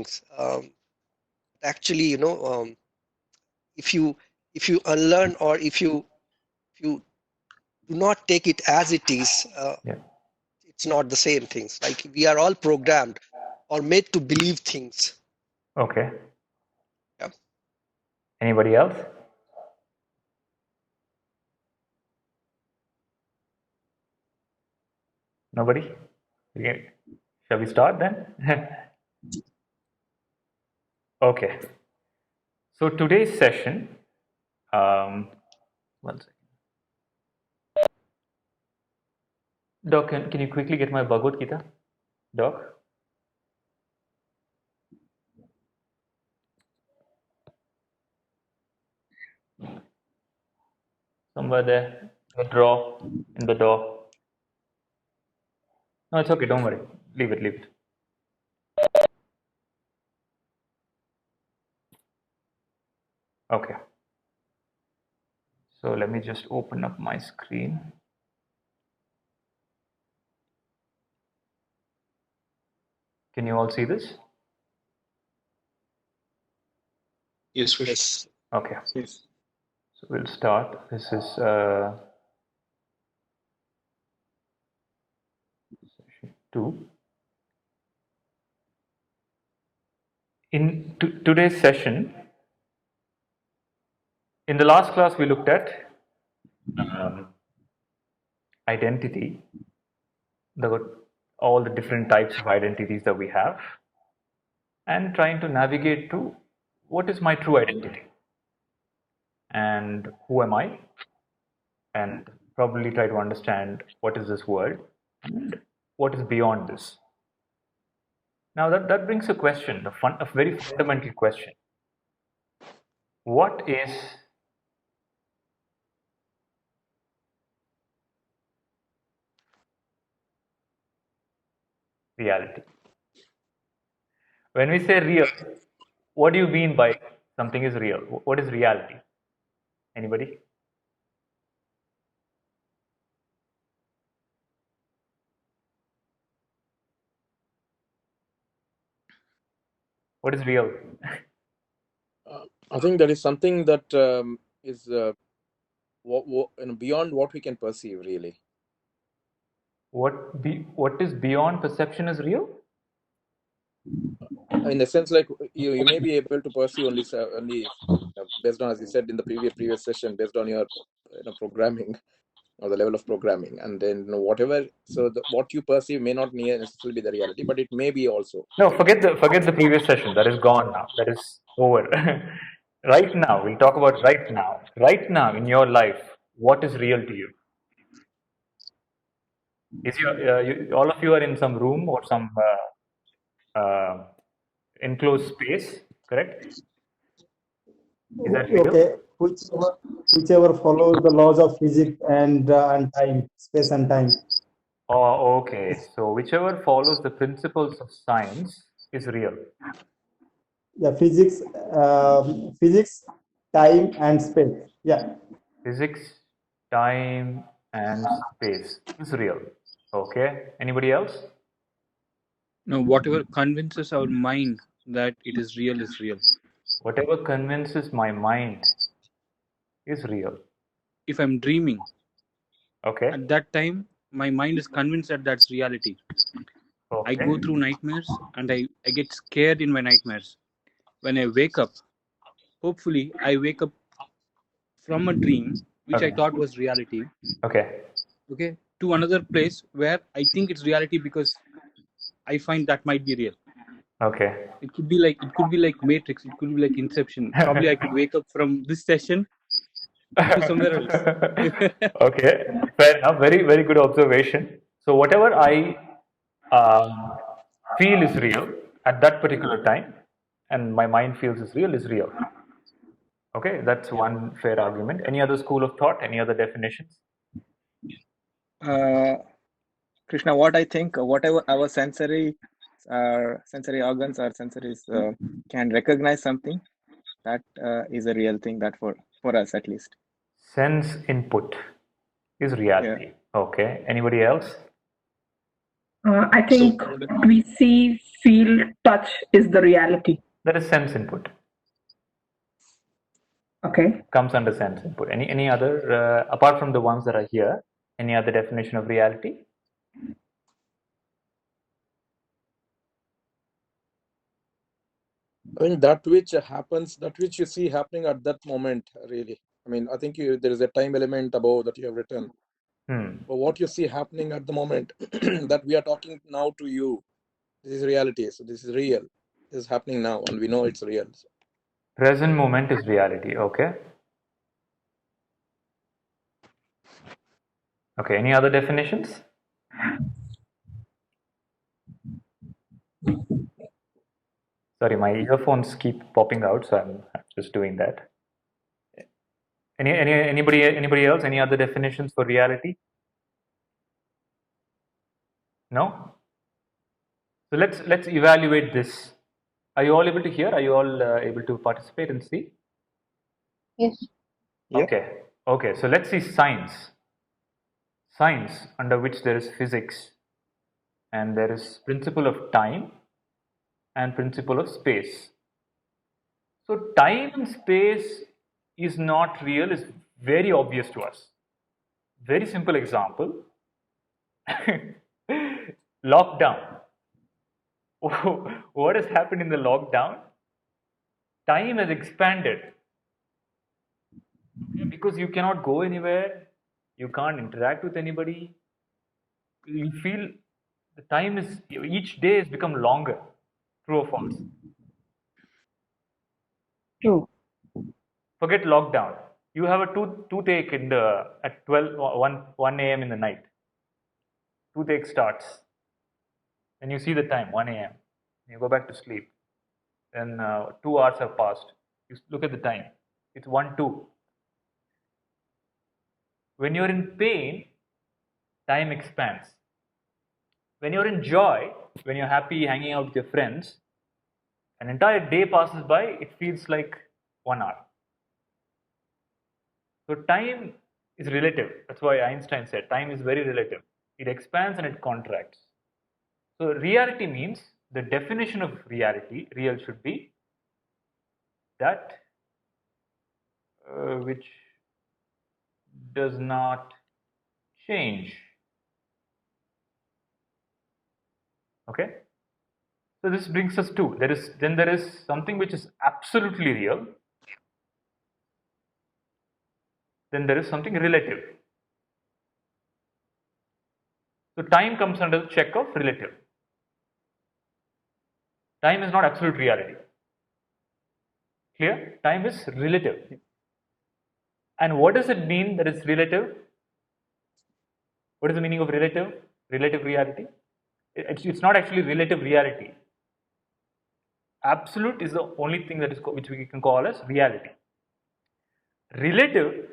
things. Actually, if you unlearn, or if you do not take it as it is, Yeah. it's not the same things. Like, we are all programmed or made to believe things. Okay. Yeah. Anybody else? Nobody? Okay. Shall we start then? Okay. So today's session, one second. Doc, can you quickly get my Bhagavad Gita? Doc? Somewhere there, the drawer, in the door. No, it's okay, don't worry. Leave it, leave it. Okay. So let me just open up my screen. Can you all see this? Yes, Krishna. Yes. Okay. Yes. So we'll start. This is session 2. In today's session, in the last class we looked at identity, all the different types of identities that we have, and trying to navigate to what is my true identity and who am I, and probably try to understand what is this world and what is beyond this. Now that brings a question, a very fundamental question. What is reality? When we say real, what do you mean by something is real? What is reality? Anybody? What is real? I think that is something that is beyond what we can perceive, really. What is beyond perception is real? In the sense, like, you may be able to perceive only based on, as you said in the previous session, based on your programming or the level of programming, and then whatever. So what you perceive may not necessarily be the reality, but it may be also. No, forget the previous session. That is gone now. That is over. Right now, we'll talk about right now. Right now in your life, what is real to you? Is all of you are in some room or some enclosed space, correct? Is that real? Okay, whichever follows the laws of physics and time, space and time. Oh, okay. So whichever follows the principles of science is real. Yeah, physics, time and space. Yeah. Physics, time, and space is real. Okay. Anybody else? No, whatever convinces our mind that it is real is real. Whatever convinces my mind is real. If I'm dreaming, okay, at that time, my mind is convinced that that's reality. okay. I go through nightmares and I get scared in my nightmares. When I wake up, hopefully I wake up from a dream, which I thought was reality. Okay. Okay, to another place where I think it's reality because I find that might be real. Okay. It could be like Matrix. It could be like Inception. Probably I could wake up from this session to somewhere else. Okay, fair enough. Very, very good observation. So whatever I feel is real at that particular time, and my mind feels is real, is real. Okay, that's one fair argument. Any other school of thought? Any other definitions? Krishna, what I think, whatever our sensory organs or sensories can recognize something, that is a real thing, that for us at least. Sense input is reality. Yeah. Okay. Anybody else? I think we see, feel, touch is the reality. That is sense input. Okay. Comes under sense input. Any other, apart from the ones that are here, any other definition of reality? I think that which happens, that which you see happening at that moment, really. I mean, I think there is a time element above that you have written. But what you see happening at the moment that we are talking now to you, this is reality. So this is real. This is happening now, and we know it's real. Present moment is reality. Okay. Okay. Any other definitions? Sorry, my earphones keep popping out, so I'm just doing that. Anybody else? Any other definitions for reality? No. So let's evaluate this. Are you all able to hear? Are you all able to participate and see? Yes. Yep. Okay. Okay. So let's see science. Science, under which there is physics, and there is principle of time and principle of space. So time and space is not real, is very obvious to us. Very simple example. Lockdown. What has happened in the lockdown? Time has expanded. Because you cannot go anywhere, you can't interact with anybody. You feel the time is, each day has become longer. True or false? True. Forget lockdown. You have a toothache at 1 a.m. in the night. Toothache starts. And you see the time, 1 a.m. You go back to sleep. Then 2 hours have passed. You look at the time. It's 1:02. When you're in pain, time expands. When you're in joy, when you're happy, hanging out with your friends, an entire day passes by, it feels like 1 hour. So time is relative. That's why Einstein said time is very relative. It expands and it contracts. So reality means, the definition of reality, real should be that which does not change. Okay. So this brings us to, there is something which is absolutely real. Then there is something relative. So time comes under the check of relative. Time is not absolute reality. Clear? Time is relative. And what does it mean that it's relative? What is the meaning of relative? Relative reality? It's not actually relative reality. Absolute is the only thing that is which we can call as reality. Relative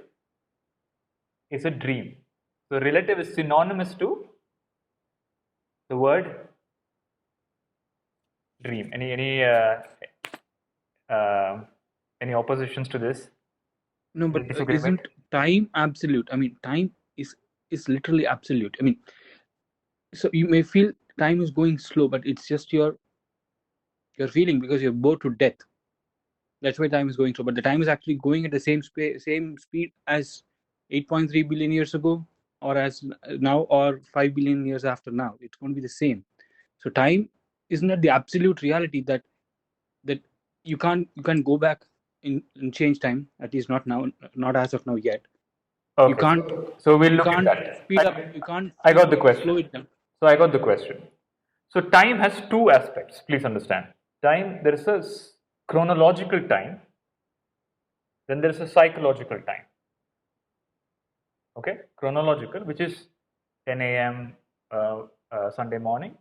is a dream. So relative is synonymous to the word dream. Any oppositions to this? No, but Disagreement? isn't time absolute? I mean, time is literally absolute. I mean, so you may feel time is going slow, but it's just your feeling, because you're bored to death. That's why time is going slow. But the time is actually going at the same speed as 8.3 billion years ago, or as now, or 5 billion years after now. It's going to be the same. So time isn't that the absolute reality that you can't go back and change time, at least not now, not as of now yet. Okay, You can't. So we'll You look can't at that. speed up. You can't. I got the question. Slow it down. So I got the question. So time has two aspects. Please understand. Time, there is a chronological time. Then there is a psychological time. Okay, chronological, which is 10 a.m. Sunday morning,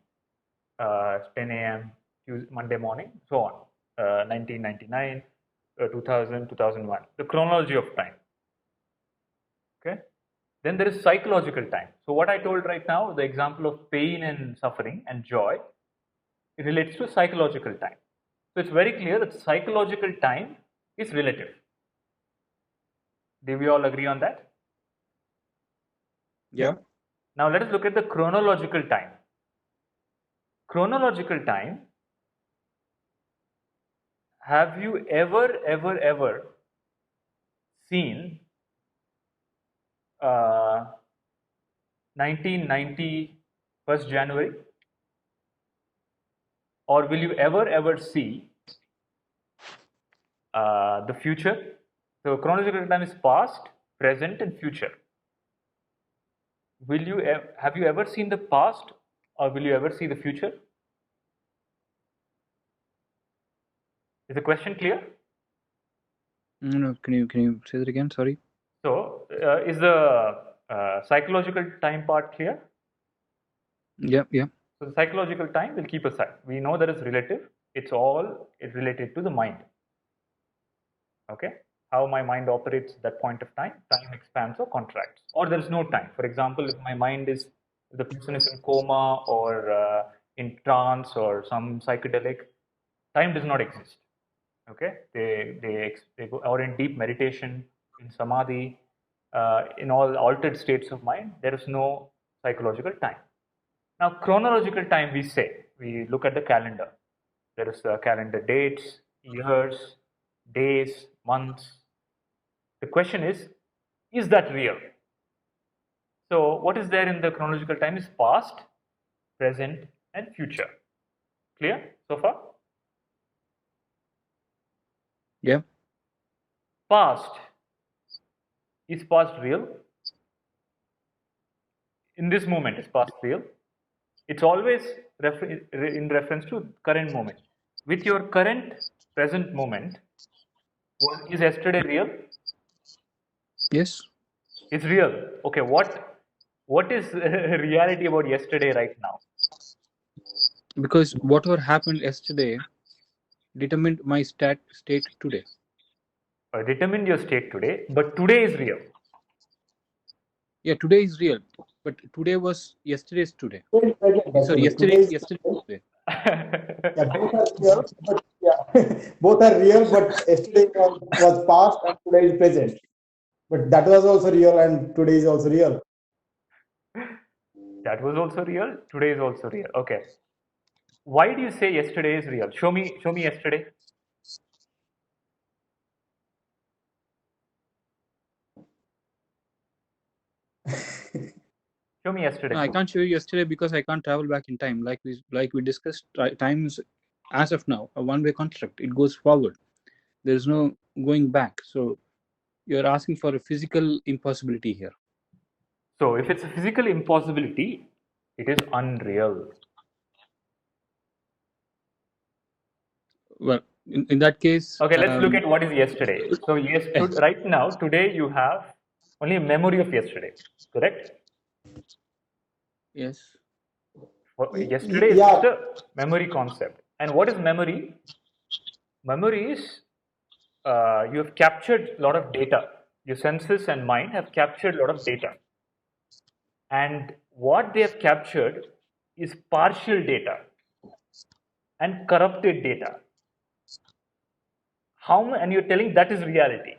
10 a.m. Monday morning, so on. 1999, 2000, 2001. The chronology of time. Okay. Then there is psychological time. So what I told right now, the example of pain and suffering and joy, it relates to psychological time. So it's very clear that psychological time is relative. Do we all agree on that? Yeah. Now let us look at the chronological time. chronological time, have you ever seen 1990 1st January? Or will you ever see the future? So chronological time is past, present, and future. Will you have you ever seen the past, or will you ever see the future? Is the question clear? No, can you say that again? Sorry. So is the psychological time part clear? Yeah. So the psychological time we'll keep aside. We know that it's relative. It's all related to the mind. Okay, how my mind operates at that point of time expands or contracts, or there is no time. For example, if my mind is, if the person is in coma or in trance or some psychedelic, time does not exist. Okay, they go, or in deep meditation, in samadhi, in all altered states of mind, there is no psychological time. Now, chronological time, we look at the calendar. There is calendar dates, years, days, months. The question is that real? So what is there in the chronological time is past, present, and future. Clear so far? Yeah. Past. Is past real? In this moment, is past real? It's always in reference to current moment. With your current present moment, is yesterday real? Yes. It's real. Okay, what is reality about yesterday right now? Because whatever happened yesterday determined my state today. Determined your state today, but today is real. Yeah, today is real, but today was yesterday's today. Present, Sorry, actually. yesterday's today. Yeah, both are real, but both are real, but yesterday was past and today is present. But that was also real and today is also real. That was also real. Today is also real. Okay. Why do you say yesterday is real? Show me yesterday. Show me yesterday. No, I can't show you yesterday because I can't travel back in time. Like we discussed, time is, as of now, a one-way construct. It goes forward. There is no going back. So you're asking for a physical impossibility here. So if it's a physical impossibility, it is unreal. Well, in that case, okay, let's look at what is yesterday. So yes, right now, today you have only a memory of yesterday, correct? Yes. Yesterday is just a memory concept. And what is memory? Memory is you have captured a lot of data. Your senses and mind have captured a lot of data. And what they have captured is partial data and corrupted data. And you're telling that is reality.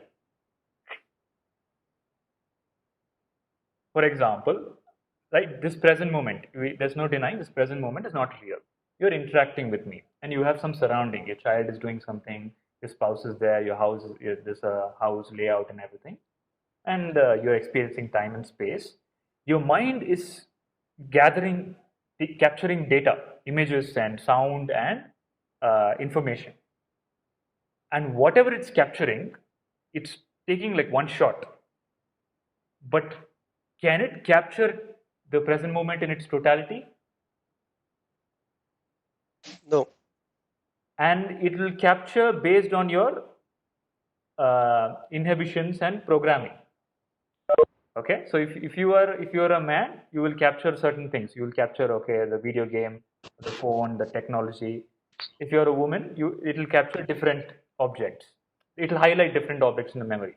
For example, right, this present moment, there's no denying this present moment is not real. You're interacting with me and you have some surrounding. Your child is doing something, your spouse is there, your house is, there's a house layout and everything. And you're experiencing time and space. Your mind is capturing data, images and sound and information. And whatever it's capturing, it's taking like one shot. But can it capture the present moment in its totality? No. And it will capture based on your inhibitions and programming. Okay, so if you are a man, you will capture certain things. You will capture, okay, the video game, the phone, the technology. If you are a woman, it will capture different objects. It will highlight different objects in the memory.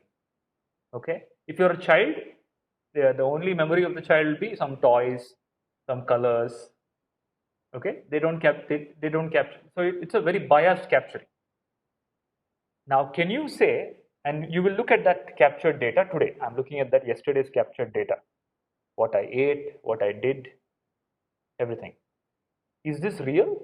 Okay, if you're a child, the only memory of the child will be some toys, some colors. Okay, they don't capture. So it's a very biased capturing. Now, can you say, and you will look at that captured data today. I'm looking at that yesterday's captured data. What I ate, what I did, everything. Is this real?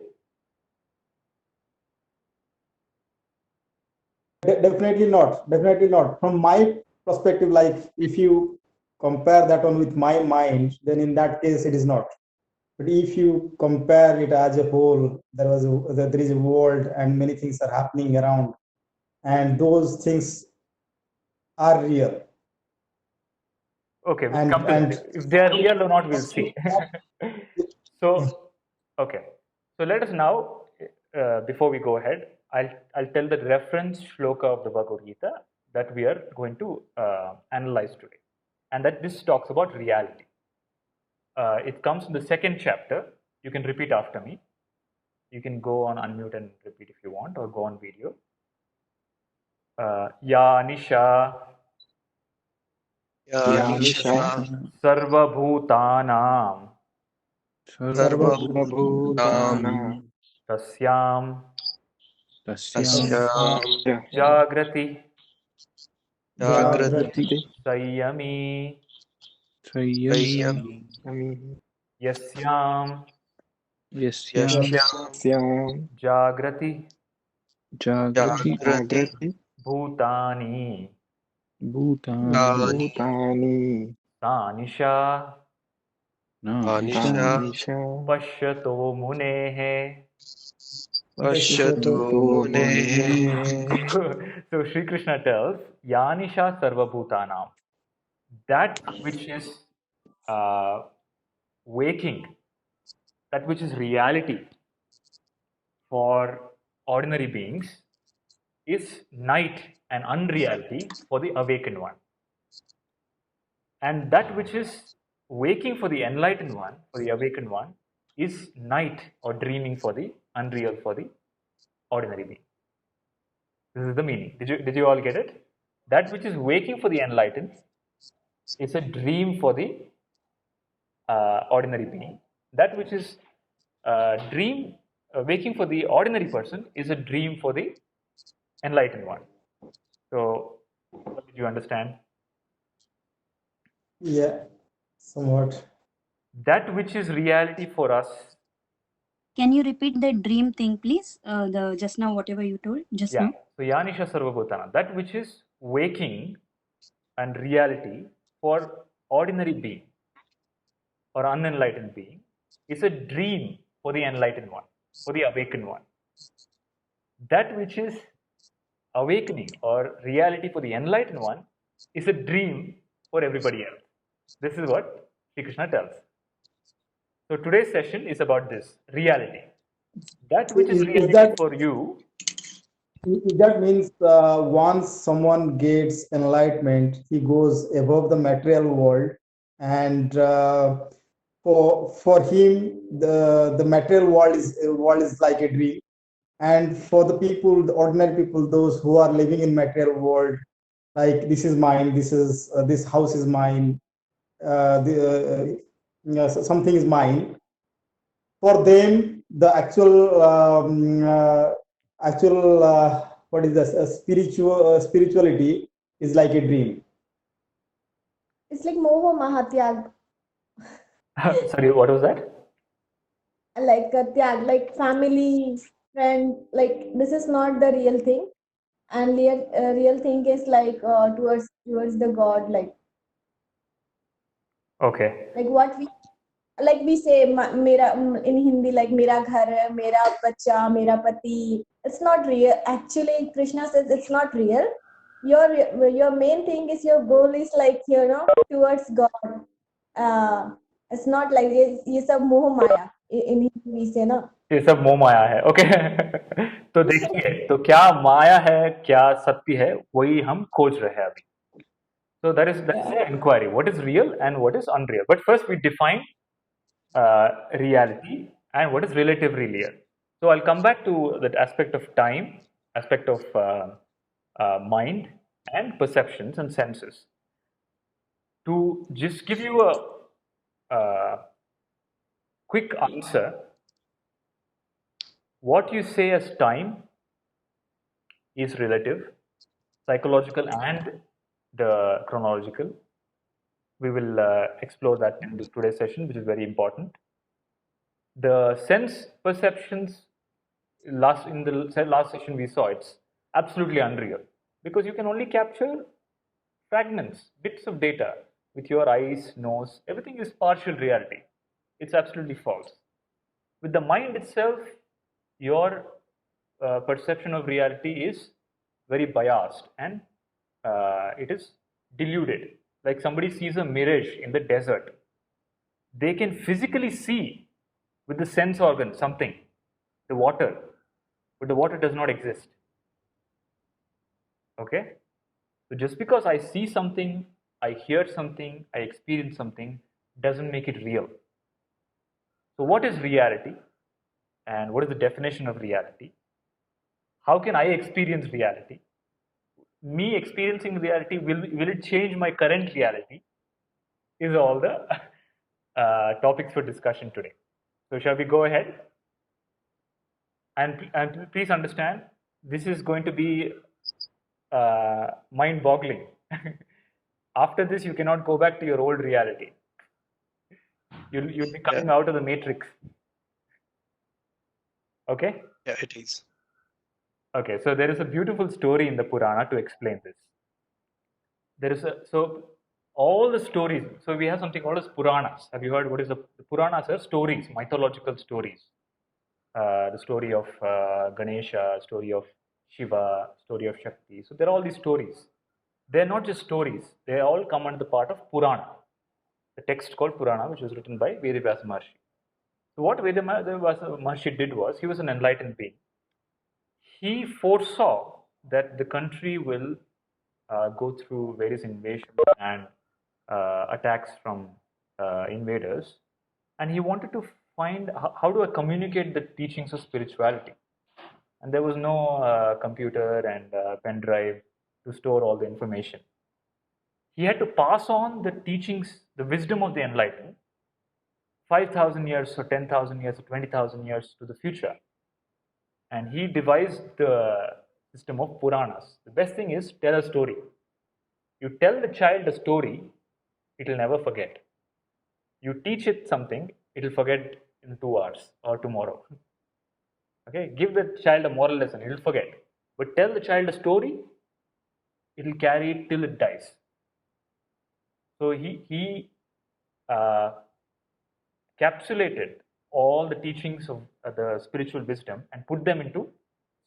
Definitely not. Definitely not. From my perspective, like if you compare that one with my mind, then in that case it is not. But if you compare it as a whole, there is a world and many things are happening around, and those things are real. Okay, we'll come to that. If they are real or not, we'll see. So, okay. So let us now, before we go ahead, I'll tell the reference shloka of the Bhagavad Gita that we are going to analyze today, and that this talks about reality. It comes in the second chapter. You can repeat after me. You can go on unmute and repeat if you want, or go on video. Ya nisha Ya nisha nisha sarva bhutanam sarvabhutanam tasyam Tasyam tasyam jagrati jagrati संयमी Sriyami यस्याम Yasyam yasyam जागृति Jagrati jagrati भूतानि Bhutani tani सा निशा Nanisha nisha पश्यतो मुनेः. pashyatu munehe. So Sri Krishna tells Yanisha sarva bhutanam, that which is waking, that which is reality for ordinary beings, is night and unreality for the awakened one. And that which is waking for the enlightened one, for the awakened one, is night or dreaming for the unreal, for the ordinary being. This is the meaning. Did you all get it? That which is waking for the enlightened is a dream for the ordinary being. That which is waking for the ordinary person is a dream for the enlightened one. So, did you understand? Yeah, somewhat. That which is reality for us. Can you repeat the dream thing, please? The just now, whatever you told just now. So Yanisha Sarvabhutana, that which is waking and reality for ordinary being or unenlightened being is a dream for the enlightened one, for the awakened one. That which is awakening or reality for the enlightened one is a dream for everybody else. This is what Sri Krishna tells. So today's session is about this reality. That which is reality for you. That means once someone gets enlightenment, he goes above the material world, and for him the material world is like a dream, and for the people, the ordinary people, those who are living in material world, like this is mine, this house is mine, something is mine. For them, the what is this? Spirituality is like a dream. It's like moho mahatyag. Sorry, what was that? Like a tyag, like family, friend. Like this is not the real thing, and real thing is like towards the God. Like Okay. like what we say mera in Hindi, like mera ghar hai, mera bacha, mera pati. It's not real. Actually, Krishna says it's not real. Your main thing is, your goal is like, towards God. It's not like ये सब मोह माया in Hindi से ना. ये सब मोह माया है. Okay. तो देखिए, तो क्या माया है, क्या सत्य है, वही हम खोज रहे हैं अभी. So that is the inquiry. What is real and what is unreal? But first we define reality and what is relatively real. So I'll come back to that aspect of time, aspect of mind and perceptions and senses. To just give you a quick answer, what you say as time is relative, psychological and the chronological. We will explore that in today's session, which is very important. The sense perceptions, in the last session we saw, it's absolutely unreal, because you can only capture fragments, bits of data with your eyes, nose. Everything is partial reality. It's absolutely false. With the mind itself, your perception of reality is very biased, and it is deluded. Like somebody sees a mirage in the desert, they can physically see with the sense organ something, the water, but the water does not exist. Okay? So just because I see something, I hear something, I experience something, doesn't make it real. So what is reality? And what is the definition of reality? How can I experience reality? Me experiencing reality, will it change my current reality? Is all the topics for discussion today. So shall we go ahead? And please understand, this is going to be mind-boggling. After this, you cannot go back to your old reality. You'll be coming out of the matrix. Okay? Yeah, it is. Okay, so there is a beautiful story in the Purana to explain this. So all the stories, so we have something called as Puranas. Have you heard what is the Puranas are stories, mythological stories. The story of Ganesha, story of Shiva, story of Shakti. So there are all these stories. They're not just stories. They all come under the part of Purana, the text called Purana, which was written by Vedavyasa Maharshi. So what Vedavyasa Maharshi did was, he was an enlightened being. He foresaw that the country will go through various invasions and attacks from invaders, and he wanted to find how do I communicate the teachings of spirituality. And there was no computer and pen drive to store all the information. He had to pass on the teachings, the wisdom of the enlightened, 5,000 years or 10,000 years or 20,000 years to the future. And he devised the system of Puranas. The best thing is, tell a story. You tell the child a story, it will never forget. You teach it something, it will forget in 2 hours or tomorrow. Okay, give the child a moral lesson, it will forget. But tell the child a story, it will carry it till it dies. So he capsulated all the teachings of the spiritual wisdom and put them into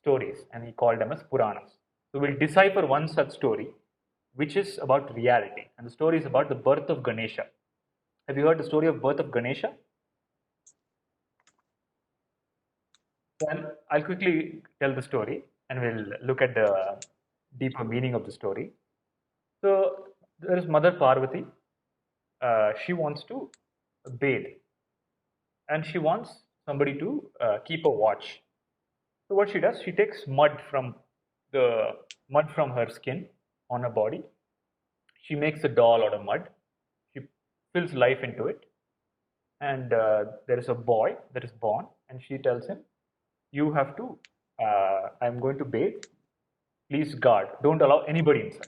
stories, and he called them as Puranas. So we'll decipher one such story, which is about reality, and the story is about the birth of Ganesha. Have you heard the story of birth of Ganesha? Well, I'll quickly tell the story, and we'll look at the deeper meaning of the story. So there is Mother Parvati. She wants to bathe, and she wants somebody to keep a watch. So what she does, she takes mud from her skin on her body. She makes a doll out of mud. She fills life into it, and there is a boy that is born, and she tells him, you have to, I'm going to bathe, please guard, don't allow anybody inside.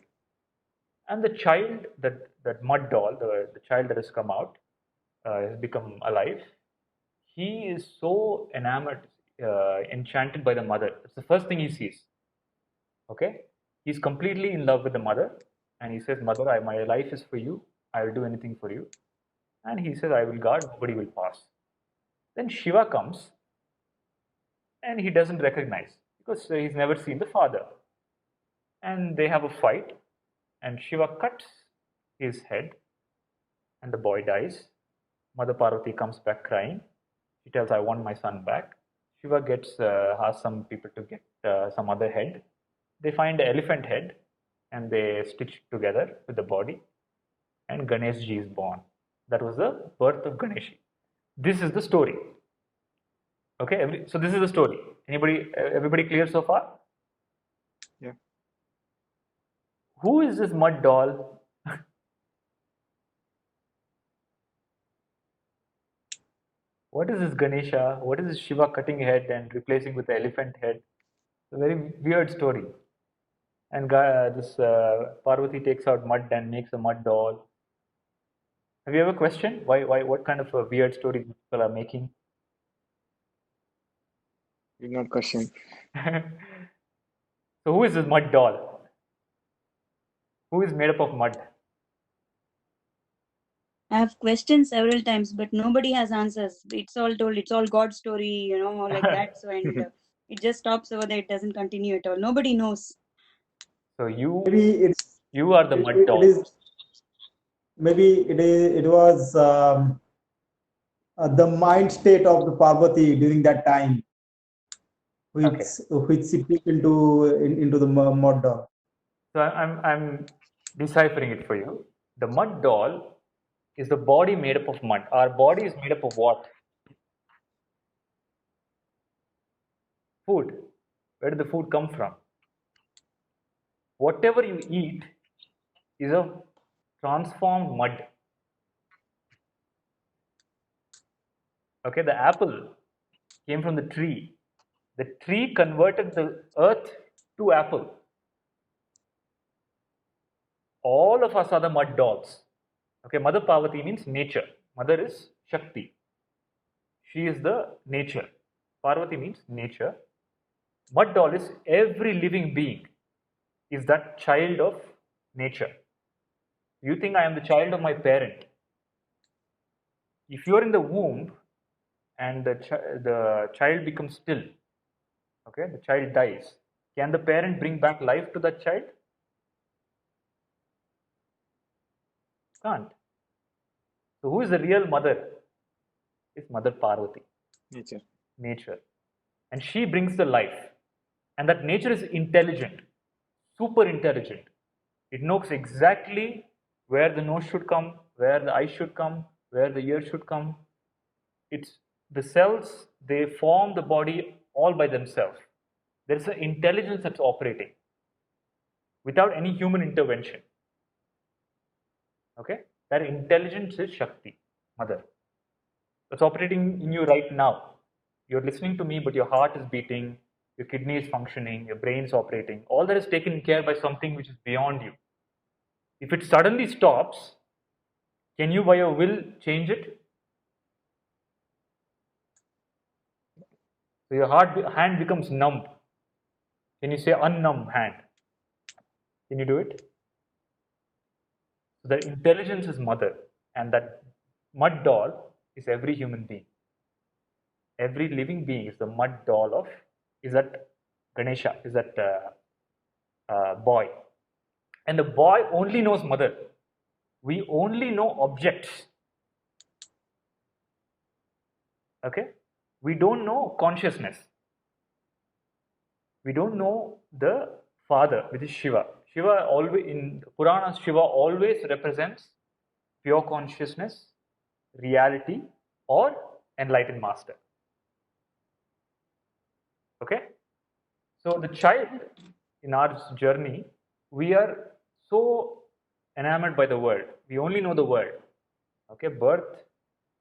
And the child, that mud doll, the child that has come out, has become alive. He is so enamored, enchanted by the mother. It's the first thing he sees. Okay, he's completely in love with the mother, and he says, Mother, my life is for you. I will do anything for you. And he says, I will guard, nobody will pass. Then Shiva comes, and he doesn't recognize, because he's never seen the father. And they have a fight, and Shiva cuts his head, and the boy dies. Mother Parvati comes back crying. She tells, I want my son back. Shiva asks some people to get some other head. They find the elephant head, and they stitch it together with the body, and Ganeshji is born. That was the birth of Ganesh. This is the story. Okay, so this is the story. Everybody clear so far? Yeah. Who is this mud doll? What is this Ganesha? What is this Shiva cutting head and replacing with the elephant head? It's a very weird story. And this Parvati takes out mud and makes a mud doll. Have you ever questioned why? What kind of a weird story people are making? Did not question. So who is this mud doll? Who is made up of mud? I have questioned several times, but nobody has answers. It's all told. It's all God's story, like that. So and it just stops over there. It doesn't continue at all. Nobody knows. So you Maybe are the mud doll. it was the mind state of the Parvati during that time, which shifted into the mud doll. So I'm deciphering it for you. The mud doll is the body made up of mud. Our body is made up of what? Food. Where did the food come from? Whatever you eat is a transformed mud. Okay, the apple came from the tree. The tree converted the earth to apple. All of us are the mud dolls. Okay, Mother Parvati means nature. Mother is Shakti. She is the nature. Parvati means nature. Mud doll is every living being is that child of nature. You think I am the child of my parent. If you are in the womb and the child becomes still, okay, the child dies, can the parent bring back life to that child? Can't. So who is the real mother? It's Mother Parvati. Nature. And she brings the life. And that nature is intelligent, super intelligent. It knows exactly where the nose should come, where the eye should come, where the ear should come. It's the cells, they form the body all by themselves. There's an intelligence that's operating without any human intervention. Okay? That intelligence is Shakti, Mother. That's operating in you right now. You're listening to me, but your heart is beating, your kidney is functioning, your brain is operating. All that is taken care by something which is beyond you. If it suddenly stops, can you by your will change it? So your hand becomes numb. Can you say unnumb hand? Can you do it? So the intelligence is mother, and that mud doll is every human being. Every living being is the mud doll of, is that Ganesha, is that boy. And the boy only knows mother. We only know objects. Okay? We don't know consciousness. We don't know the father, which is Shiva. Shiva always, in Puranas, Shiva always represents pure consciousness, reality, or enlightened master. Okay? So the child in our journey, we are so enamored by the world. We only know the world. Okay? Birth,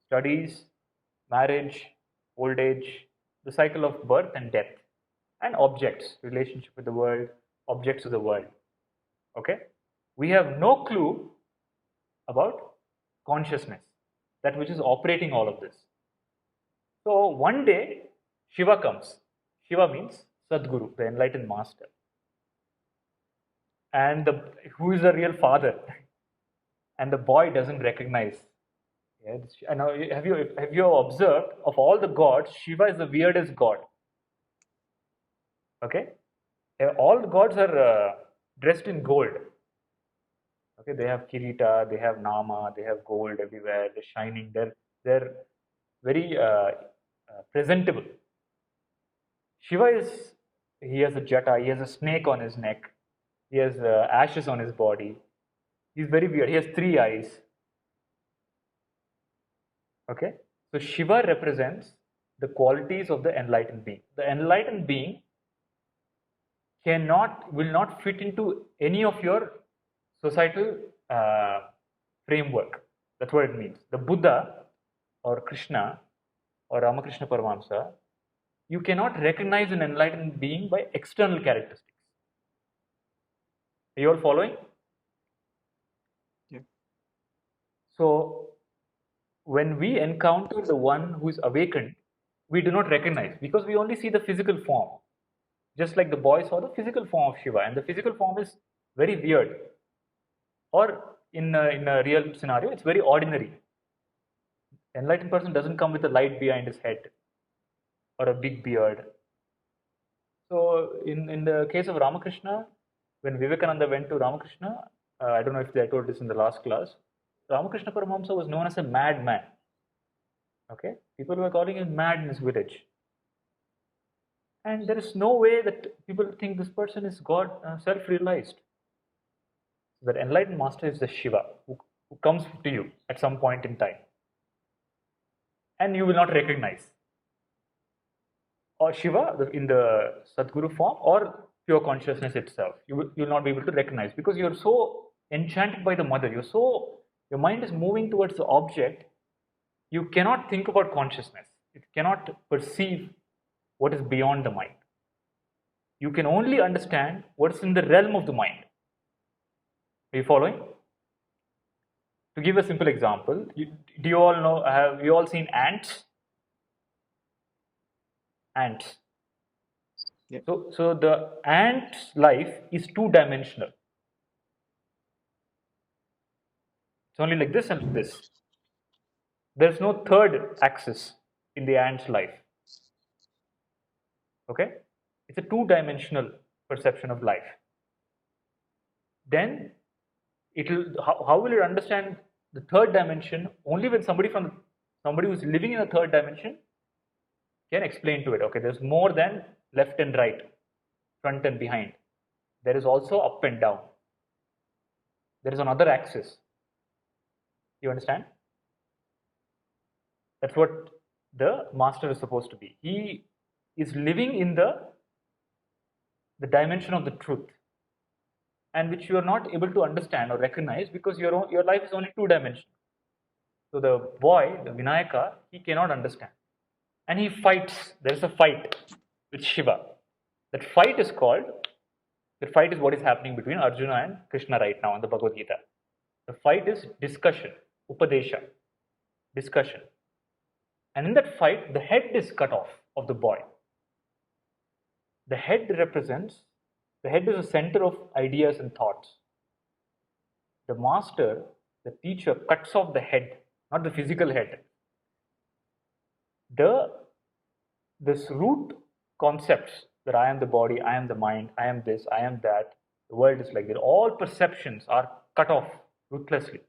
studies, marriage, old age, the cycle of birth and death, and objects, relationship with the world, objects of the world. Okay? We have no clue about consciousness, that which is operating all of this. So one day, Shiva comes. Shiva means Sadguru, the enlightened master. And who is the real father? And the boy doesn't recognize. Yeah, now, have you observed, of all the gods, Shiva is the weirdest god. Okay? All the gods are dressed in gold. Okay, they have kirita, they have nama, they have gold everywhere, they're shining, they're very presentable. Shiva he has a jata, he has a snake on his neck, he has ashes on his body. He's very weird. He has 3 eyes. Okay, so Shiva represents the qualities of the enlightened being. The enlightened being will not fit into any of your societal framework. That's what it means. The Buddha or Krishna or Ramakrishna Paramahamsa, you cannot recognize an enlightened being by external characteristics. Are you all following? Yeah. So when we encounter the one who is awakened, we do not recognize because we only see the physical form. Just like the boy saw the physical form of Shiva, and the physical form is very weird. Or in a real scenario, it's very ordinary. Enlightened person doesn't come with a light behind his head or a big beard. So in the case of Ramakrishna, when Vivekananda went to Ramakrishna, I don't know if I told this in the last class, Ramakrishna Paramahamsa was known as a madman. Okay, people were calling him mad in his village. And there is no way that people think this person is God, self-realized. The enlightened master is the Shiva who comes to you at some point in time. And you will not recognize. Or Shiva in the Sadguru form or pure consciousness itself. You will not be able to recognize because you're so enchanted by the mother. Your mind is moving towards the object. You cannot think about consciousness. It cannot perceive what is beyond the mind. You can only understand what is in the realm of the mind. Are you following? To give a simple example, do you all know, have you all seen ants? Ants. Yeah. So the ant's life is two-dimensional. It's only like this and like this. There's no third axis in the ant's life. Okay? It's a two-dimensional perception of life. Then how will it understand the third dimension? Only when somebody who's living in the third dimension can explain to it. Okay, there's more than left and right, front and behind. There is also up and down. There is another axis. You understand? That's what the master is supposed to be. He is living in the dimension of the truth, and which you are not able to understand or recognize because your life is only two-dimensional. So the boy, the Vinayaka, he cannot understand. And he fights. There is a fight with Shiva. That fight is what is happening between Arjuna and Krishna right now in the Bhagavad Gita. The fight is discussion, upadesha, discussion. And in that fight, the head is cut off of the boy. The head is the center of ideas and thoughts. The master, the teacher, cuts off the head, not the physical head. This root concepts that I am the body, I am the mind, I am this, I am that, the world is like that, all perceptions are cut off ruthlessly.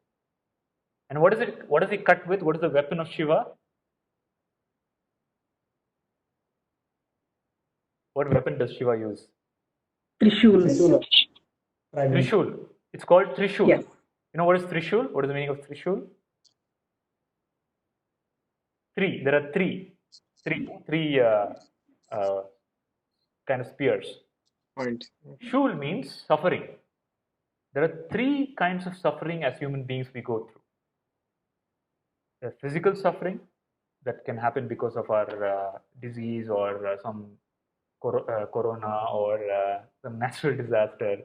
And what does he cut with? What is the weapon of Shiva? What weapon does Shiva use? Trishul. Trishul. It's called Trishul. Yes. You know what is Trishul? What is the meaning of Trishul? Three. There are three kind of spears. Point. Shul means suffering. There are three kinds of suffering as human beings we go through. There's physical suffering that can happen because of our disease or some corona or some natural disaster.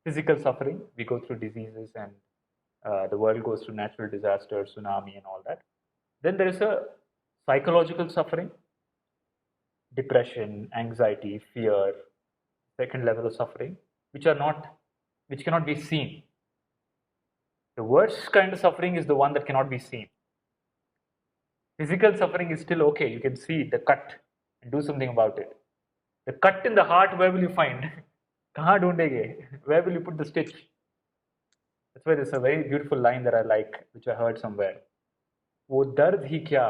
Physical suffering, we go through diseases and the world goes through natural disasters, tsunami and all that. Then there is a psychological suffering, depression, anxiety, fear, second level of suffering, which cannot be seen. The worst kind of suffering is the one that cannot be seen. Physical suffering is still okay. You can see the cut and do something about it. The cut in the heart, where will you find? Kahan dhoondenge? Where will you put the stitch? That's why there's a very beautiful line that I like, which I heard somewhere. वो दर्द ही क्या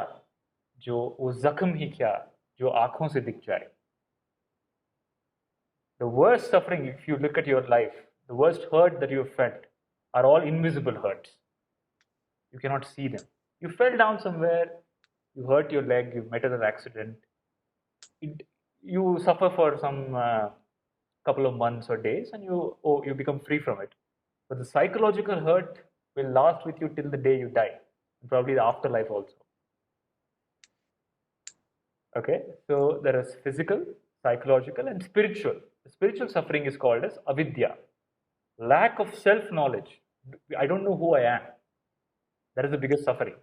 जो वो जख्म ही क्या जो आँखों से दिख जाए. The worst suffering, if you look at your life, the worst hurt that you have felt are all invisible hurts. You cannot see them. You fell down somewhere, you hurt your leg, you met an accident. You suffer for some couple of months or days and you become free from it. But the psychological hurt will last with you till the day you die, and probably the afterlife also. Okay, so there is physical, psychological and spiritual. The spiritual suffering is called as avidya, lack of self-knowledge. I don't know who I am. That is the biggest suffering.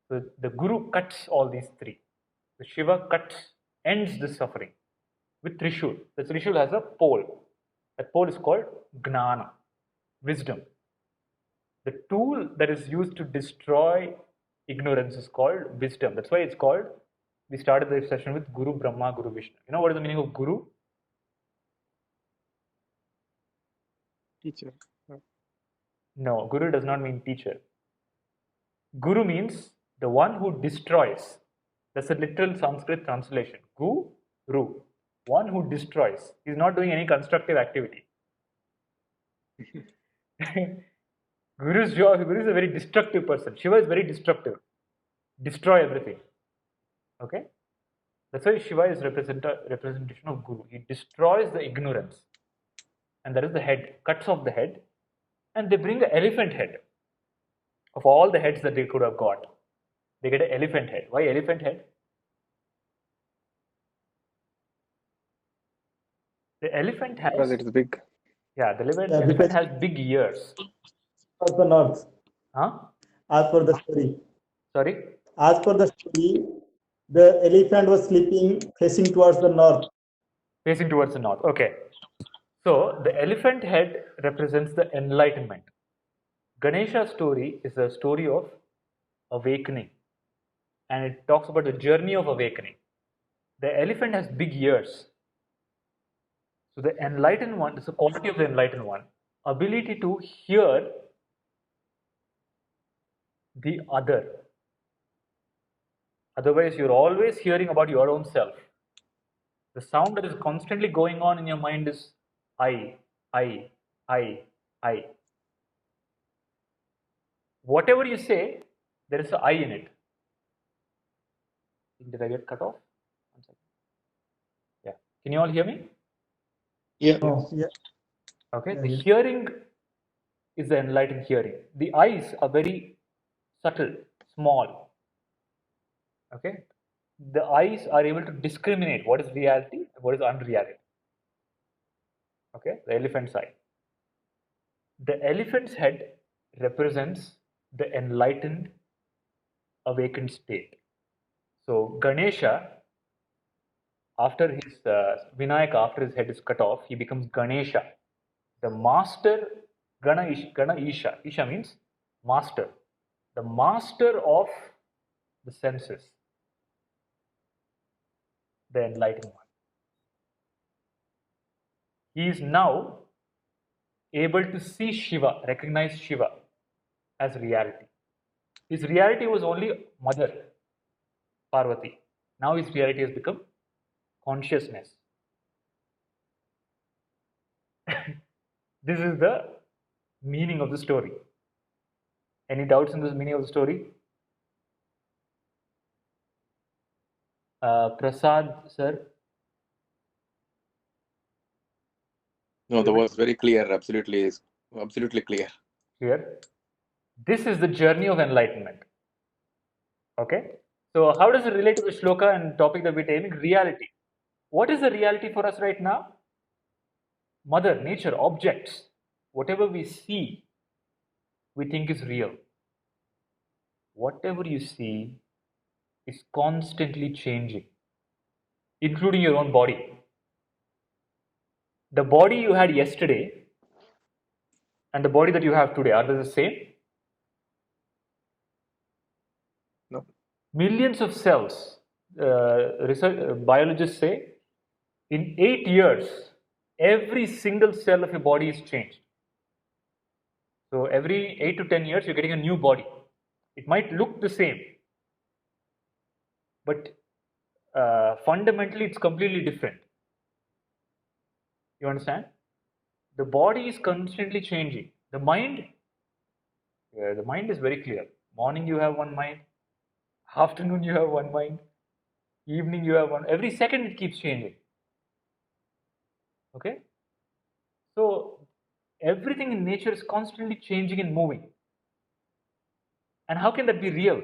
So the Guru cuts all these three. The Shiva ends this suffering with Trishul. The Trishul has a pole. That pole is called Gnana, wisdom. The tool that is used to destroy ignorance is called wisdom. That's why it's called, we started the session with Guru Brahma, Guru Vishnu. You know what is the meaning of Guru? Teacher. No, Guru does not mean teacher. Guru means the one who destroys. That's a literal Sanskrit translation. Guru, one who destroys. He's not doing any constructive activity. Guru's job, Guru is a very destructive person. Shiva is very destructive. Destroy everything. Okay? That's why Shiva is representation of Guru. He destroys the ignorance. And that is the head. Cuts off the head. And they bring the elephant head. Of all the heads that they could have got, they get an elephant head. Why elephant head? The elephant has... Because it is big. Yeah, the elephant has big ears. As the north. Huh? As per the story. Sorry? As per the story, the elephant was sleeping facing towards the north. Facing towards the north. Okay. So the elephant head represents the enlightenment. Ganesha's story is a story of awakening. And it talks about the journey of awakening. The elephant has big ears. So the enlightened one, this is the quality of the enlightened one, ability to hear the other. Otherwise, you're always hearing about your own self. The sound that is constantly going on in your mind is I. Whatever you say, there is an I in it. Did I get cut off? 1 second. Yeah. Can you all hear me? Yeah. Oh, yeah. Okay. The hearing is the enlightened hearing. The eyes are very subtle, small. Okay. The eyes are able to discriminate what is reality and what is unreality. Okay. The elephant's eye. The elephant's head represents the enlightened, awakened state. So Ganesha, after his Vinayaka, after his head is cut off, he becomes Ganesha, the master. Gana Isha. Isha means master, the master of the senses, the enlightened one. He is now able to see Shiva, recognize Shiva as reality. His reality was only Mother Parvati. Now his reality has become consciousness. This is the meaning of the story. Any doubts in this meaning of the story? Prasad, sir? No, that was very clear. Absolutely clear. Here. This is the journey of enlightenment. Okay? So how does it relate to the shloka and topic that we're taking? Reality. What is the reality for us right now? Mother, nature, objects. Whatever we see, we think is real. Whatever you see is constantly changing, including your own body. The body you had yesterday and the body that you have today, are they the same? No. Millions of cells. Biologists say in 8 years, every single cell of your body is changed. So every 8 to 10 years, you're getting a new body. It might look the same, but fundamentally, it's completely different. You understand? The body is constantly changing. The mind is very clear. Morning you have one mind, afternoon you have one mind, evening you have one. Every second it keeps changing. Okay? So everything in nature is constantly changing and moving. And how can that be real?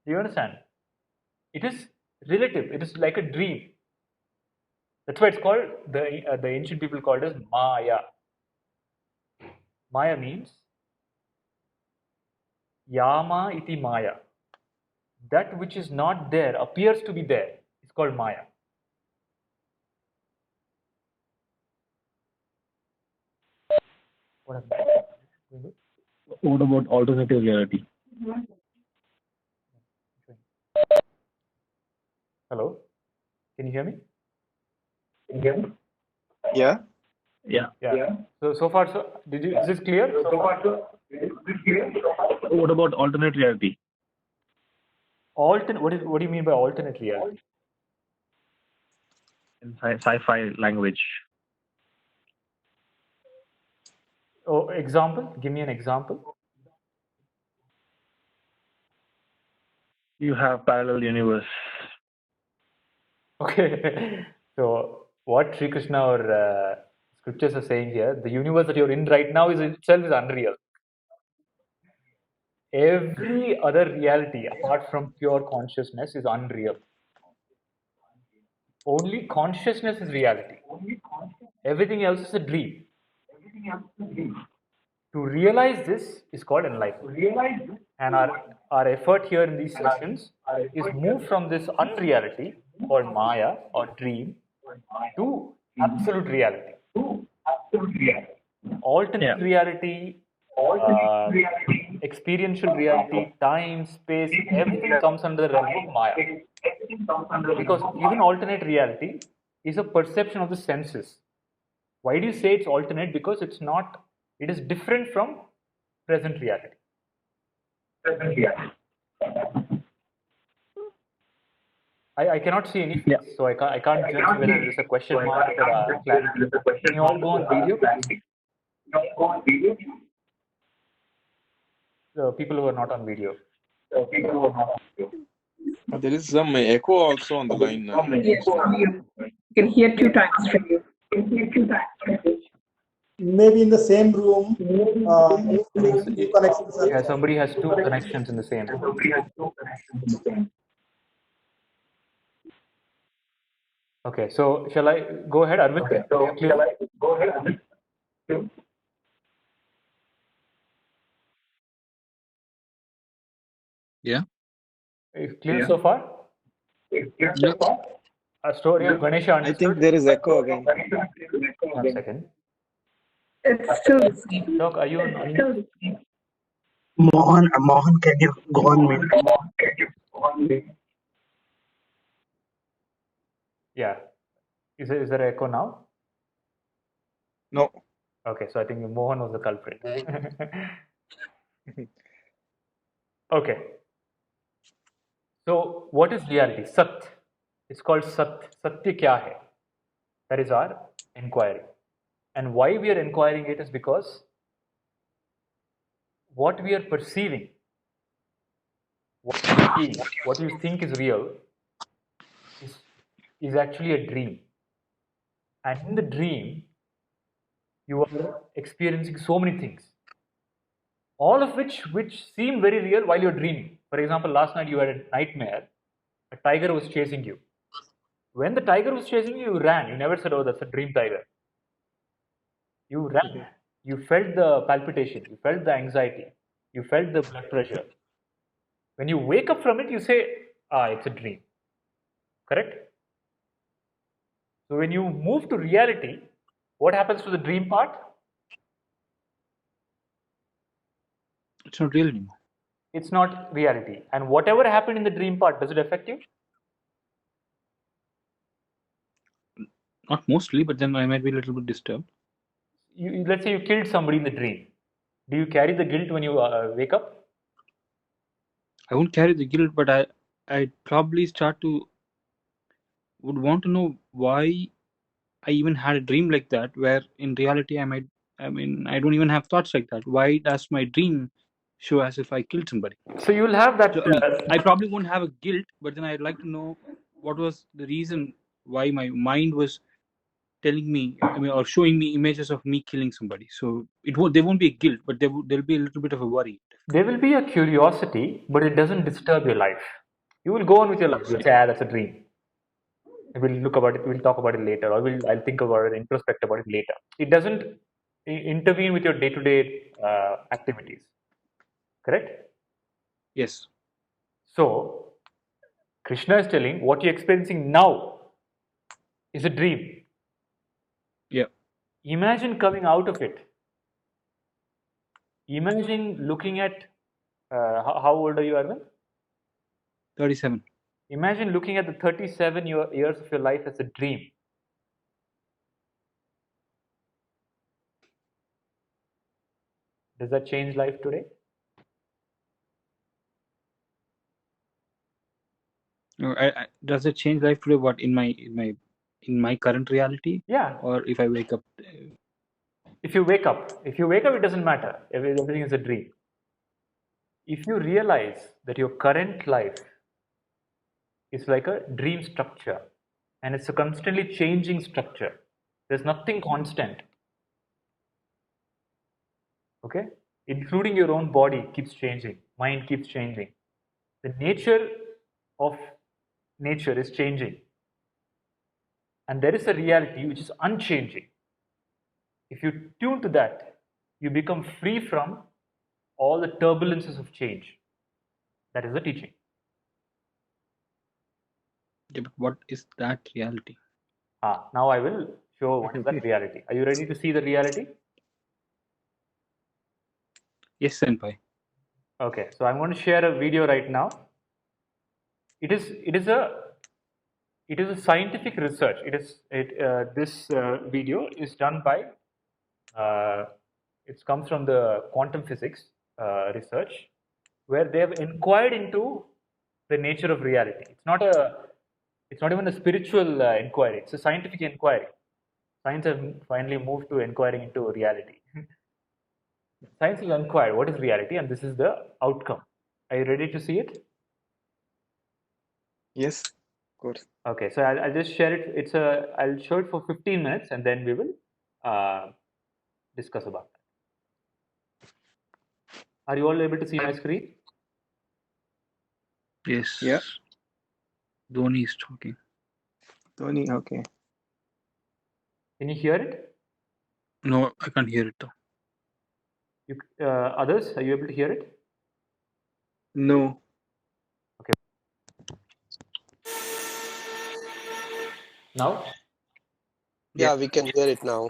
Do you understand? It is relative. It is like a dream. That's why it's called, the ancient people called it as Maya. Maya means yama iti maya. That which is not there appears to be there. It's called Maya. What happened? What about alternative reality? Hello? Can you hear me? Yeah. Yeah. So far, is this clear? What about alternate reality? What do you mean by alternate reality? In sci-fi language. Oh, example? Give me an example. You have parallel universe. Okay. So what Sri Krishna or scriptures are saying here, the universe that you're in right now is itself is unreal. Every other reality apart from pure consciousness is unreal. Only consciousness is reality. Everything else is a dream. To realize this is called enlightenment. And our effort here in these sessions is move from this unreality or Maya or dream to absolute reality. Alternate reality, experiential reality, time, space, everything comes under the realm of Maya. Because even alternate reality is a perception of the senses. Why do you say it's alternate? Because it is different from present reality. I cannot see any face, so I can't judge whether it is a question mark or a clarity. Can you all go on video, please? The people who are not on video. There is some echo also on the line. Yes, you can hear 2 times from you. Maybe in the same room, two connections are Yeah, somebody has 2 connections in the same room. Okay, so shall I go ahead, Arvind? Yeah. Is clear so far? Yeah. A story of Ganesha I think understood? there is echo again. 1 second. It's still the same. Doc, are you on? Mohan, can you go on mute? Yeah. Is there echo now? No. Okay, so I think Mohan was the culprit. Okay. So what is reality? Sat. It's called Sat. Satya kya hai? That is our inquiry. And why we are inquiring it is because what we are perceiving, what you feel, what you think is real is actually a dream. And in the dream, you are experiencing so many things, all of which seem very real while you're dreaming. For example, last night you had a nightmare, a tiger was chasing you. When the tiger was chasing you, you ran. You never said, oh, that's a dream tiger. You ran. You felt the palpitation. You felt the anxiety. You felt the blood pressure. When you wake up from it, you say, it's a dream. Correct? So when you move to reality, what happens to the dream part? It's not real anymore. It's not reality. And whatever happened in the dream part, does it affect you? Not mostly, but then I might be a little bit disturbed. Let's say you killed somebody in the dream. Do you carry the guilt when you wake up? I won't carry the guilt, but I probably would want to know why I even had a dream like that, where in reality I don't even have thoughts like that. Why does my dream show as if I killed somebody? So you will have that. So, I probably won't have a guilt, but then I'd like to know what was the reason why my mind was telling me, or showing me images of me killing somebody. So there won't be a guilt, but there'll be a little bit of a worry. There will be a curiosity, but it doesn't disturb your life. You will go on with your life. You'll say, that's a dream. We'll look about it. We'll talk about it later, or I'll think about it, introspect about it later. It doesn't intervene with your day-to-day activities. Correct? Yes. So, Krishna is telling what you're experiencing now is a dream. Yeah. Imagine coming out of it. Imagine looking at, how old are you, Arvind? 37. Imagine looking at the 37 years of your life as a dream. Does that change life today? No, does it change life today? What in my current reality? Yeah. Or if I wake up? If you wake up, it doesn't matter. Everything is a dream. If you realize that your current life is like a dream structure and it's a constantly changing structure, there's nothing constant. Okay? Including your own body keeps changing, mind keeps changing. The nature of nature is changing. And there is a reality which is unchanging. If you tune to that, you become free from all the turbulences of change. That is the teaching. Yeah, but what is that reality? Now I will show what is that reality. Are you ready to see the reality? Yes, Senpai. Okay, so I'm going to share a video right now. It is a scientific research. This video is done by it comes from the quantum physics research, where they have inquired into the nature of reality. It's not even a spiritual inquiry. It's a scientific inquiry. Science has finally moved to inquiring into reality. Science has inquired what is reality, and this is the outcome. Are you ready to see it? Yes, of course. Okay, so I'll just share it. I'll show it for 15 minutes, and then we will discuss about that. Are you all able to see my screen? Yes. Yeah. Dhoni is talking. Dhoni, okay. Can you hear it? No, I can't hear it though. Others, are you able to hear it? No. Okay. Now? Yeah, we can hear it now.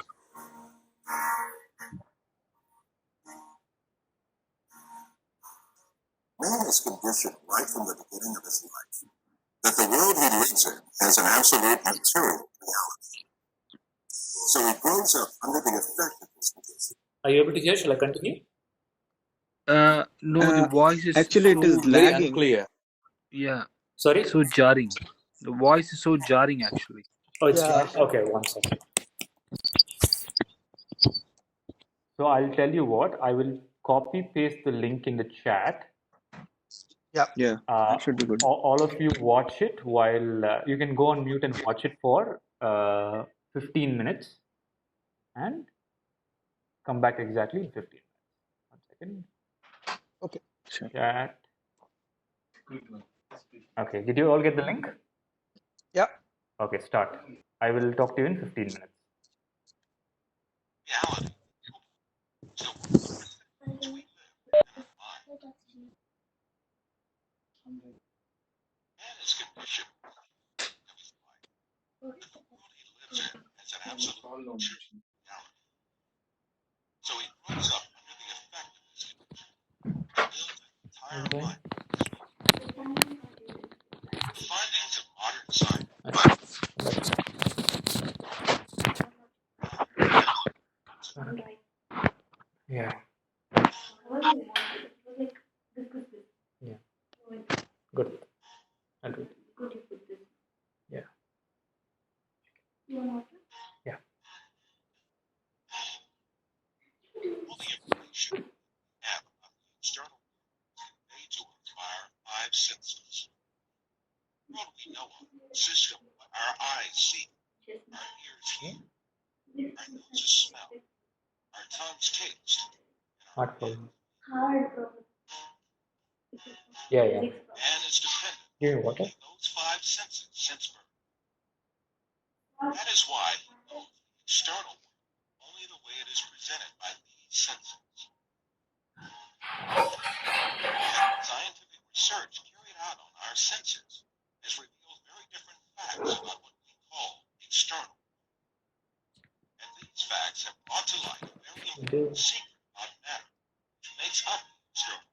Man is conditioned right from the beginning of his life that the world he lives in has an absolute material reality. So he grows up under the effect of this condition. Are you able to hear? Shall I continue? No, the voice is actually so, it is Very lagging. unclear. Yeah. Sorry? So jarring. The voice is so jarring actually. Oh, it's Yeah. okay. One second. So I'll tell you what. I will copy paste the link in the chat. Yeah, that should be good. All of you watch it while you can go on mute and watch it for 15 minutes and come back exactly in 15 minutes. 1 second. Okay. Sure. Chat. Okay. Did you all get the link? Yeah. Okay. Start. I will talk to you in 15 minutes. Reality. Man is conditioned that the world he lives in has an absolute material reality. So he grows up under the effect of this condition, builds his entire life. The findings of modern science. Yeah. Yeah. Good. I'll do it. Yeah. Yeah. All the information we have about the external world is conveyed to us by our five senses. The world we know of consists of what our eyes see, our ears hear, our noses smell, our tongues taste, and our Hard problem. Yeah. man is dependent Give me water. on those five senses since birth. That is why he knows the external world only the way it is presented our senses has revealed very different facts about what we call external. And these facts have brought to light a very important secret about matter, which makes up the external.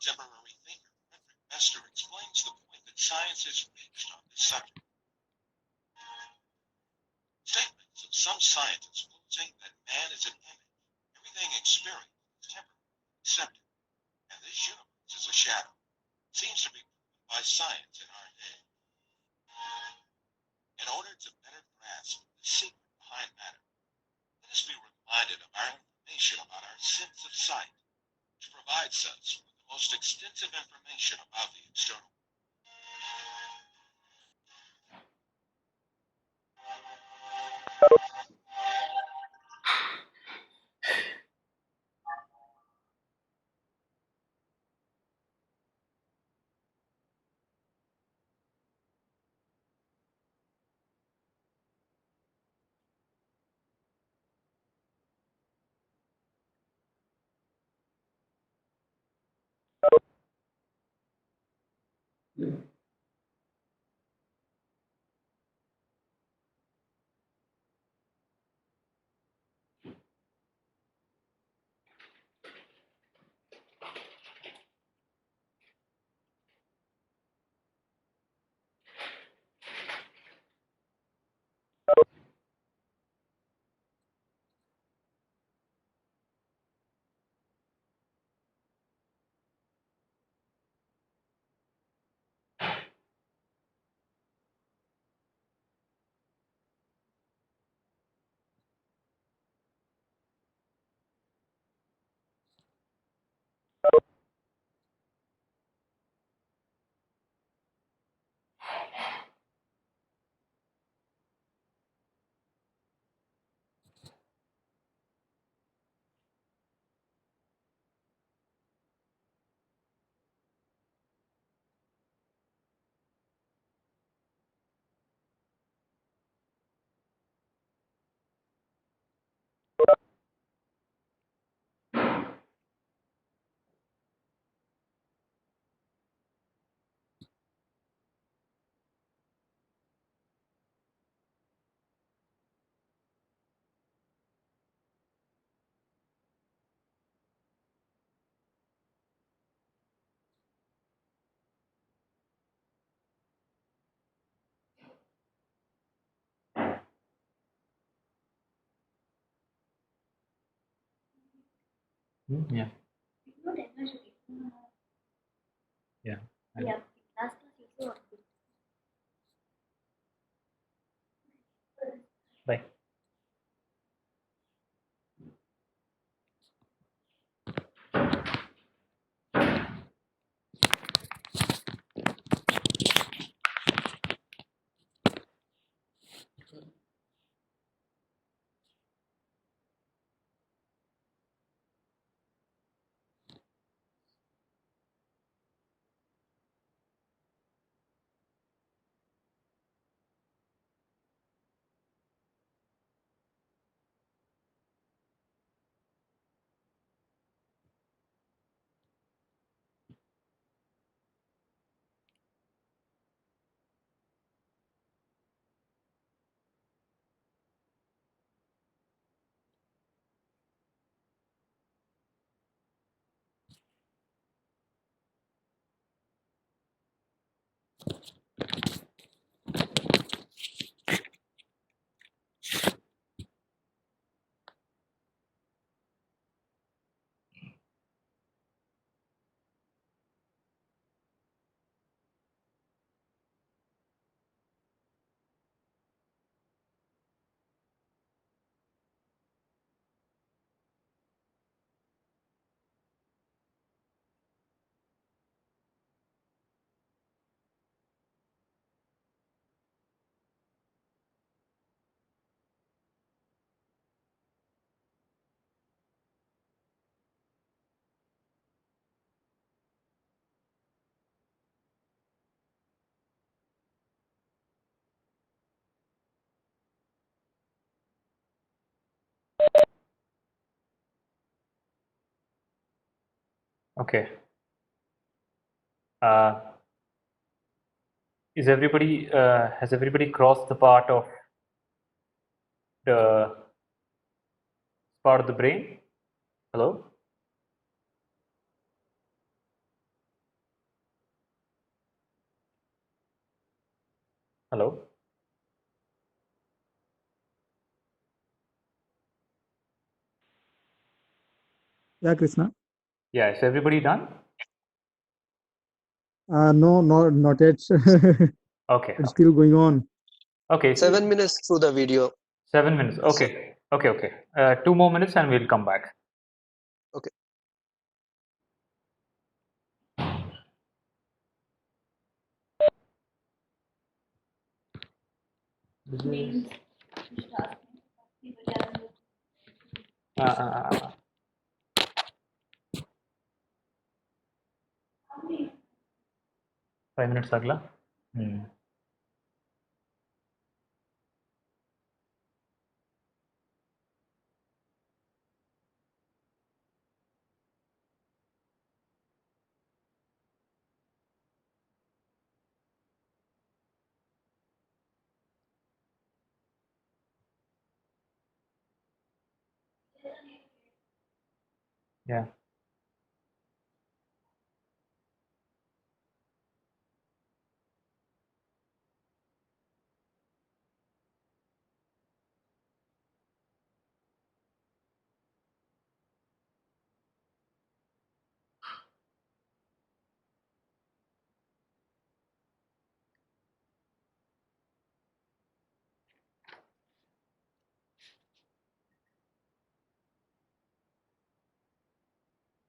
Contemporary thinker Frederick Bester explains the point that science has reached on this subject. Statements of some scientists posing that man is an image, everything experienced is temporary, accepted, and this universe is a shadow, seems to be proven by science in our day. In order to better grasp the secret behind matter, let us be reminded of our information about our sense of sight, which provides us with the most extensive information about the external. Yeah. Yeah. Bye. Okay. Is everybody has everybody crossed the part of the brain? Hello? Hello? Yeah, Krishna. Yeah, is everybody done? No, not yet. Okay. It's still going on. Okay. 7 minutes through the video. 7 minutes. Okay. Okay. 2 more minutes and we'll come back. Okay. This is 5 minutes agla. Yeah.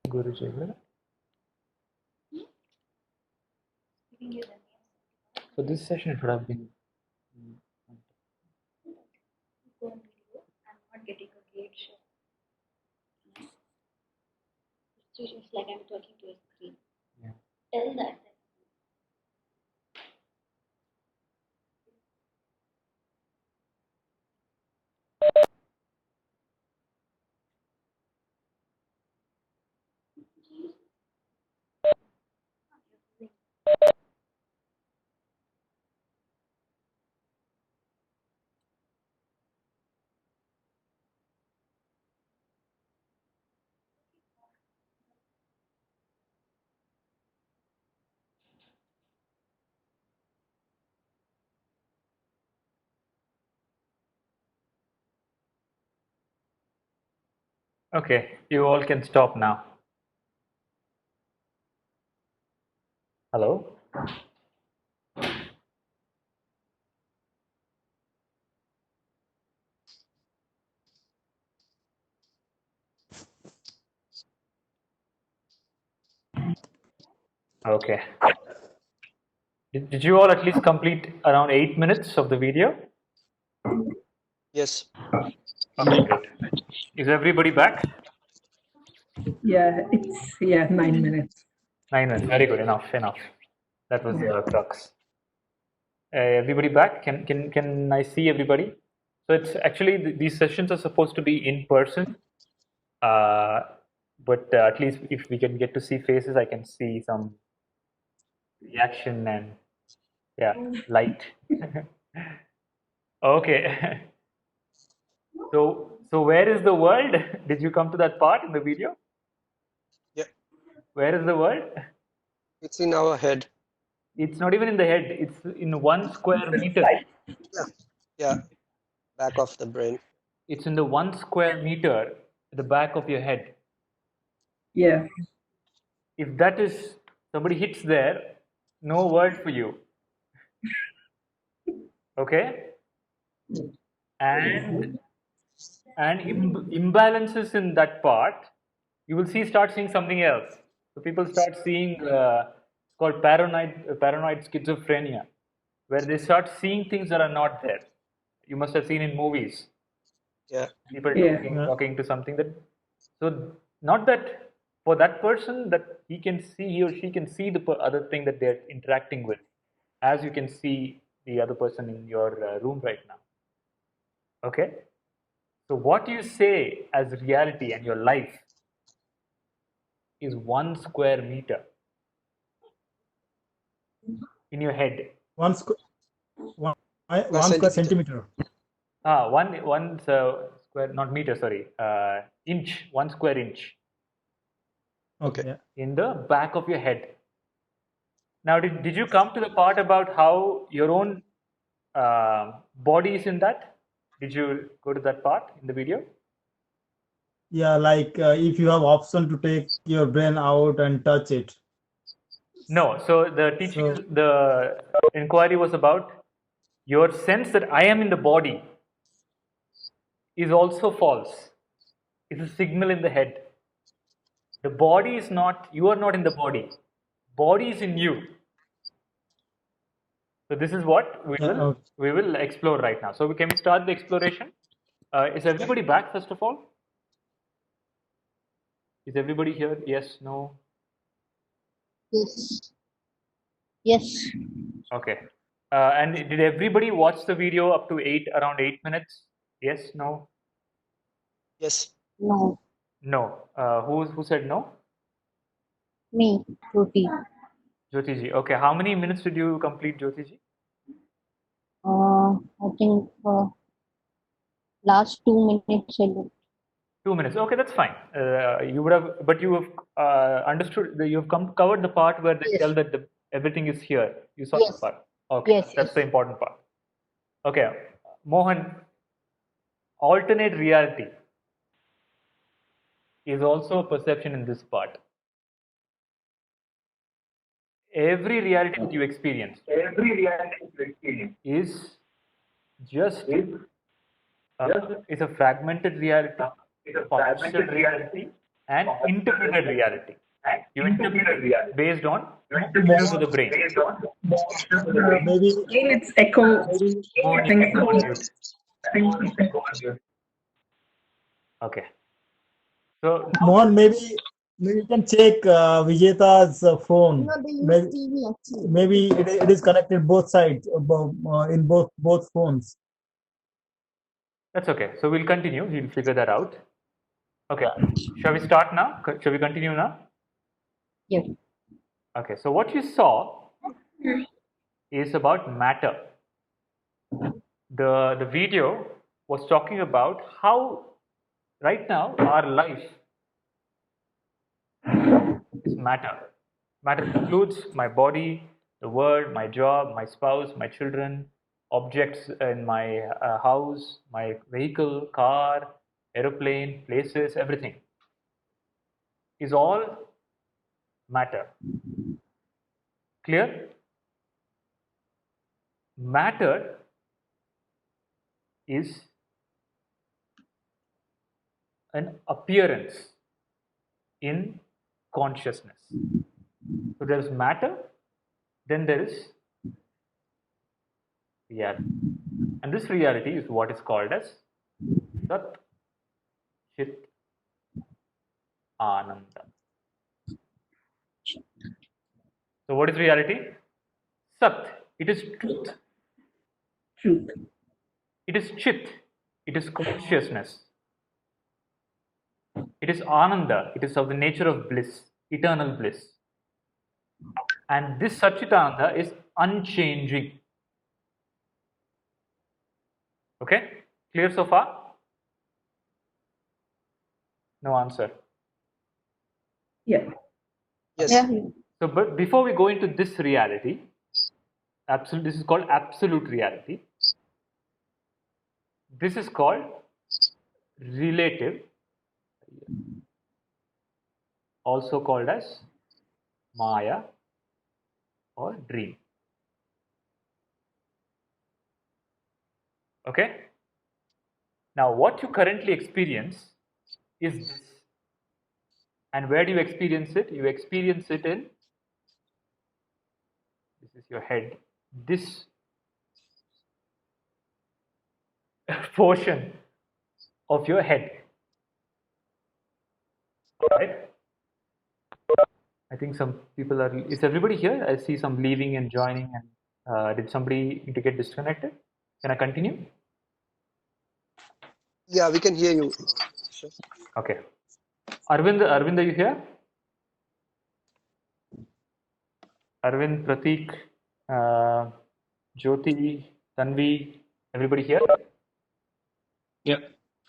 Guru Jai. So this session should have been. I'm not getting a great show. It's just like I'm talking to a screen. Yeah. Tell that. Okay, you all can stop now. Hello? Okay. Did you all at least complete around 8 minutes of the video? Yes. Okay, great. Is everybody back? Yeah, it's 9 minutes. 9 minutes. Very good. Enough. That was the crux. Everybody back? Can I see everybody? So it's actually these sessions are supposed to be in person, but at least if we can get to see faces, I can see some reaction and light. Okay. So where is the world? Did you come to that part in the video? Yeah. Where is the world? It's in our head. It's not even in the head. It's in 1 square meter. Yeah. Back of the brain. It's in the 1 square meter at the back of your head. Yeah. If that is somebody hits there, no word for you. Okay? And imbalances in that part, you will start seeing something else. So people start seeing called paranoid schizophrenia, where they start seeing things that are not there. You must have seen in movies. Yeah. People Yeah. talking to something that, so not that for that person that he or she can see the other thing that they're interacting with, as you can see the other person in your room right now. Okay? So what you say as reality and your life is 1 square meter in your head. One square centimeter. centimeter. One square, not meter, sorry, inch, 1 square inch. Okay. Yeah. In the back of your head. Now, did you come to the part about how your own body is in that? Did you go to that part in the video? Yeah, like if you have option to take your brain out and touch it. No. So the teaching, the inquiry was about your sense that I am in the body is also false. It's a signal in the head. The body is not, you are not in the body. Body is in you. So this is what we will explore right now. So can we start the exploration? Is everybody back first of all? Is everybody here? Yes, no? Yes. Yes. Okay. And did everybody watch the video up to around 8 minutes? Yes, no? Yes. No. No. Who said no? Me. Jyoti. Jyoti ji. Okay. How many minutes did you complete, Jyoti ji? I think last 2 minutes I looked. 2 minutes. Okay, that's fine. You would have, but you have understood. You have covered the part where they tell that everything is here. You saw that part. Okay, that's the important part. Okay, Mohan. Alternate reality is also a perception in this part. Every reality that you experience is just is a fragmented reality, partial reality, and interpreted reality. You interpret it based on movements of the brain. Maybe It's echo. Okay. So Mohan, maybe you can check Vijeta's phone. No, they use TV actually. Maybe it is connected both sides in both phones. that's okay. So we'll continue. We'll figure that out. Okay. Shall we start now? Shall we continue now? Yes. Okay. So what you saw is about matter. The video was talking about how right now our life is matter. Matter includes my body, the world, my job, my spouse, my children, objects in my house, my vehicle, car, aeroplane, places, everything is all matter. Clear? Matter is an appearance in consciousness. So there is matter, then there is reality. And this reality is what is called as Sat, Chit, Ananda. So what is reality? Sat, it is truth. Truth. It is Chit, it is consciousness. It is Ananda, it is of the nature of bliss, eternal bliss. And this Satchitananda is unchanging. Okay? Clear so far? No answer. Yeah. Yes. Yeah. So, but before we go into this reality, this is called absolute reality. This is called relative, also called as Maya or dream. Okay? Now, what you currently experience is this. And where do you experience it? You experience it in, this is your head, this portion of your head. Right? I think some people are, is everybody here? I see some leaving and joining, and did somebody need to get disconnected? Can I continue? Yeah, we can hear you. Sure. Okay. Arvind, are you here? Arvind, Pratik, Jyoti, Tanvi, everybody here? Yeah,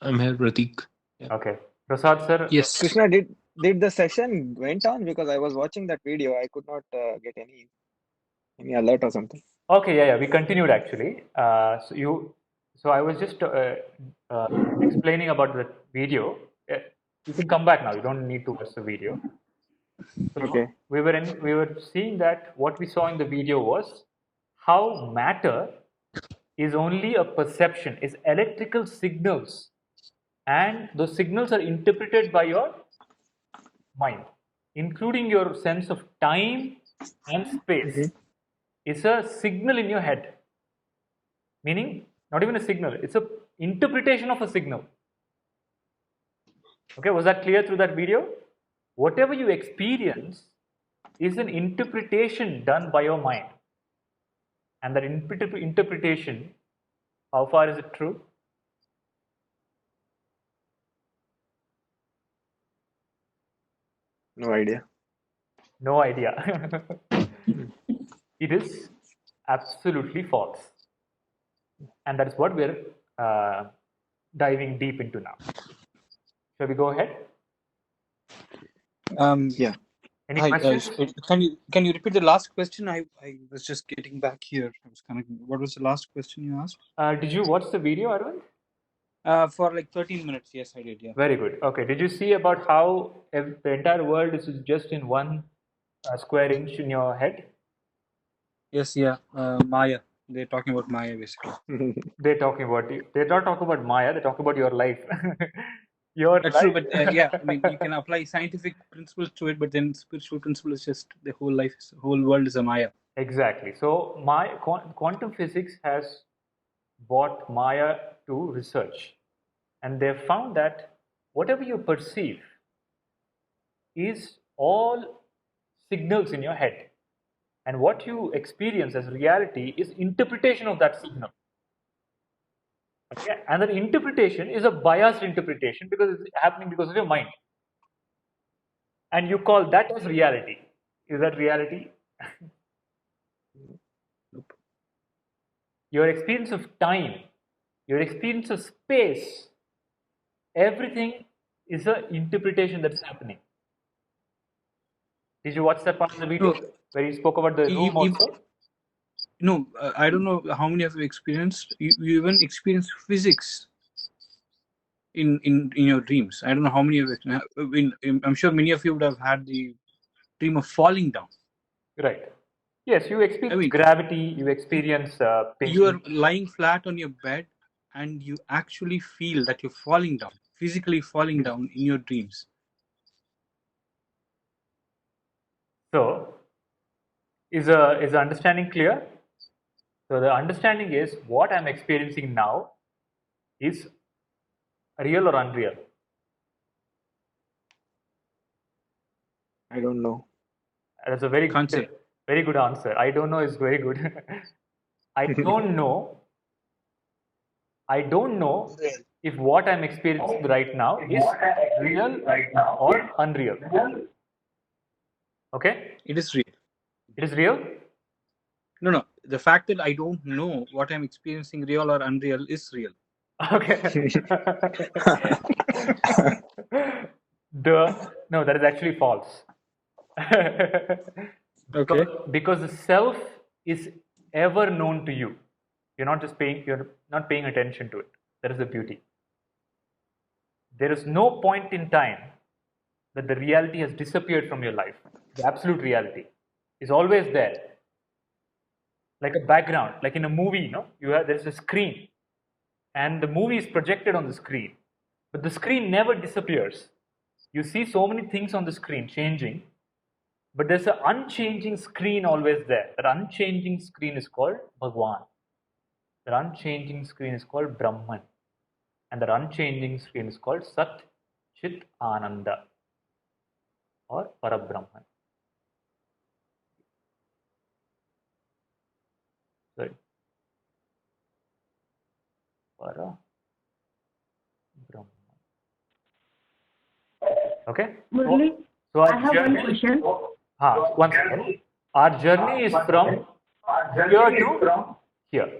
I'm here, Pratik. Yeah. Okay. Prasad sir? Yes. Krishna, did the session went on? Because I was watching that video, I could not get any alert or something. Okay, yeah, we continued actually. So I was just explaining about the video. You can come back now. You don't need to watch the video. So Okay. we were seeing that what we saw in the video was how matter is only a perception, is electrical signals, and those signals are interpreted by your mind, including your sense of time and space. It's a signal in your head, meaning not even a signal, it's a interpretation of a signal. Okay, was that clear through that video? Whatever you experience is an interpretation done by your mind, and that interpretation, how far is it true? No idea. No idea. It is absolutely false, and that is what we're diving deep into now. Shall we go ahead? Yeah. Any Hi, questions? can you repeat the last question? I was just getting back here. I was what was the last question you asked? Did you watch the video, Arvind? For like 13 minutes. Yes, I did. Yeah. Very good. Okay. Did you see about how the entire world is just in one square inch in your head? Yes. Yeah. Maya. They're talking about Maya basically. They're talking about you. They're not talking about Maya. They're talking about your life. Your That's life. true, but yeah, I mean, you can apply scientific principles to it, but then spiritual principle is just the whole life, the whole world is a Maya. Exactly. So quantum physics has brought Maya to research, and they've found that whatever you perceive is all signals in your head, and what you experience as reality is interpretation of that signal. Okay, and that interpretation is a biased interpretation because it's happening because of your mind, and you call that as reality. Is that reality? Nope. Your experience of time, your experience of space, everything is an interpretation that's happening. Did you watch that part of the video where he spoke about the room also? No, I don't know how many of you experienced. You even experienced physics in your dreams. I don't know how many of you. I'm sure many of you would have had the dream of falling down. Right. Yes, you experience gravity. You experience pain. You are lying flat on your bed, and you actually feel that you're falling down, physically falling down in your dreams. So, is the understanding clear? So the understanding is what I'm experiencing now is real or unreal? I don't know. That's a very good answer. I don't know is very good. I don't know. I don't know if what I'm experiencing right now is real or unreal. Okay? It is real. It is real? No. The fact that I don't know what I'm experiencing, real or unreal, is real. Okay. No, that is actually false. Okay. Because the self is ever known to you. You're not paying attention to it. That is the beauty. There is no point in time that the reality has disappeared from your life. The absolute reality is always there. Like a background, like in a movie, there's a screen, and the movie is projected on the screen, but the screen never disappears. You see so many things on the screen changing, but there's an unchanging screen always there. That unchanging screen is called Bhagwan. That unchanging screen is called Brahman, and that unchanging screen is called Sat, Chit, Ananda, or Parabrahman. Sorry. Para Brahman. Okay? Murli, So I have one question. One second. Our journey is from here to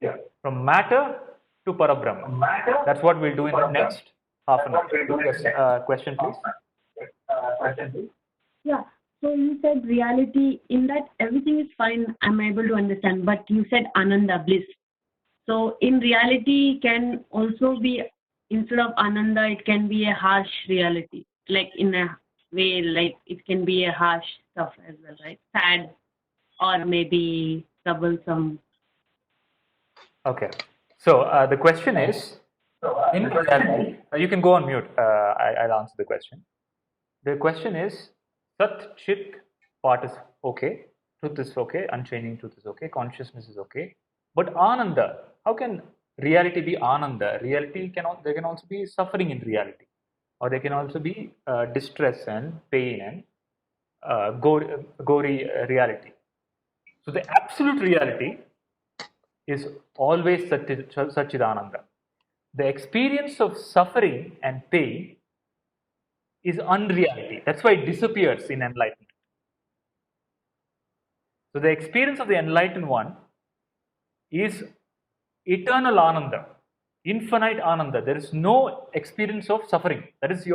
here. From matter to Parabrahma. That's what we'll do in the next half an hour. Yes, question please. Yeah. So you said reality, in that everything is fine, I'm able to understand, but you said ananda, bliss. So in reality can also be, instead of ananda, it can be a harsh reality, like in a way, like it can be a harsh stuff as well, right? Sad or maybe troublesome. Okay. So the question is, in reality, you can go on mute. I'll answer the question. The question is, Sat, Chit part is okay, truth is okay, unchanging truth is okay, consciousness is okay. But Ananda, how can reality be Ananda? Reality there can also be suffering in reality, or there can also be distress and pain and gory reality. So the absolute reality is always Satchidananda. The experience of suffering and pain is unreality. That's why it disappears in enlightenment. So the experience of the enlightened one is eternal ananda, infinite ananda. There is no experience of suffering. That is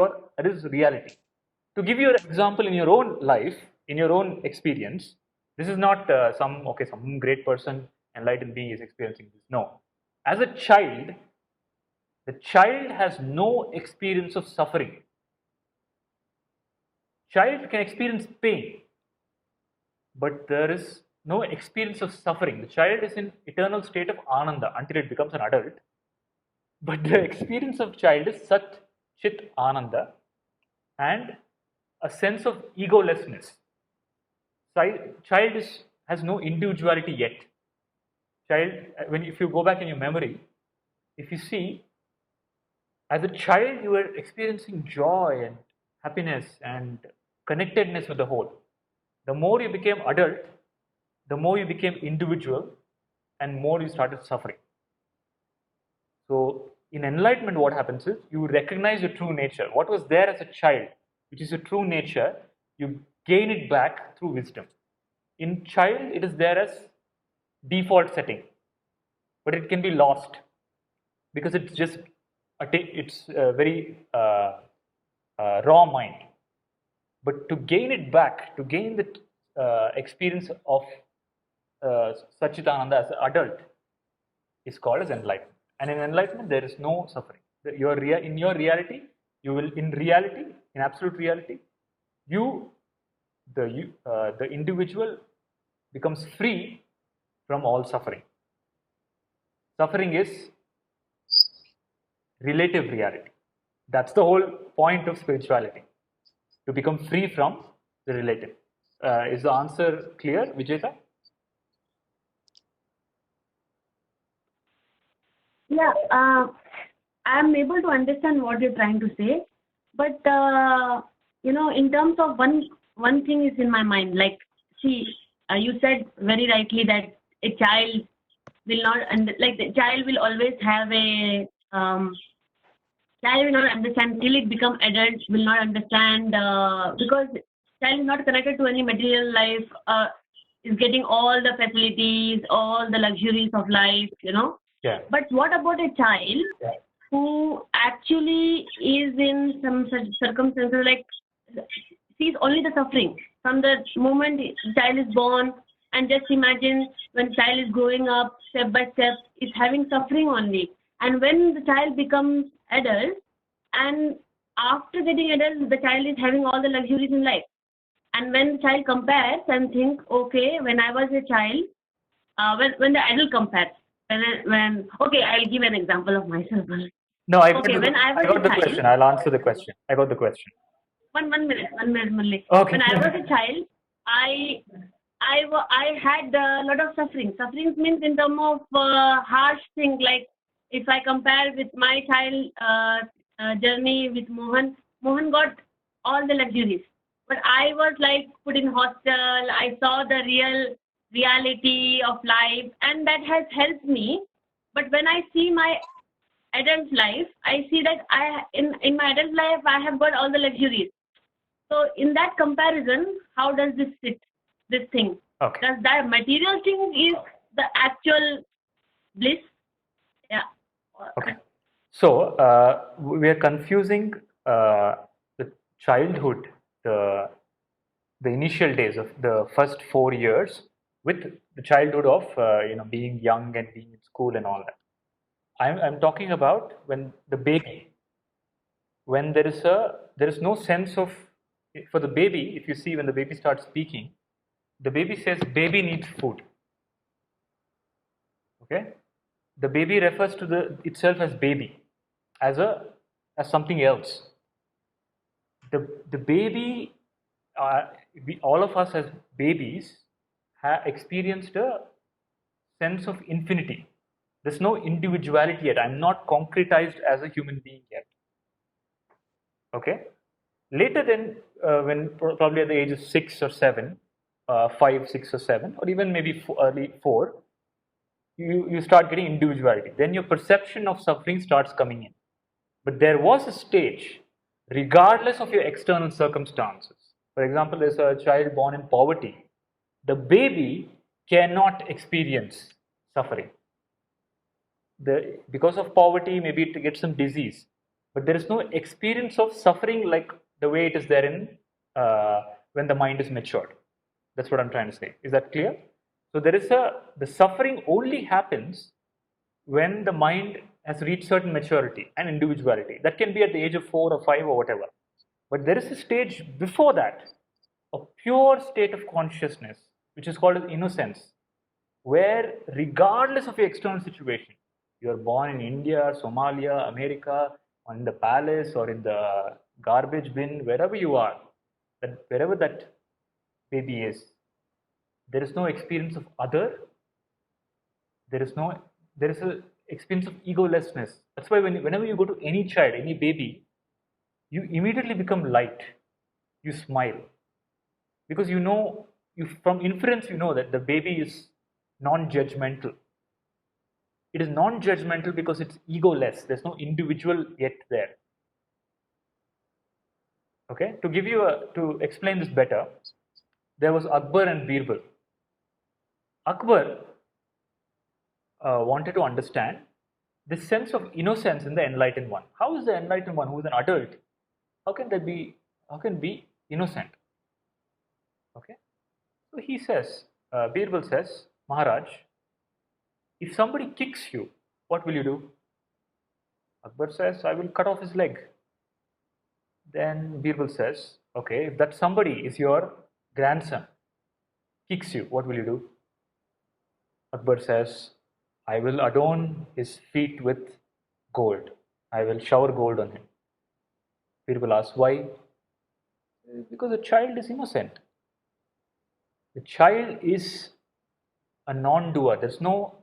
reality. To give you an example in your own life, in your own experience, this is not some great person, enlightened being is experiencing this. No. As a child, the child has no experience of suffering. Child can experience pain, but there is no experience of suffering. The child is in eternal state of ananda until it becomes an adult. But the experience of child is sat, chit, ananda, and a sense of egolessness. Child has no individuality yet. Child, if you go back in your memory, if you see, as a child you were experiencing joy and happiness and connectedness with the whole. The more you became adult, the more you became individual and more you started suffering. So in enlightenment what happens is you recognize your true nature. What was there as a child, which is your true nature, you gain it back through wisdom. In child it is there as default setting, but it can be lost because it's just a very raw mind. But to gain it back, to gain the experience of Satchitananda as an adult is called as enlightenment. And in enlightenment there is no suffering. In your reality, you will, in absolute reality, the individual becomes free from all suffering. Suffering is relative reality. That's the whole point of spirituality, to become free from the relative. Is the answer clear, Vijeta? Yeah, I'm able to understand what you're trying to say, but in terms of one thing is in my mind. Like, see, you said very rightly that a child will not, the child will always have a child will not understand till it become adult, will not understand because child is not connected to any material life, is getting all the facilities, all the luxuries of life, Yeah. But what about a child who actually is in some such circumstances, like sees only the suffering from the moment the child is born, and just imagine when child is growing up step by step, is having suffering only. And when the child becomes adult, and after getting adult, the child is having all the luxuries in life. And when the child compares and think, okay, when I was a child, when the adult compares, okay, I'll give an example of myself. No, I got the question. I'll answer the question. I got the question. One minute only. Okay. When I was a child, I had a lot of suffering. Suffering means in terms of harsh things. Like if I compare with my child journey with Mohan got all the luxuries, but I was like put in hostel. I saw the reality of life, and that has helped me. But when I see my adult life, I see that in my adult life I have got all the luxuries. So in that comparison, how does this sit? This thing? Okay. Does that material thing is the actual bliss? Yeah. Okay. So we are confusing the childhood, the initial days of the first 4 years with the childhood of being young and being in school and all that. I'm talking about when the baby, when there is no sense of, for the baby, if you see when the baby starts speaking, the baby says baby needs food. Okay, the baby refers to itself as baby, as something else. The baby, all of us as babies have experienced a sense of infinity. There's no individuality yet. I'm not concretized as a human being yet. Okay. Later then, when probably at the age of 6 or 7, 5, 6 or 7, or even maybe early 4, you start getting individuality. Then your perception of suffering starts coming in. But there was a stage, regardless of your external circumstances. For example, there's a child born in poverty. The baby cannot experience suffering. Because of poverty, maybe it gets some disease. But there is no experience of suffering like the way it is there in when the mind is matured. That's what I'm trying to say. Is that clear? So there is the suffering only happens when the mind has reached certain maturity and individuality. That can be at the age of 4 or 5 or whatever. But there is a stage before that, a pure state of consciousness, which is called as innocence, where regardless of your external situation, you are born in India, Somalia, America, or in the palace or in the garbage bin, wherever you are, wherever that baby is, there is no experience of other. There is a experience of egolessness. That's why whenever you go to any child, any baby, you immediately become light. You smile because from inference you know that the baby is non-judgmental. It is non-judgmental because it's egoless. There's no individual yet there. Okay, to explain this better, there was Akbar and Birbal. Akbar wanted to understand this sense of innocence in the enlightened one. How is the enlightened one, who is an adult, how can be innocent? Okay, so he says, Birbal says, Maharaj, if somebody kicks you, what will you do? Akbar says, I will cut off his leg. Then Birbal says, okay, if that somebody is your grandson, kicks you, what will you do? Akbar says, I will adorn his feet with gold. I will shower gold on him. Birbal asks, why? Because the child is innocent. The child is a non-doer. There's no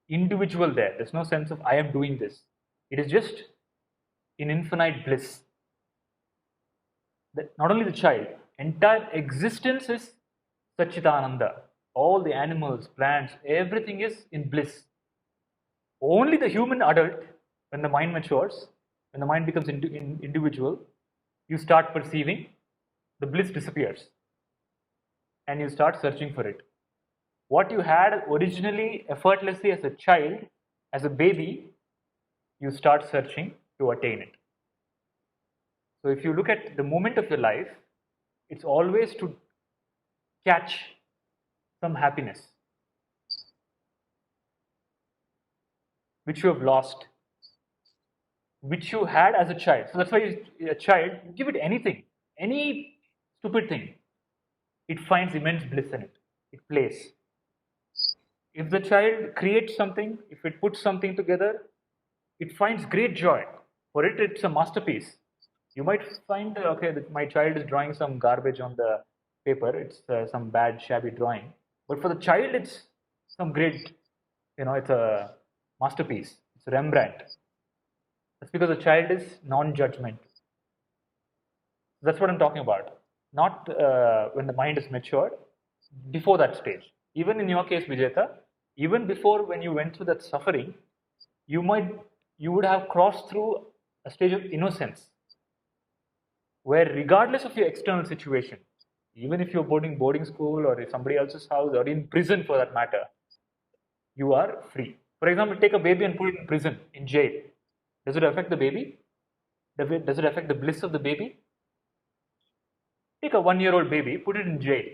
individual there. There's no sense of I am doing this. It is just in infinite bliss. Not only the child, entire existence is Satchitananda. All the animals, plants, everything is in bliss. Only the human adult, when the mind matures, when the mind becomes individual, you start perceiving, the bliss disappears. And you start searching for it. What you had originally effortlessly as a child, as a baby, you start searching to attain it. So if you look at the moment of your life, it's always to catch some happiness which you have lost, which you had as a child. So that's why a child, you give it anything, any stupid thing, it finds immense bliss in it. It plays. If the child creates something, if it puts something together, it finds great joy. For it, it's a masterpiece. You might find, okay, that my child is drawing some garbage on the paper. It's some bad, shabby drawing. But for the child, it's some great, it's a masterpiece. It's Rembrandt. That's because the child is non-judgmental. That's what I'm talking about. Not when the mind is matured, before that stage. Even in your case, Vijeta, even before when you went through that suffering, you would have crossed through a stage of innocence, where regardless of your external situation, even if you're boarding school or in somebody else's house or in prison for that matter, you are free. For example, take a baby and put it in prison, in jail. Does it affect the baby? Does it affect the bliss of the baby? Take a 1-year-old baby, put it in jail.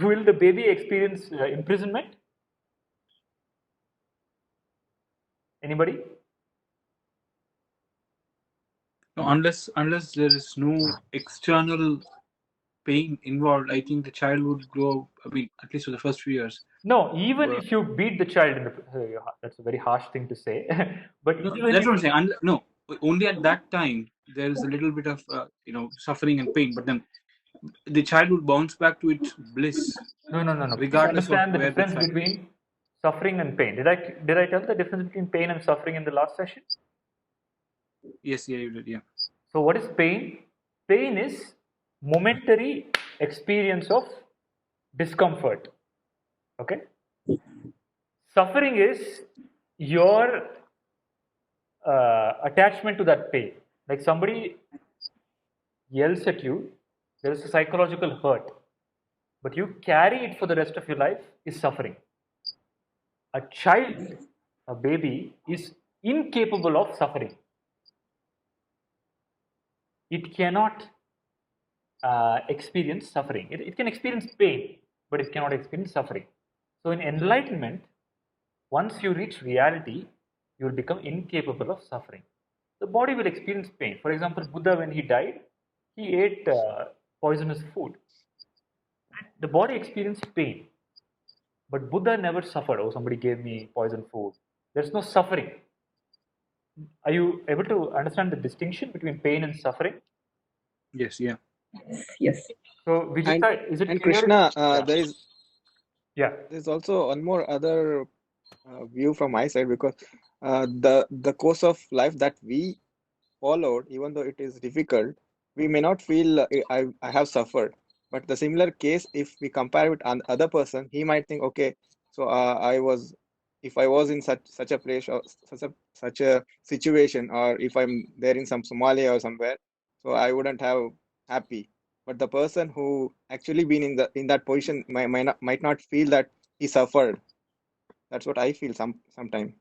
Will the baby experience imprisonment? Anybody? No, unless there is no external pain involved, I think the child would grow. I mean, at least for the first few years. No, even if you beat the child in the that's a very harsh thing to say, but No, even that's if, what I'm saying. No, only at that time there is a little bit of suffering and pain, but then the child would bounce back to its bliss. No. Please Regardless of understand the where the difference between suffering and pain. Did I tell the difference between pain and suffering in the last session? Yes, yeah, you did, yeah. So what is pain? Pain is momentary experience of discomfort. Okay? Suffering is your attachment to that pain. Like somebody yells at you, there is a psychological hurt, but you carry it for the rest of your life, is suffering. A child, a baby, is incapable of suffering. It cannot experience suffering. It can experience pain, but it cannot experience suffering. So in enlightenment, once you reach reality, you will become incapable of suffering. The body will experience pain. For example, Buddha, when he died, he ate poisonous food. The body experienced pain, but Buddha never suffered. Oh, somebody gave me poison food. There's no suffering. Are you able to understand the distinction between pain and suffering? Yes, yeah. Yes. So, Vijita, is it and clear? Krishna, Yeah. there's also one more other view from my side, because the course of life that we followed, even though it is difficult, we may not feel I have suffered. But the similar case, if we compare with another person, he might think, okay, so if I was in such a place or such a situation, or if I'm there in some Somalia or somewhere, so I wouldn't have happy. But the person who actually been in that position might not feel that he suffered. That's what I feel sometimes.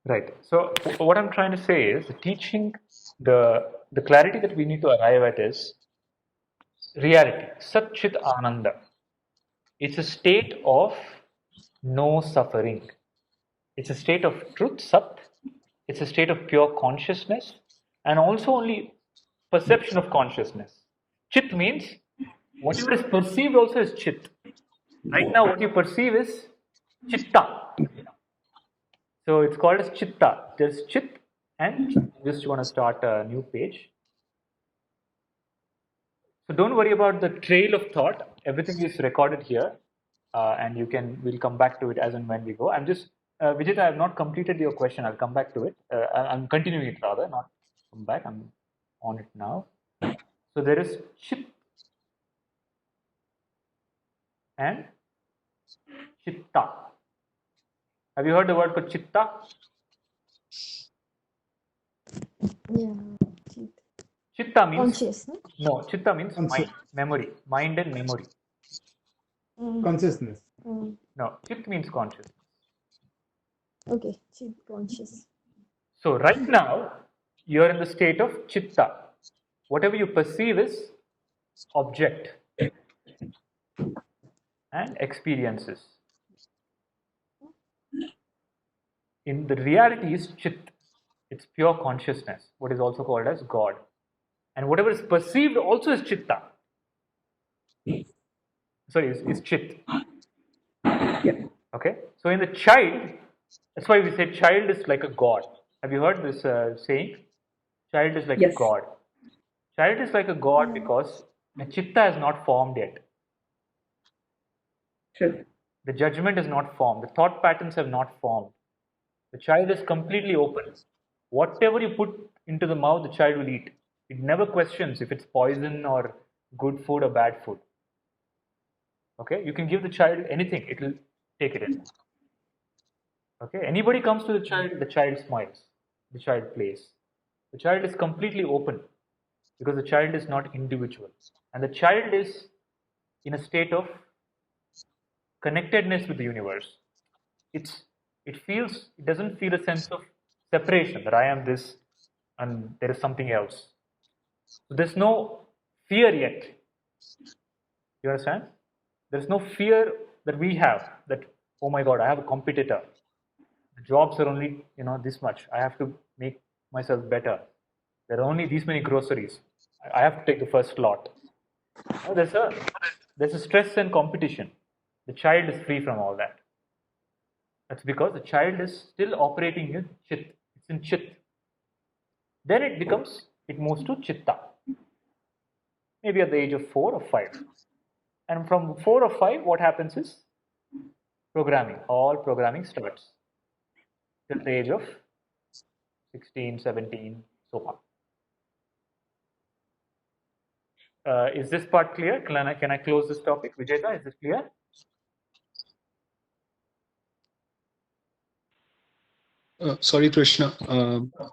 Right. So what I'm trying to say is the teaching, the clarity that we need to arrive at is reality. Sat Chit Ananda. It's a state of no suffering. It's a state of truth, Sat. It's a state of pure consciousness and also only perception of consciousness. Chit means whatever is perceived also is Chit. Right now, what you perceive is Chitta. So it's called as Chitta. There's Chit and just want to start a new page. So don't worry about the trail of thought. Everything is recorded here, and we'll come back to it as and when we go. I'm just Vijay, I have not completed your question. I'll come back to it. I'm continuing it rather, not come back. I'm on it now. So there is Chit and Chitta. Have you heard the word called Chitta? Yeah. Chitta means Consciousness. no. Chitta means mind, memory, mind and memory. Consciousness. No, Chit means consciousness. Okay, chit, conscious. So right now you're in the state of Chitta. Whatever you perceive is object and experiences. In the reality is Chit. It's pure consciousness, what is also called as God. And whatever is perceived also is Chitta. Sorry, is Chit. Okay? So in the child, that's why we say child is like a God. Have you heard this saying? Child is like a God. Child is like a God because the Chitta has not formed yet. Sure. The judgment is not formed. The thought patterns have not formed. The child is completely open. Whatever you put into the mouth, the child will eat. It never questions if it's poison or good food or bad food. Okay, you can give the child anything, it will take it in. Okay, anybody comes to the child smiles, the child plays. The child is completely open. because the child is not individual, and the child is in a state of connectedness with the universe. It doesn't feel a sense of separation, that I am this and there is something else. So there's no fear yet. You understand? There's no fear that we have, that, oh my God, I have a competitor. The jobs are only this much. I have to make myself better. There are only these many groceries. I have to take the first lot. No, there's a stress and competition. The child is free from all that. That's because the child is still operating in chit. It's in chit. Then it moves to chitta. Maybe at the age of 4 or 5. And from 4 or 5, what happens is programming. All programming starts till the age of 16, 17, so on. Is this part clear? Can I close this topic? Vijayta, is this clear? Sorry, Krishna.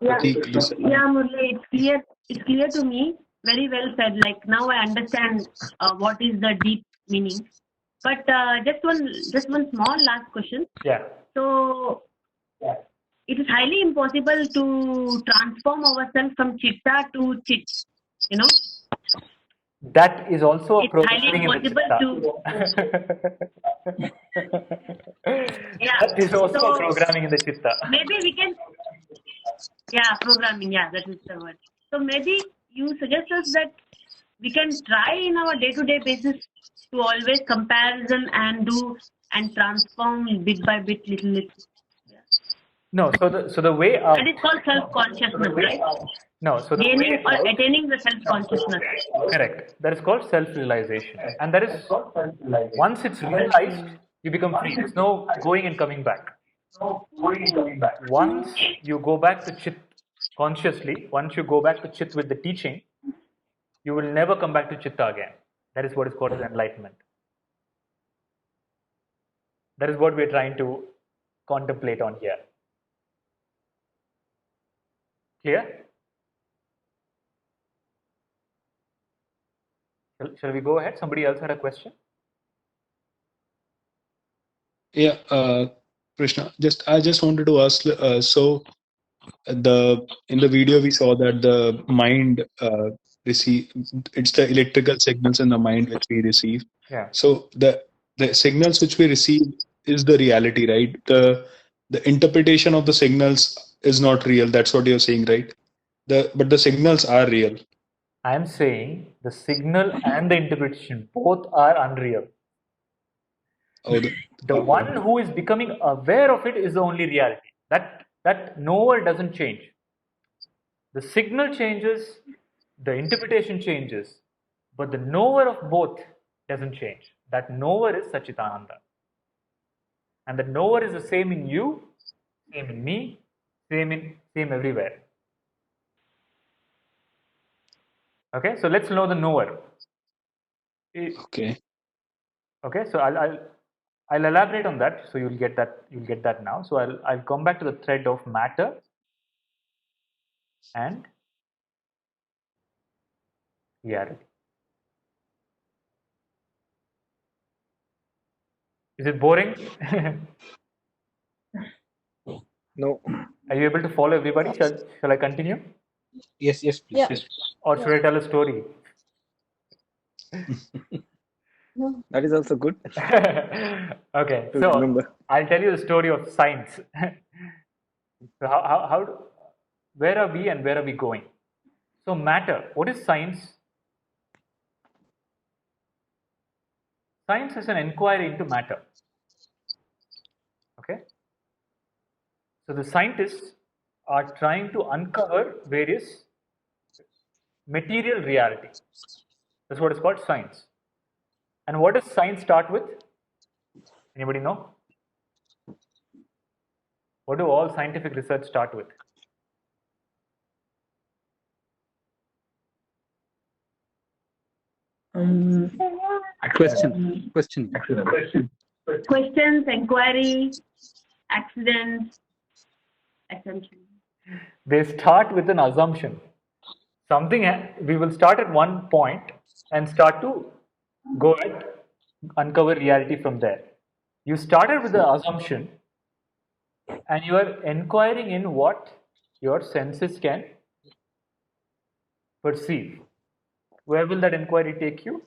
Prateek, you said. Yeah, Murli, it's clear to me. Very well said. Like now I understand what is the deep meaning. But just one small last question. Yeah. So it is highly impossible to transform ourselves from chitta to chit. That is also a programming in the chitta. That is also a programming in the chitta. Maybe we can. Yeah, programming. Yeah, that is the word. So maybe you suggest us that we can try in our day-to-day basis to always comparison and do and transform bit by bit, little. No, so the way of that is called self-consciousness, right? No, so the gaining way or attaining the self-consciousness. Correct. That is called self-realization, and that is once it's realized, you become free. There's no going and coming back. Once you go back to chit consciously, once you go back to chit with the teaching, you will never come back to chitta again. That is what is called as enlightenment. That is what we are trying to contemplate on here. Clear? Shall we go ahead? Somebody else had a question? Yeah, Krishna. I just wanted to ask. So, in the video we saw that the mind receive. It's the electrical signals in the mind which we receive. Yeah. So the signals which we receive is the reality, right? The interpretation of the signals is not real. That's what you're saying, right? But the signals are real. I am saying the signal and the interpretation both are unreal. Oh, the one who is becoming aware of it is the only reality. That knower doesn't change. The signal changes, the interpretation changes, but the knower of both doesn't change. That knower is Sachitananda. And the knower is the same in you, same in me, same everywhere. Okay, so let's know the knower. Okay. Okay, so I'll elaborate on that, so you'll get that now. So I'll come back to the thread of matter and reality. Is it boring? No. Are you able to follow everybody? Shall I continue? Yes, please. Yeah. Yes. Or should I tell a story? No. That is also good. Okay, To so remember. I'll tell you the story of science. So where are we and where are we going? So matter, what is science? Science is an inquiry into matter. Okay? So the scientists are trying to uncover various material reality. That's what is called science. And what does science start with? Anybody know? What do all scientific research start with? Question. Questions, inquiry, accidents, assumption. They start with an assumption. We will start at one point and start to go and uncover reality from there. You started with the assumption and you are inquiring in what your senses can perceive. Where will that inquiry take you?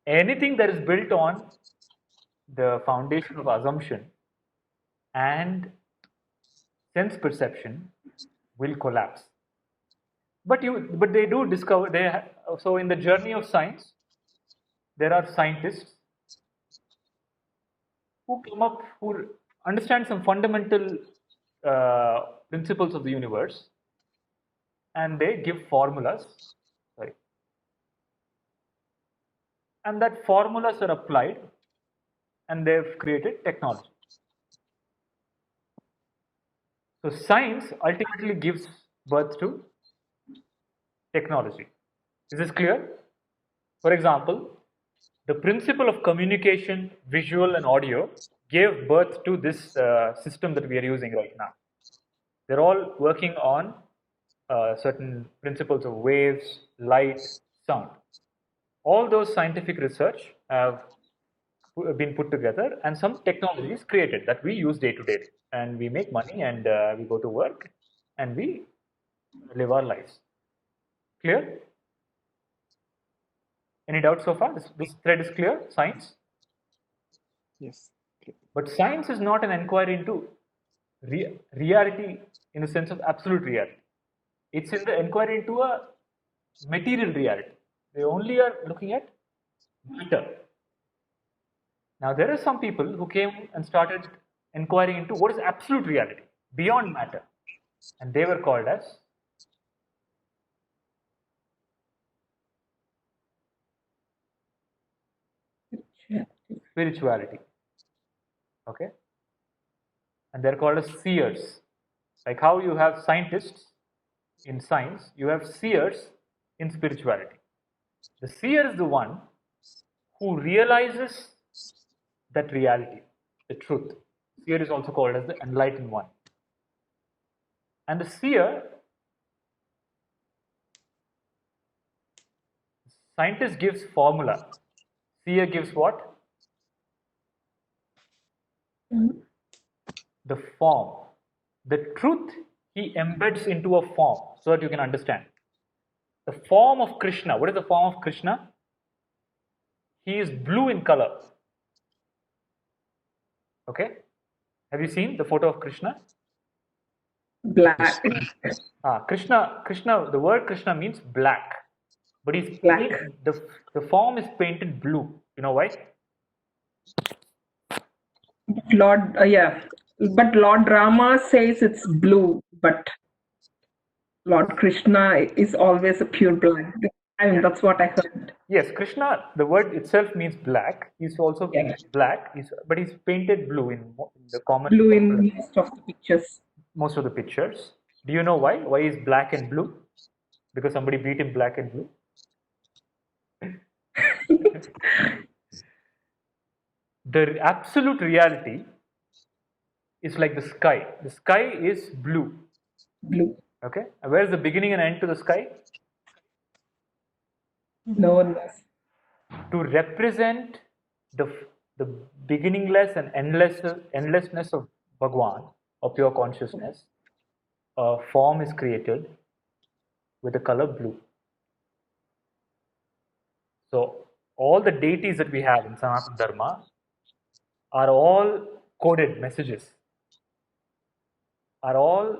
Anything that is built on the foundation of assumption and sense perception will collapse. But they do discover, so in the journey of science, there are scientists who understand some fundamental principles of the universe, and they give formulas, sorry, and that formulas are applied, and they've created technology. So science ultimately gives birth to technology. Is this clear? For example, the principle of communication, visual and audio, gave birth to this system that we are using right now. They're all working on certain principles of waves, light, sound. All those scientific research have been put together and some technologies created that we use day to day, and we make money, and we go to work and we live our lives. Clear? Any doubts so far? This thread is clear? Science? Yes. But science is not an inquiry into reality in the sense of absolute reality. It's in the inquiry into a material reality. They only are looking at matter. Now there are some people who came and started inquiring into what is absolute reality, beyond matter. And they were called as spirituality. Okay? And they're called as seers. Like how you have scientists in science, you have seers in spirituality. The seer is the one who realizes that reality, the truth. Seer is also called as the enlightened one. And the seer, scientist gives formula. Seer gives what? The form. The truth he embeds into a form so that you can understand. The form of Krishna. What is the form of Krishna? He is blue in color. Okay? Have you seen the photo of Krishna? Black. Krishna, the word Krishna means black. But he's Black. The form is painted blue. You know why? Lord, but Lord Rama says it's blue, but Lord Krishna is always a pure black. I mean, that's what I heard. Yes, Krishna, the word itself means black. He's also black, but he's painted blue in the common. Blue in most of the pictures. Most of the pictures. Do you know why? Why is black and blue? Because somebody beat him black and blue. The absolute reality is like the sky. The sky is blue. Blue. Okay. And where is the beginning and end to the sky? No one knows. To represent the beginningless and endlessness of Bhagwan, or pure consciousness, a form is created with the color blue. So all the deities that we have in Sanatana Dharma are all coded messages, are all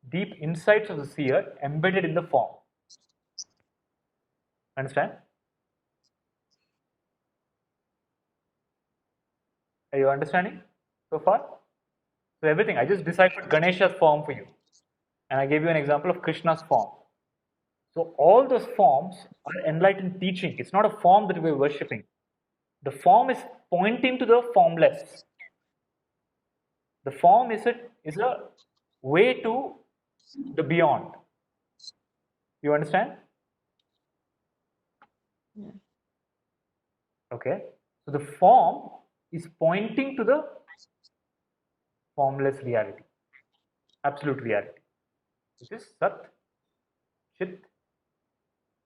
deep insights of the seer embedded in the form. Understand? Are you understanding so far? So everything, I just deciphered Ganesha's form for you. And I gave you an example of Krishna's form. So all those forms are enlightened teaching. It's not a form that we're worshipping. The form is pointing to the formless. The form is a way to the beyond. You understand? Yeah. Okay. So the form is pointing to the formless reality. absolute reality, which is Sat, Chit,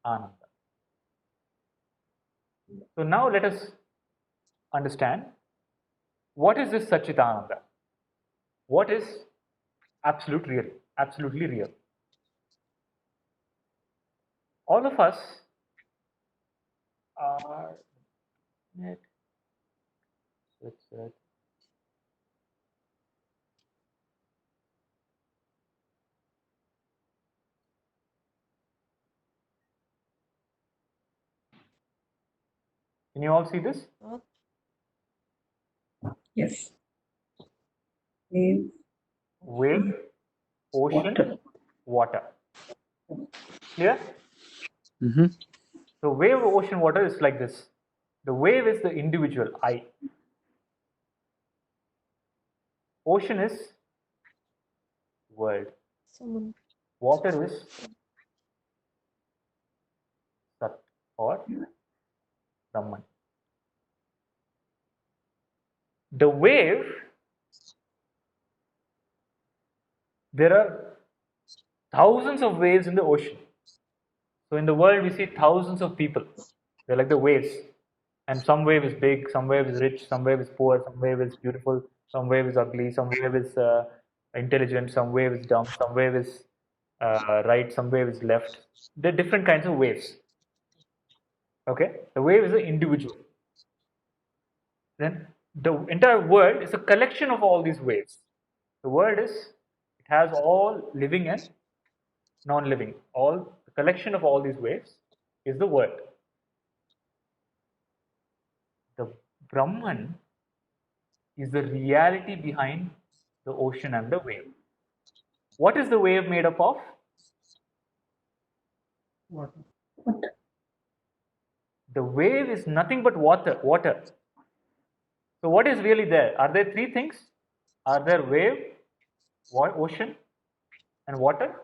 Ananda. So now let us understand what is this Satchitananda? What is absolutely real? All of us are. Can you all see this? Yes. Wave, ocean, water. Clear? Mm-hmm. So wave, ocean, water is like this. The wave is the individual, I. Ocean is world. Water is Sat or Brahman. The wave, there are thousands of waves in the ocean. So in the world, we see thousands of people. They're like the waves. And some wave is big, some wave is rich, some wave is poor, some wave is beautiful, some wave is ugly, some wave is intelligent, some wave is dumb, some wave is right, some wave is left. There are different kinds of waves. Okay? The wave is an individual. Then the entire world is a collection of all these waves. The world is, it has all living and non-living. All the collection of all these waves is the world. The Brahman is the reality behind the ocean and the wave. What is the wave made up of? Water. The wave is nothing but water. So what is really there? Are there three things? Are there wave, ocean, and water?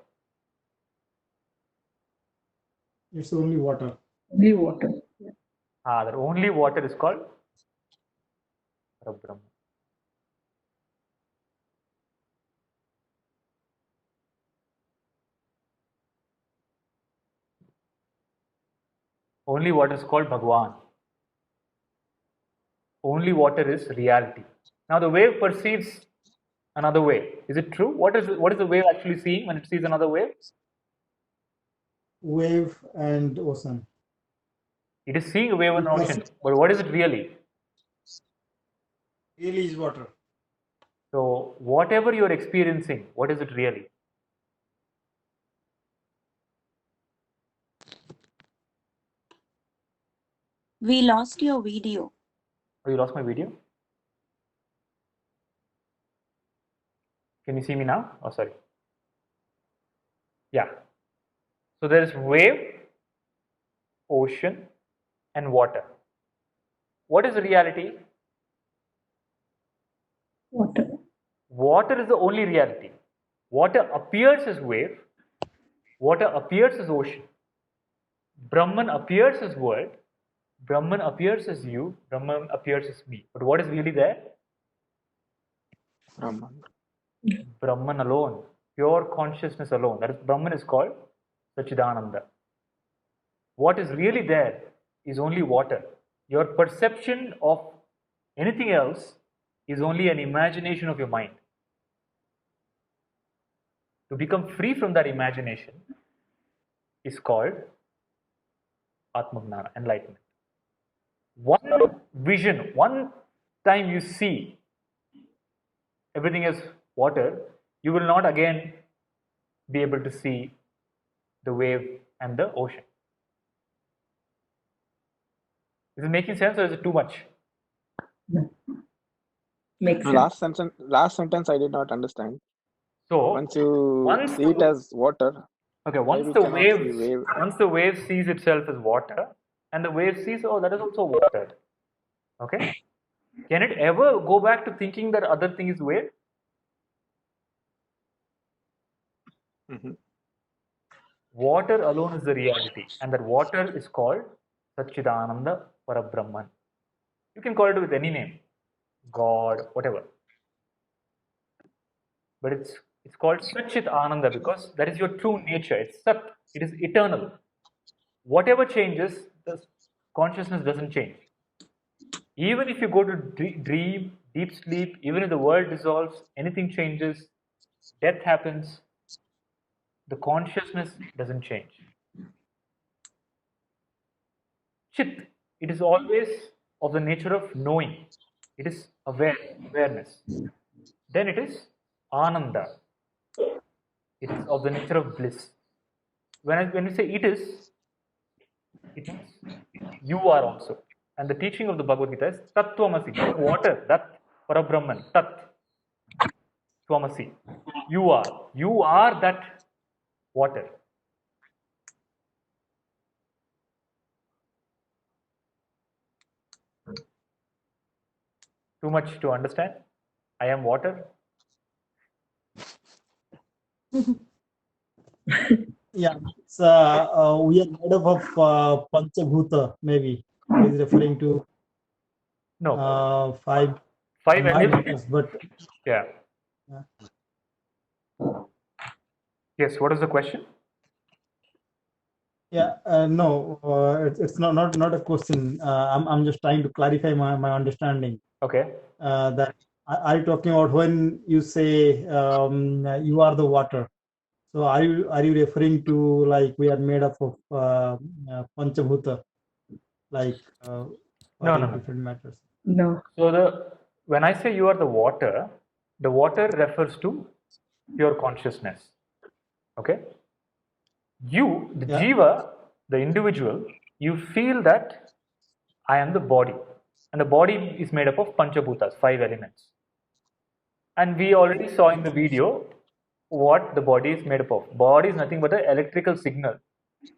It's only water. Only water. The only water is called Brahman. Only water is called Bhagwan. Only water is reality. Now the wave perceives another wave. Is it true? What is the wave actually seeing when it sees another wave? Wave and ocean. It is seeing a wave and ocean. But what is it really? Really is water. So whatever you're experiencing, what is it really? We lost your video. Oh, you lost my video? Can you see me now? Oh, sorry. Yeah. So there is wave, ocean, and water. What is the reality? Water. Water is the only reality. Water appears as wave. Water appears as ocean. Brahman appears as world. Brahman appears as you. Brahman appears as me. But what is really there? Brahman. Brahman alone. Pure consciousness alone. That is, Brahman is called Satchidananda. What is really there is only water. Your perception of anything else is only an imagination of your mind. To become free from that imagination is called Atma Darshana, enlightenment. One vision, one time you see everything as water, you will not again be able to see the wave and the ocean. Is it making sense or is it too much? Makes The sense. last sentence I did not understand. So Once you see it as water, okay, why once we the cannot see wave? once the wave sees itself as water, and the wave sees, oh, that is also water. Okay, can it ever go back to thinking that other thing is wave? Mhm. Water alone is the reality, and that water is called Satchidananda Parabrahman. You can call it with any name, God, whatever. But it's It's called Chit Ananda because that is your true nature. It's Sat. It is eternal. Whatever changes, the consciousness doesn't change. Even if you go to dream, deep sleep, even if the world dissolves, anything changes, death happens, the consciousness doesn't change. Chit, it is always of the nature of knowing. It is awareness. Then it is Ananda. It is of the nature of bliss. When we say it means you are also. And the teaching of the Bhagavad Gita is Tattvamasi, water, that Parabrahman, Tat, Tvamasi. You are that water. Too much to understand? I am water. Yeah, it's, we are made up of Panchabhuta, maybe. He's referring to No. five Elements. but Yeah. Yes, what is the question? yeah, no, it's not a question. I'm just trying to clarify my understanding. Okay. That are you talking about when you say you are the water? So are you referring to like we are made up of Panchabhuta, like No. different matters? No. So when I say you are the water refers to pure consciousness. Okay? You, the jiva, the individual, you feel that I am the body. And the body is made up of panchabhutas, 5 elements. And we already saw in the video what the body is made up of. Body is nothing but an electrical signal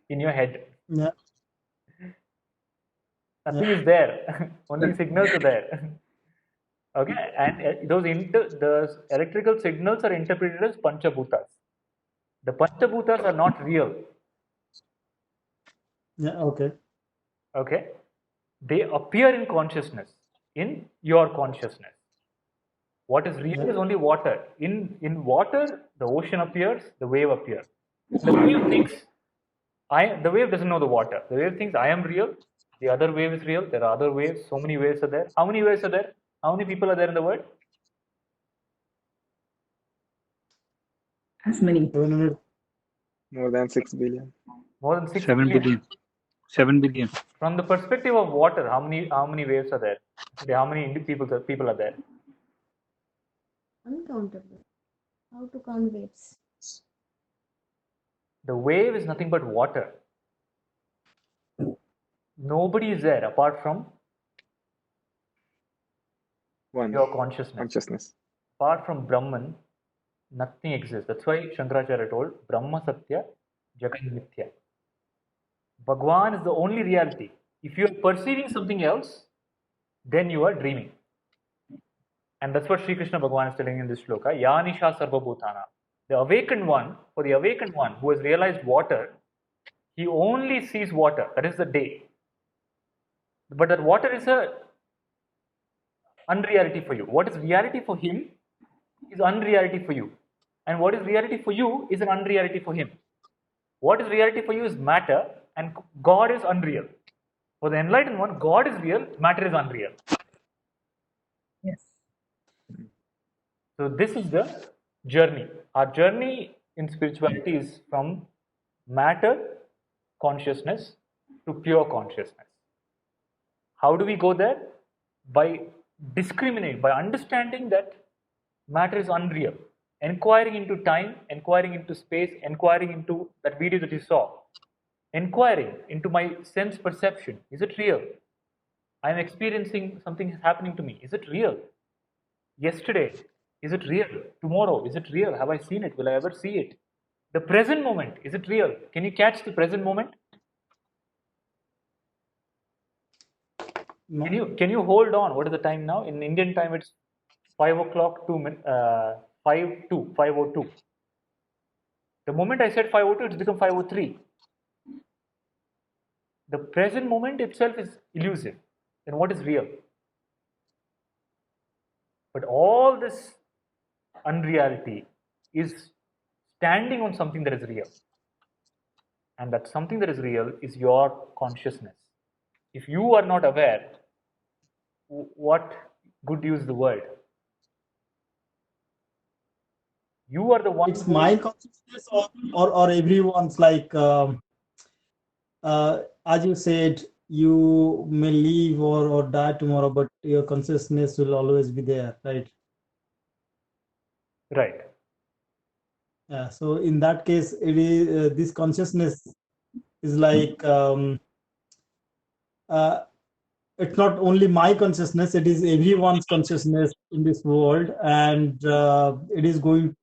in your head. Yeah. Nothing is there. Only signals are there. Okay, and those electrical signals are interpreted as panchabhutas. The panchabhutas are not real. Yeah. Okay. Okay, they appear in consciousness, in your consciousness. What is real is only water. In water, the ocean appears, the wave appears. The wave thinks the wave doesn't know the water. The wave thinks I am real. The other wave is real. There are other waves. So many waves are there. How many waves are there? How many people are there in the world? As many. More than 6 billion. More than 6 7 billion. 7 billion. From the perspective of water, how many waves are there? How many people are there? Uncountable. How to count waves? The wave is nothing but water. Nobody is there apart from your consciousness. Apart from Brahman, nothing exists. That's why Shankaracharya told Brahma Satya Jagat Mithya. Bhagwan is the only reality. If you are perceiving something else, then you are dreaming. And that's what Sri Krishna Bhagwan is telling in this shloka. Ya nisha sarva bhutana. The awakened one, for the awakened one who has realized water, he only sees water. That is the day. But that water is a unreality for you. What is reality for him is unreality for you. And what is reality for you is an unreality for him. What is reality for you is matter, and God is unreal. For the enlightened one, God is real, matter is unreal. Yes. So this is the journey. Our journey in spirituality is from matter consciousness to pure consciousness. How do we go there? By discriminating, by understanding that matter is unreal. Inquiring into time, inquiring into space, inquiring into that video that you saw. Inquiring into my sense perception. Is it real? I am experiencing something happening to me. Is it real? Yesterday, is it real? Tomorrow, is it real? Have I seen it? Will I ever see it? The present moment, is it real? Can you catch the present moment? No. Can you hold on? What is the time now? In Indian time, it's 5 o'clock, 5:02. The moment I said 5:02, it's become 5:03. The present moment itself is elusive. Then what is real? But all this unreality is standing on something that is real. And that something that is real is your consciousness. If you are not aware, what good use the world? You are the one. It's my consciousness or everyone's, like as you said, you may leave or die tomorrow, but your consciousness will always be there, right? Right. Yeah. So in that case, it is this consciousness is like it's not only my consciousness; it is everyone's consciousness in this world, and it is going.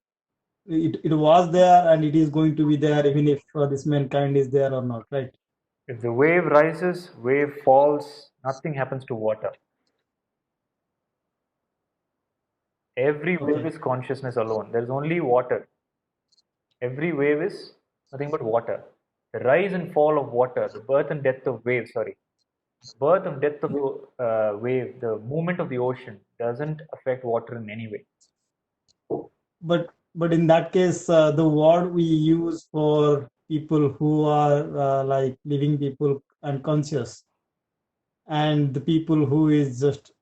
It was there, and it is going to be there, even if this mankind is there or not, right? If the wave rises, wave falls, nothing happens to water. Every wave is consciousness alone. There is only water. Every wave is nothing but water. The rise and fall of water, the birth and death of wave, birth and death of the wave, the movement of the ocean doesn't affect water in any way. But in that case, the word we use for people who are like living people and conscious, and the people who is just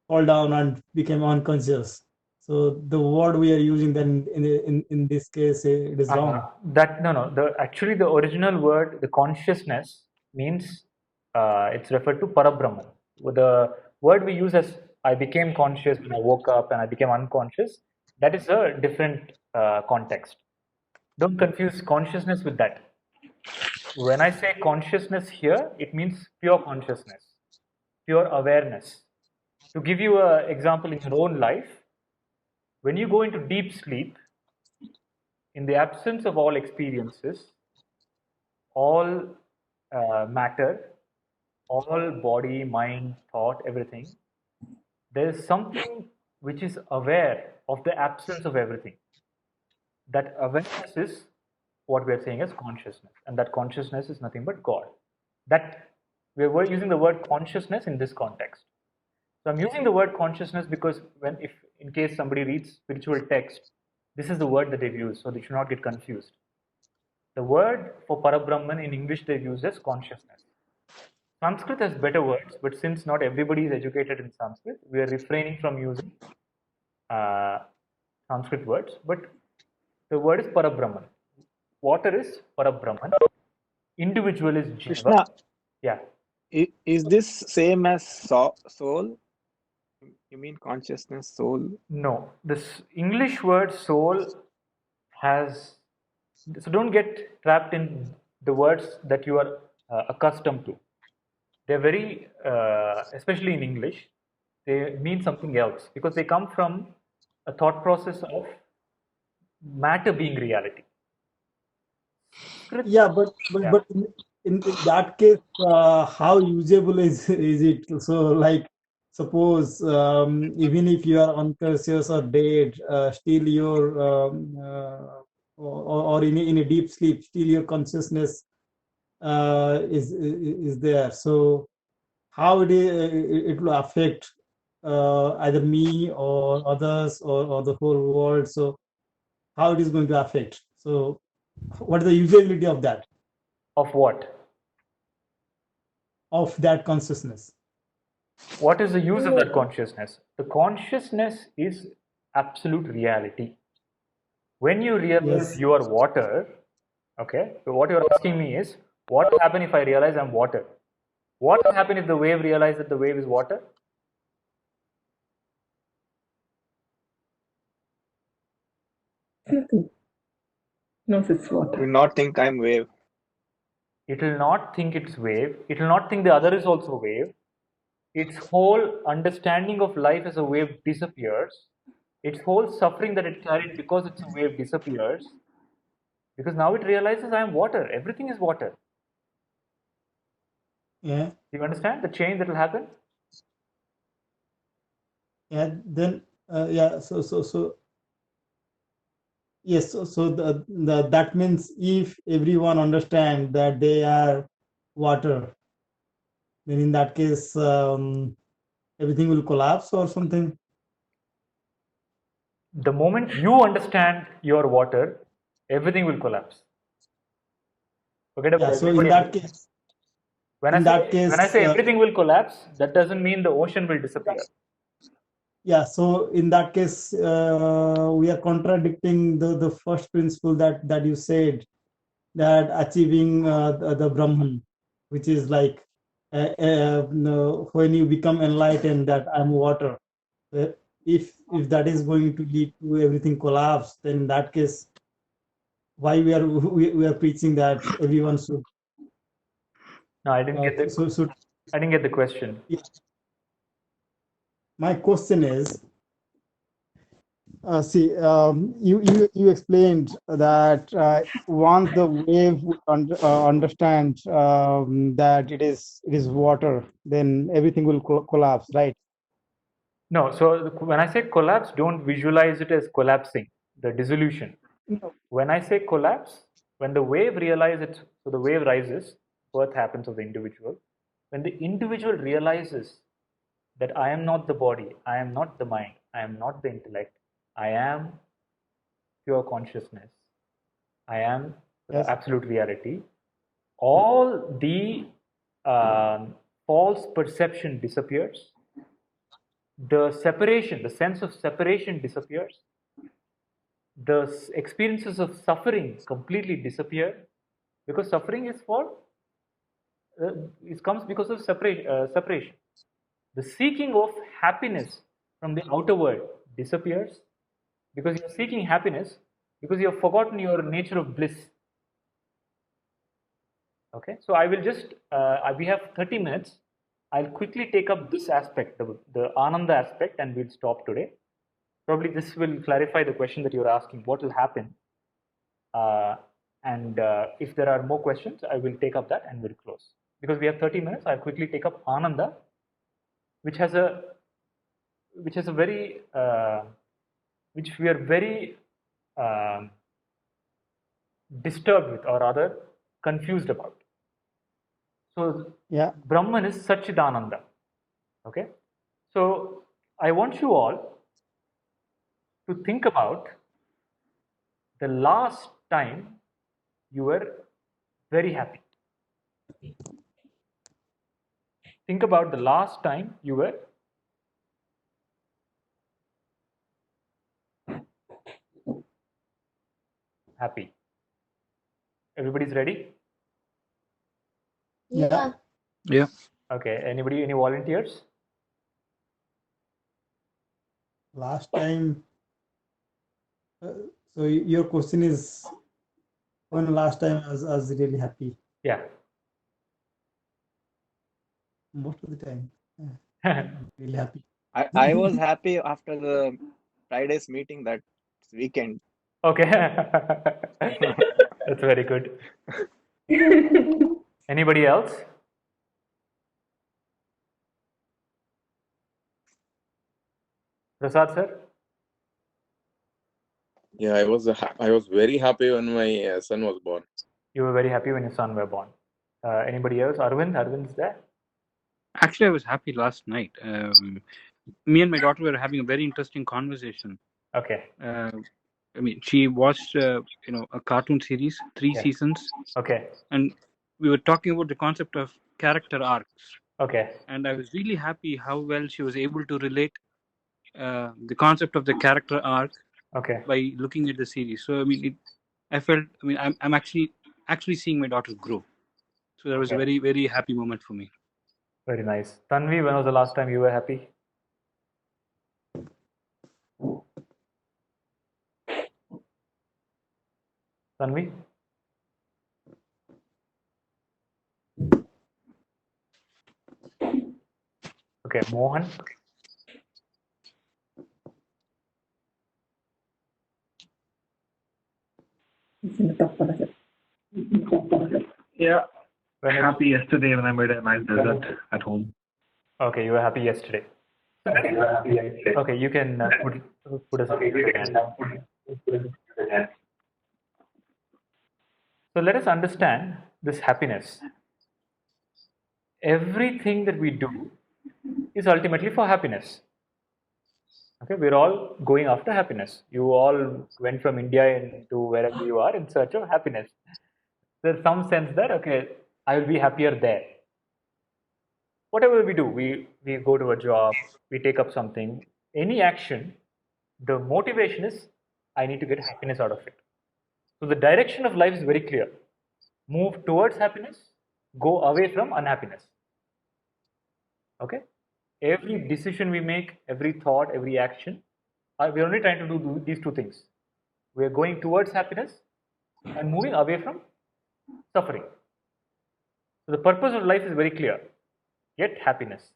fall down and became unconscious. So the word we are using then in this case, it is wrong. Actually the original word, the consciousness, means it's referred to Parabrahman. The word we use as I became conscious when I woke up and I became unconscious, that is a different context. Don't confuse consciousness with that. When I say consciousness here, it means pure consciousness, pure awareness. To give you an example in your own life, when you go into deep sleep, in the absence of all experiences, all matter, all body, mind, thought, everything, there is something which is aware of the absence of everything. That awareness is what we are saying as consciousness, and that consciousness is nothing but God. That we are using the word consciousness in this context. So I'm using the word consciousness because if in case somebody reads spiritual text, this is the word that they've used, so they should not get confused. The word for Parabrahman in English they've used as consciousness. Sanskrit has better words, but since not everybody is educated in Sanskrit, we are refraining from using Sanskrit words. But the word is Parabrahman. Water is Parabrahman. Individual is Jiva. Krishna, yeah. Is this same as soul? You mean consciousness, soul? No, this English word soul has, so don't get trapped in the words that you are accustomed to. They're very, especially in English, they mean something else because they come from a thought process of matter being reality. Yeah, but in that case, how usable is it? So, like, suppose even if you are unconscious or dead, still your or in a deep sleep, still your consciousness is there. So, how it will affect either me or others or the whole world? So, how it is going to affect? So, what is the usability of that? Of what? Of that consciousness. What is the use of that consciousness? The consciousness is absolute reality. When you realize you are water, okay, so what you're asking me is, what will happen if I realize I'm water? What will happen if the wave realizes that the wave is water? Nothing. No, it's water. It will not think I'm wave. It will not think it's wave. It will not think the other is also wave. Its whole understanding of life as a wave disappears. Its whole suffering that it carried because it's a wave disappears. Because now it realizes I am water. Everything is water. Yeah. Do you understand the change that will happen? Yeah. Then yeah. So yes. So that means if everyone understand that they are water, then in that case everything will collapse or something. the moment you understand your water, everything will collapse. Forget about Yeah. So everybody in that else. case, When in that I case, say everything will collapse, that doesn't mean the ocean will disappear. yeah. So in that case, we are contradicting the first principle that you said, that achieving the Brahman, which is like no, when you become enlightened, that I'm water. Uh, if that is going to lead to everything collapse, then in that case, why we are preaching that everyone should No, I didn't get the. should. I didn't get the question. My question is, see, you explained that once the wave would understand that it is water, then everything will collapse, right? No, so when I say collapse, don't visualize it as collapsing, the dissolution. No. When I say collapse, when the wave realizes, so the wave rises, birth happens of the individual. When the individual realizes that I am not the body, I am not the mind, I am not the intellect, I am pure consciousness, I am Yes. absolute reality, all the false perception disappears, the separation, the sense of separation disappears, the experiences of suffering completely disappear, because suffering is for it comes because of separation. The seeking of happiness from the outer world disappears, because you're seeking happiness because you have forgotten your nature of bliss. Okay, so I will just we have 30 minutes. I'll quickly take up this aspect, the ananda aspect, and we'll stop today. Probably this will clarify the question that you're asking, what will happen, and if there are more questions, I will take up that and we'll close. Because we have 30 minutes, I'll quickly take up ananda, which has a very which we are very disturbed with, or rather confused about. So Yeah. Brahman is Satchidananda. Okay, so I want you all to think about the last time you were very happy. Think about the last time you were happy. Everybody's ready? Yeah. Yeah. Okay, anybody, any volunteers? Last time. So your question is, when last time I was really happy? Yeah. Most of the time. Yeah. Really happy. I was happy after the Friday's meeting that weekend. Okay. That's very good. Anybody else? Prasad sir? Yeah, I was very happy when my son was born. You were very happy when your son were born. Anybody else? Arvind's there? Actually, I was happy last night. Me and my daughter were having a very interesting conversation. Okay. I mean, she watched a cartoon series, 3 seasons. Okay. And we were talking about the concept of character arcs. Okay. And I was really happy how well she was able to relate the concept of the character arc. Okay. By looking at the series. So I mean, I'm actually seeing my daughter grow. So that was a very, very happy moment for me. Very nice. Tanvi, when was the last time you were happy? Tanvi? Okay, Mohan? Yeah. Happy yesterday when I made a nice dessert at home. Okay, you were happy yesterday. Okay, you can put us again. So let us understand this happiness. Everything that we do is ultimately for happiness. Okay, we're all going after happiness. You all went from India to wherever you are in search of happiness. There's some sense that, okay, I will be happier there. Whatever we do, we go to a job, we take up something, any action, the motivation is, I need to get happiness out of it. So the direction of life is very clear. Move towards happiness, go away from unhappiness. Okay? Every decision we make, every thought, every action, we're only trying to do these two things. We are going towards happiness and moving away from suffering. So the purpose of life is very clear. Get happiness.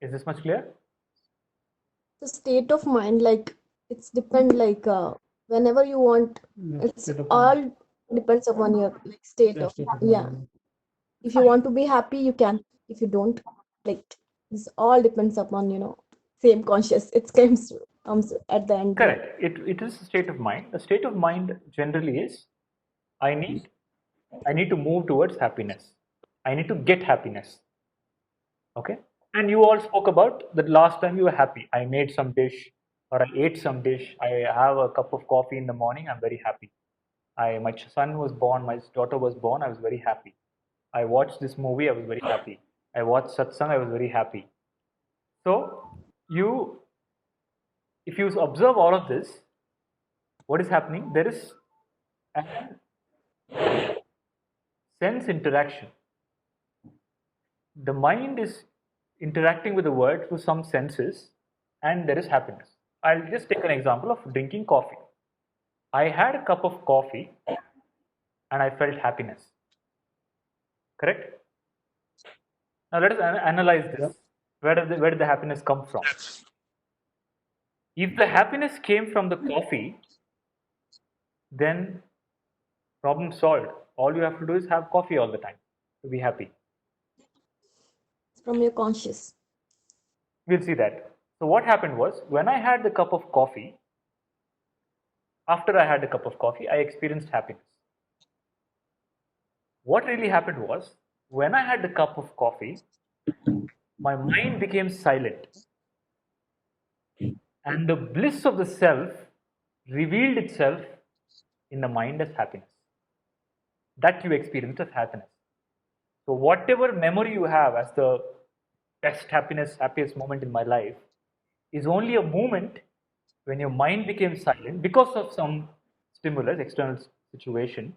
Is this much clear? The state of mind, like it's depend like whenever you want, it's all depends upon your like state of if you want to be happy you can, if you don't, like this all depends upon same conscious, it comes at the end. Correct. It is a state of mind. A state of mind generally is, I need to move towards happiness. I need to get happiness. Okay? And you all spoke about that last time you were happy. I made some dish or I ate some dish. I have a cup of coffee in the morning. I'm very happy. My son was born. My daughter was born. I was very happy. I watched this movie. I was very happy. I watched satsang. I was very happy. So if you observe all of this, what is happening? There is a sense interaction. The mind is interacting with the world through some senses, and there is happiness. I'll just take an example of drinking coffee. I had a cup of coffee and I felt happiness. Correct? Now let us analyze this. Where did the happiness come from? If the happiness came from the coffee, then problem solved. All you have to do is have coffee all the time to be happy. From your conscious. We'll see that. So what happened was, when I had the cup of coffee, after I had the cup of coffee, I experienced happiness. What really happened was, when I had the cup of coffee, my mind became silent. And the bliss of the self revealed itself in the mind as happiness. That you experienced as happiness. So whatever memory you have as the best happiness, happiest moment in my life, is only a moment when your mind became silent because of some stimulus, external situation,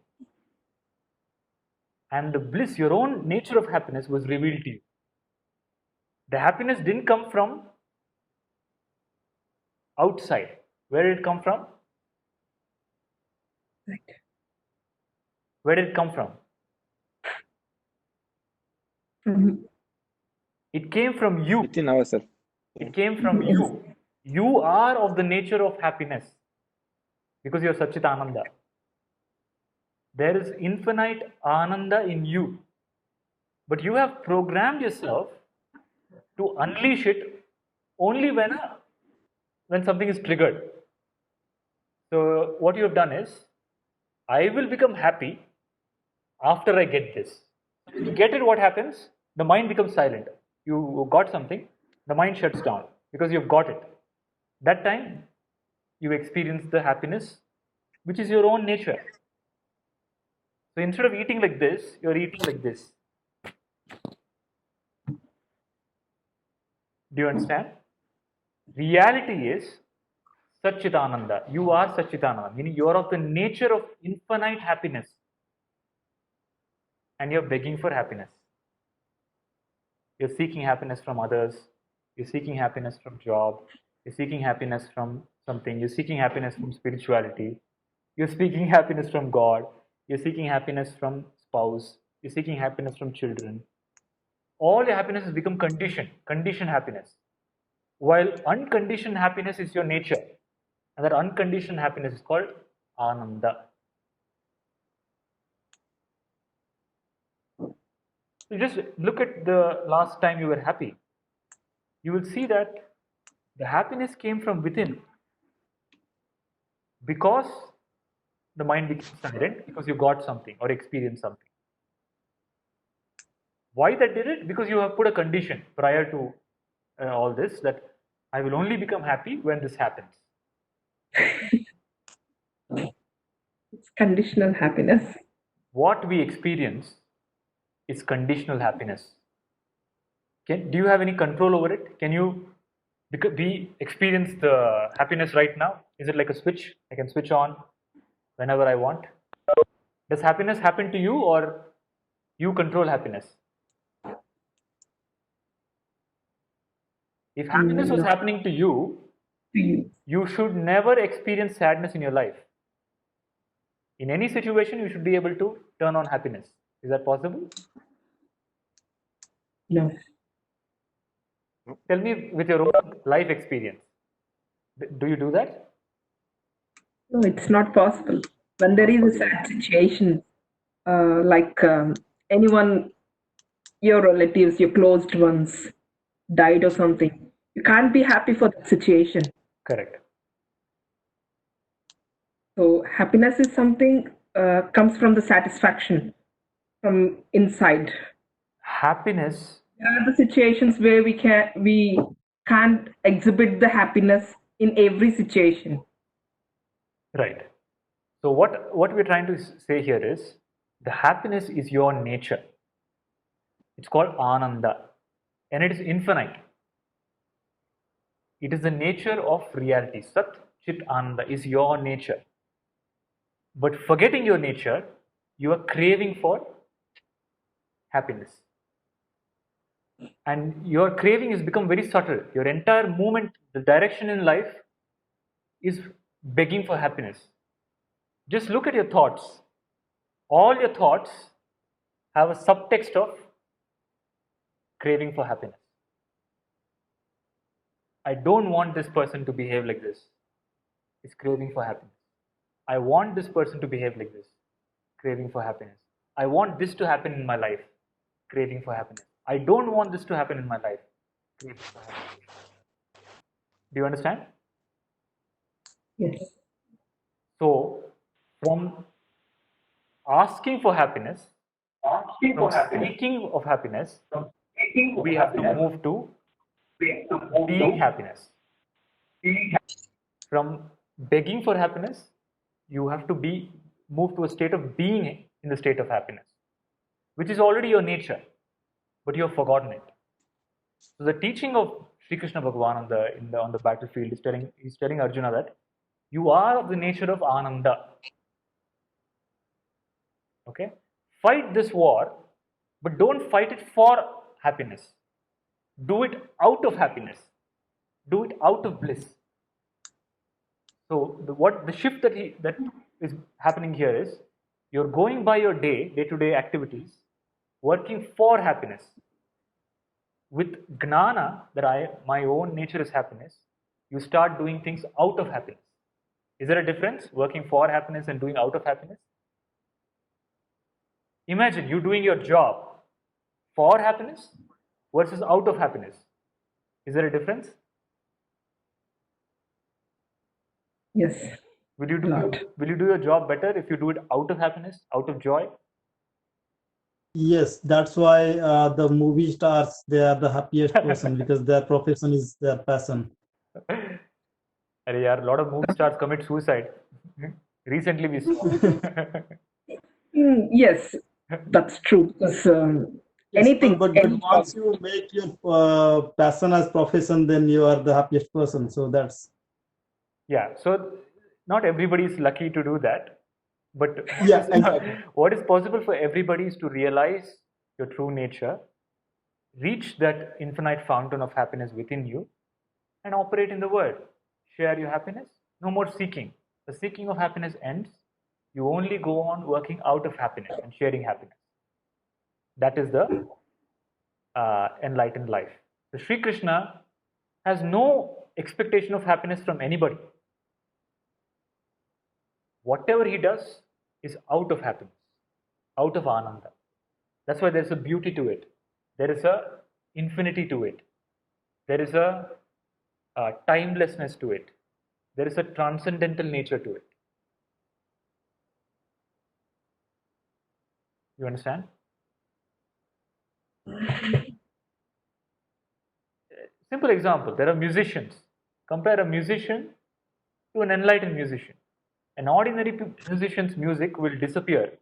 and the bliss, your own nature of happiness was revealed to you. The happiness didn't come from outside. Where did it come from? Right. Where did it come from? It came from you. Within ourselves. It came from you. You are of the nature of happiness because you are Satchit Ananda. There is infinite Ananda in you. But you have programmed yourself to unleash it only when something is triggered. So what you have done is, I will become happy after I get this. When you get it, what happens? The mind becomes silent. You got something, the mind shuts down because you've got it. That time, you experience the happiness, which is your own nature. So instead of eating like this, you're eating like this. Do you understand? Reality is Satchitananda. You are Satchitananda, meaning you are of the nature of infinite happiness. And you're begging for happiness. You're seeking happiness from others. You're seeking happiness from job. You're seeking happiness from something. You're seeking happiness from spirituality. You're seeking happiness from God. You're seeking happiness from spouse. You're seeking happiness from children. All your happiness has become conditioned happiness. While unconditioned happiness is your nature. And that unconditioned happiness is called Ananda. So just look at the last time you were happy. You will see that the happiness came from within because the mind became silent, because you got something or experienced something. Why that did it? Because you have put a condition prior to all this, that I will only become happy when this happens. It's conditional happiness. What we experience is conditional happiness. Do you have any control over it? Can you, because we experience the happiness right now, is it like a switch? I can switch on whenever I want. Does happiness happen to you, or you control happiness? If happiness was No. happening to you, you should never experience sadness in your life. In any situation, you should be able to turn on happiness. Is that possible? No. Tell me with your own life experience. Do you do that? No, it's not possible. When there is a sad situation, like anyone, your relatives, your closed ones died or something, you can't be happy for that situation. Correct. So happiness is something comes from the satisfaction from inside. Happiness. There are the situations where we can't exhibit the happiness in every situation. Right. So what we're trying to say here is the happiness is your nature. It's called ananda, and it is infinite. It is the nature of reality. Sat, chit, ananda is your nature. But forgetting your nature, you are craving for happiness. And your craving has become very subtle. Your entire movement, the direction in life is begging for happiness. Just look at your thoughts. All your thoughts have a subtext of craving for happiness. I don't want this person to behave like this. It's craving for happiness. I want this person to behave like this. Craving for happiness. I want this to happen in my life. Craving for happiness. I don't want this to happen in my life. Craving for happiness. Do you understand? Yes. So, from asking for happiness, from seeking of happiness, we have to move to being happiness. From begging for happiness, you have to move to a state of being in the state of happiness, which is already your nature, but you have forgotten it. So the teaching of Sri Krishna Bhagavan on the battlefield is telling Arjuna that you are of the nature of ananda. Okay, fight this war, but don't fight it for happiness. Do it out of happiness. Do it out of bliss. So the shift that is happening here is you're going by your day-to-day activities, working for happiness. With gnana, that my own nature is happiness, you start doing things out of happiness. Is there a difference, working for happiness and doing out of happiness? Imagine you doing your job for happiness versus out of happiness. Is there a difference? Yes. Will you do your job better if you do it out of happiness, out of joy? Yes, that's why the movie stars, they are the happiest person because their profession is their passion. A lot of movie stars commit suicide. Recently we saw. Yes, that's true. Because Yes, anything. but once you make your passion as profession, then you are the happiest person. So that's. Yeah, so not everybody is lucky to do that. But yeah, exactly. What is possible for everybody is to realize your true nature, reach that infinite fountain of happiness within you, and operate in the world. Share your happiness. No more seeking. The seeking of happiness ends. You only go on working out of happiness and sharing happiness. That is the enlightened life. So Sri Krishna has no expectation of happiness from anybody. Whatever he does is out of happiness, out of ananda. That's why there's a beauty to it. There is a infinity to it. There is a timelessness to it. There is a transcendental nature to it. You understand? Simple example, there are musicians. Compare a musician to an enlightened musician. An ordinary musician's music will disappear.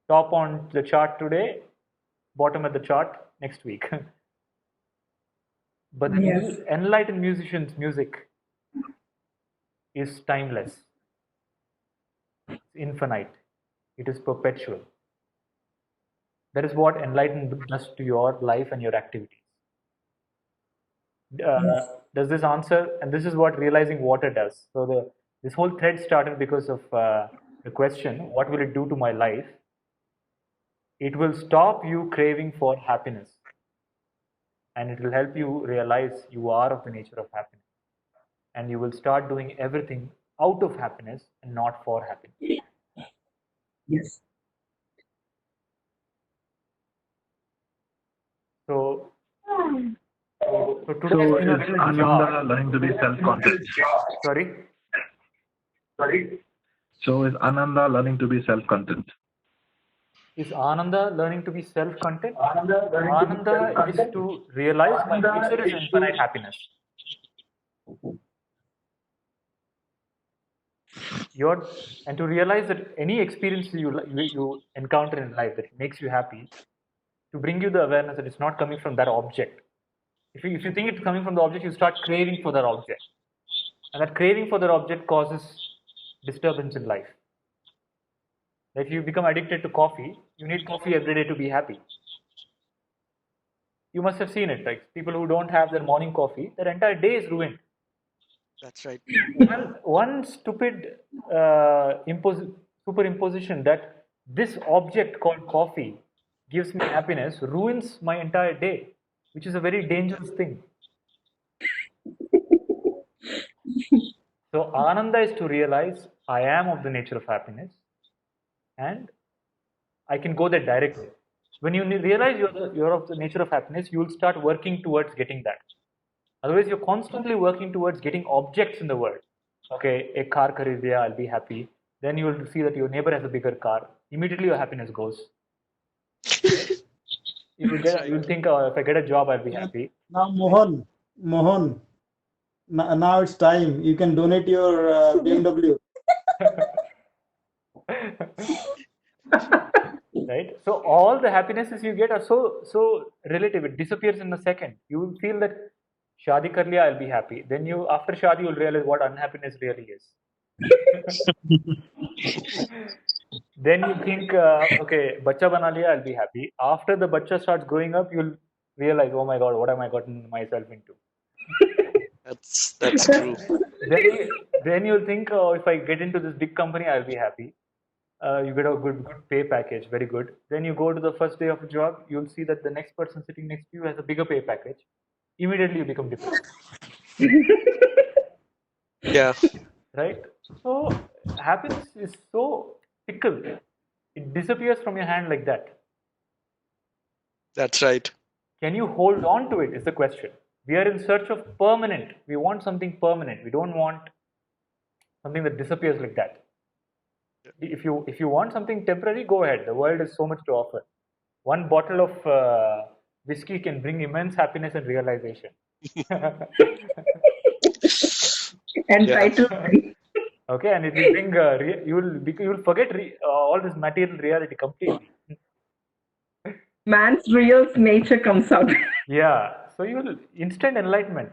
Top on the chart today, bottom at the chart next week. But the Yes. enlightened musician's music is timeless, it's infinite, it is perpetual. That is what enlightenment does to your life and your activities. Does this answer? And this is what realizing water does. So this whole thread started because of the question, what will it do to my life? It will stop you craving for happiness, and it will help you realize you are of the nature of happiness, and you will start doing everything out of happiness and not for happiness. Yes. So today So has been a is little ananda jar. learning to be self-content? Sorry? So is ananda learning to be self-content? Is Ananda learning to be self-content? Ananda is to realize my nature is infinite happiness. And to realize that any experience you encounter in life that makes you happy, to bring you the awareness that it's not coming from that object. If you think it's coming from the object, you start craving for that object. And that craving for that object causes disturbance in life. If you become addicted to coffee, you need coffee every day to be happy. You must have seen it, like people who don't have their morning coffee, their entire day is ruined. That's right. One stupid superimposition that this object called coffee gives me happiness ruins my entire day, which is a very dangerous thing. So Ananda is to realize I am of the nature of happiness, and I can go there directly. When you realize you're of the nature of happiness, you will start working towards getting that. Otherwise, you're constantly working towards getting objects in the world. Okay, a car kharid liya, I'll be happy. Then you will see that your neighbor has a bigger car. Immediately your happiness goes. You'll think, oh, if I get a job, I'll be happy. Now, Mohan, now it's time. You can donate your BMW. Right? So all the happinesses you get are so relative. It disappears in a second. You will feel that shadi kar liya, I'll be happy. Then after shadi, you'll realize what unhappiness really is. Then you think, okay, bacha bana liya, I'll be happy. After the bacha starts growing up, you'll realize, oh my God, what have I gotten myself into? That's true. Then you'll think, oh, if I get into this big company, I'll be happy. You get a good pay package, very good. Then you go to the first day of a job, you'll see that the next person sitting next to you has a bigger pay package. Immediately you become depressed. Yeah. Right? So happiness is so fickle. It disappears from your hand like that. That's right. Can you hold on to it is the question. We are in search of permanent. We want something permanent. We don't want something that disappears like that. If you want something temporary, go ahead. The world has so much to offer. One bottle of whiskey can bring immense happiness and realization. And Yeah. try to Okay, and it will bring you will forget all this material reality completely. man's real nature comes out. Yeah, so you will instant enlightenment.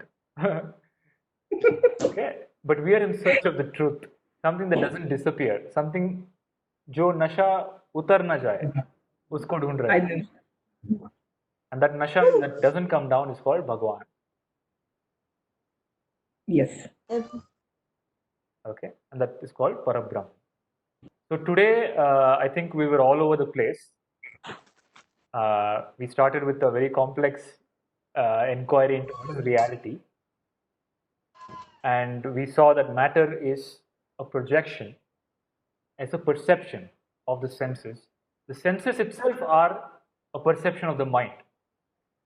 Okay, but we are in search of the truth, something that doesn't disappear, something जो नशा उतर ना जाए, उसको ढूंढ रहे हैं. And that nasha that doesn't come down is called Bhagwan. Yes. Okay, and that is called Parabrahm. So today, I think we were all over the place. We started with a very complex inquiry into what is reality. And we saw that matter is a projection, as a perception of the senses. The senses itself are a perception of the mind.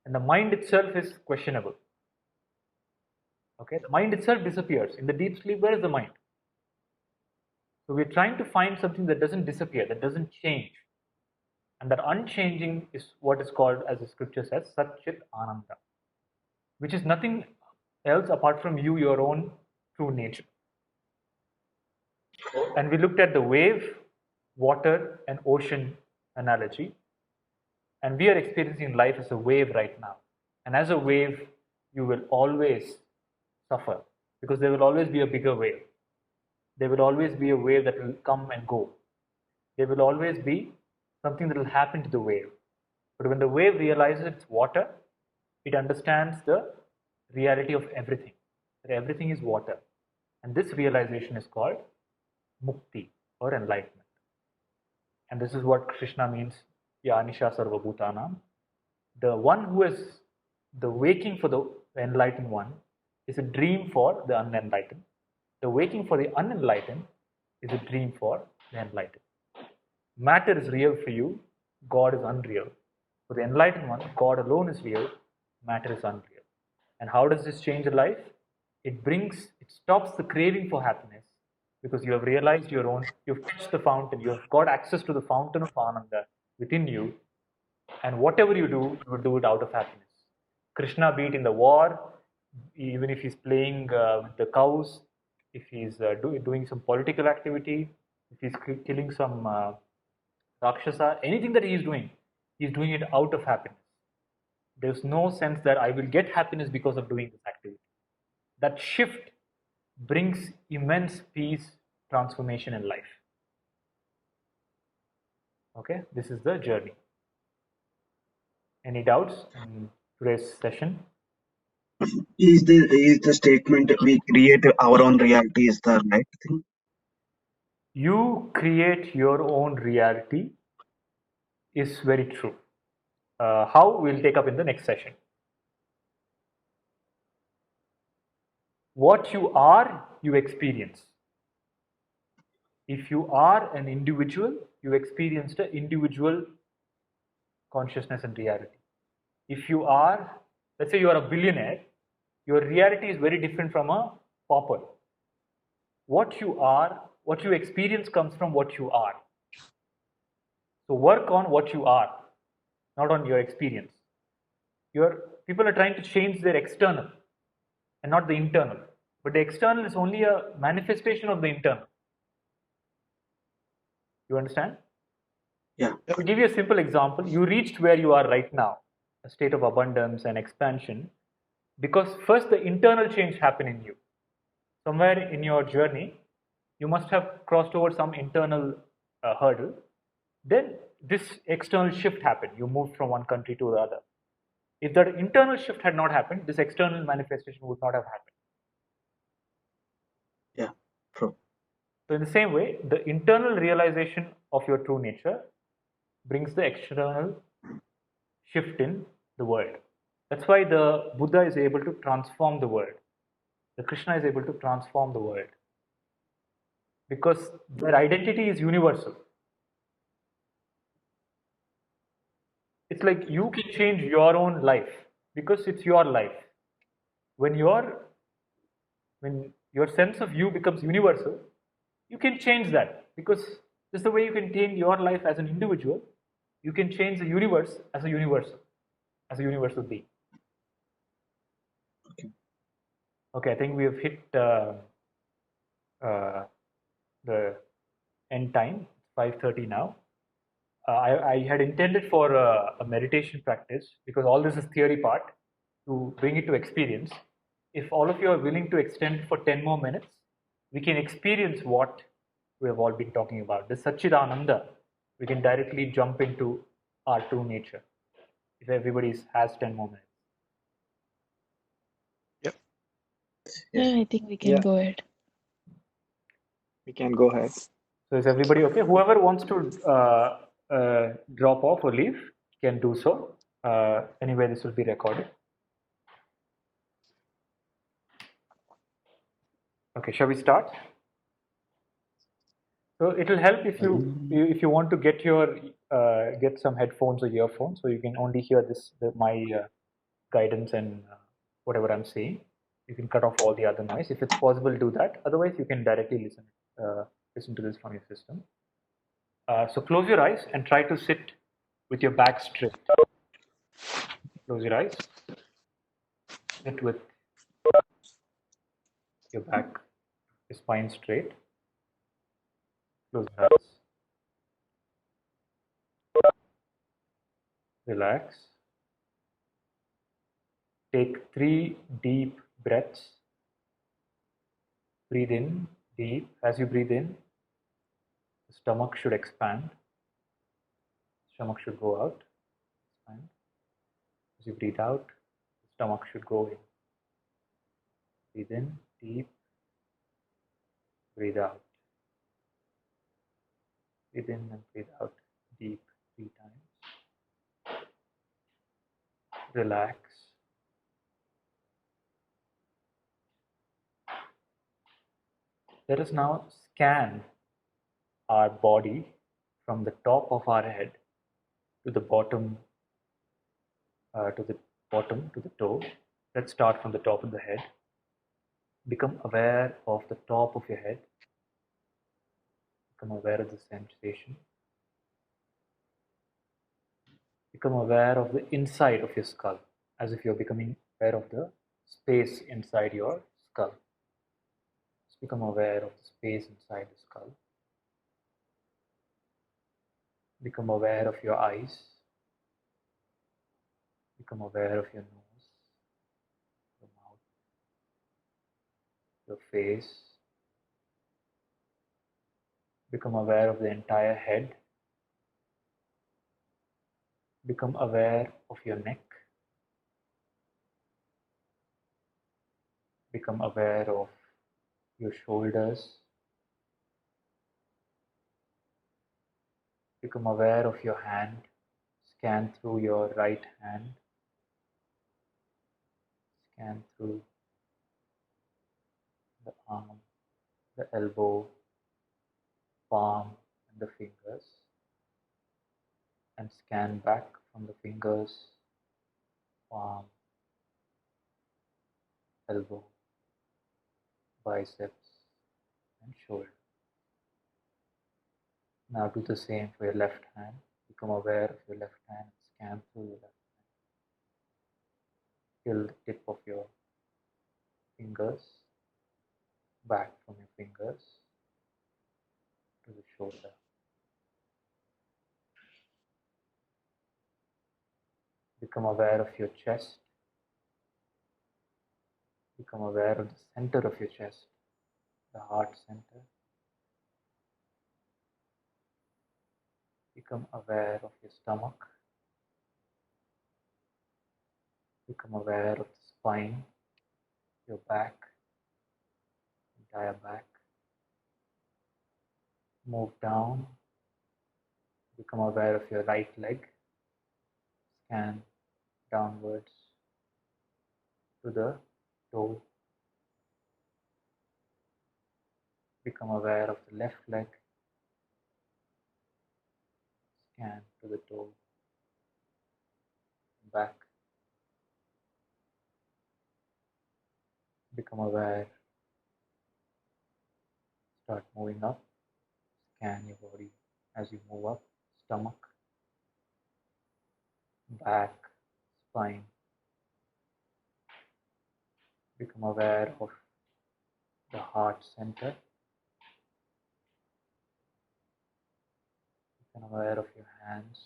And the mind itself is questionable. Okay, the mind itself disappears. In the deep sleep, where is the mind? So we're trying to find something that doesn't disappear, that doesn't change. And that unchanging is what is called, as the scripture says, Sat Chit Ananda. which is nothing else apart from you, your own true nature. And we looked at the wave, water, and ocean analogy. And we are experiencing life as a wave right now. And as a wave, you will always suffer because there will always be a bigger wave. There will always be a wave that will come and go. There will always be something that will happen to the wave. But when the wave realizes it's water, it understands the reality of everything, that everything is water. And this realization is called mukti or enlightenment. And this is what Krishna means, ya nisha sarva bhutanam. The one who is the waking for the enlightened one is a dream for the unenlightened. The waking for the unenlightened is a dream for the enlightened. Matter is real for you, God is unreal. For the enlightened one, God alone is real, matter is unreal. And how does this change your life? It stops the craving for happiness because you have realized your own, you've touched the fountain, you have got access to the fountain of ananda within you, and whatever you do, you will do it out of happiness. Krishna, be it in the war, even if he's playing with the cows, if he's doing some political activity, if he's killing some Rakshasa, anything that he's doing it out of happiness. There's no sense that I will get happiness because of doing this activity. That shift brings immense peace, transformation in life. Okay, this is the journey. Any doubts in today's session? Is the statement we create our own reality is the right thing? You create your own reality is very true. How? We'll take up in the next session. What you are, you experience. If you are an individual, you experienced an individual consciousness and reality. If you are, let's say you are a billionaire, your reality is very different from a pauper. What you are, what you experience comes from what you are. So work on what you are, not on your experience. People are trying to change their external and not the internal. But the external is only a manifestation of the internal. You understand? Yeah. To give you a simple example, you reached where you are right now, a state of abundance and expansion, because first the internal change happened in you. Somewhere in your journey, you must have crossed over some internal hurdle. Then this external shift happened. You moved from one country to the other. If that internal shift had not happened, this external manifestation would not have happened. Yeah, true. So in the same way, the internal realization of your true nature brings the external shift in the world. That's why the Buddha is able to transform the world. The Krishna is able to transform the world. Because their identity is universal. It's like you can change your own life because it's your life. When your sense of you becomes universal, you can change that because this is the way you can change your life as an individual. You can change the universe as a universal being. Okay, I think we have hit the end time. 5:30 now. I had intended for a meditation practice because all this is theory part to bring it to experience. If all of you are willing to extend for 10 more minutes, we can experience what we have all been talking about. This Satchidananda, we can directly jump into our true nature if everybody has 10 more minutes. Yep. Yeah, I think we can go ahead. We can go ahead. So is everybody okay? Whoever wants to drop off or leave can do so. Anyway, this will be recorded. Okay, shall we start? So it will help if you want to get get some headphones or earphones, so you can only hear my guidance and whatever I'm saying. You can cut off all the other noise if it's possible. Do that. Otherwise, you can directly listen to this from your system. So close your eyes and try to sit with your back straight. Close your eyes. Sit with your back, your spine straight. Close your eyes. Relax. Take 3 deep breaths. Breathe in deep. As you breathe in, the stomach should expand. Stomach should go out. Expand. As you breathe out, the stomach should go in. Breathe in deep. Breathe out. Breathe in and breathe out deep 3 times. Relax. Let us now scan our body from the top of our head to the bottom, to the toe. Let's start from the top of the head. Become aware of the top of your head. Become aware of the sensation. Become aware of the inside of your skull, as if you're becoming aware of the space inside your skull. Just become aware of the space inside the skull. Become aware of your eyes. Become aware of your nose, your mouth, your face. Become aware of the entire head. Become aware of your neck. Become aware of your shoulders. Become aware of your hand. Scan through your right hand. Scan through the arm, the elbow, palm, and the fingers. And scan back from the fingers, palm, elbow, biceps, and shoulder. Now do the same for your left hand. Become aware of your left hand. Scan through your left hand. Till the tip of your fingers, back from your fingers to the shoulder. Become aware of your chest. Become aware of the center of your chest, the heart center. Become aware of your stomach. Become aware of the spine, your back, entire back. Move down. Become aware of your right leg. Scan downwards to the toe. Become aware of the left leg. Scan to the toe, back. Become aware. Start moving up. Scan your body as you move up. Stomach, back, spine. Become aware of the heart center. Become aware of your hands.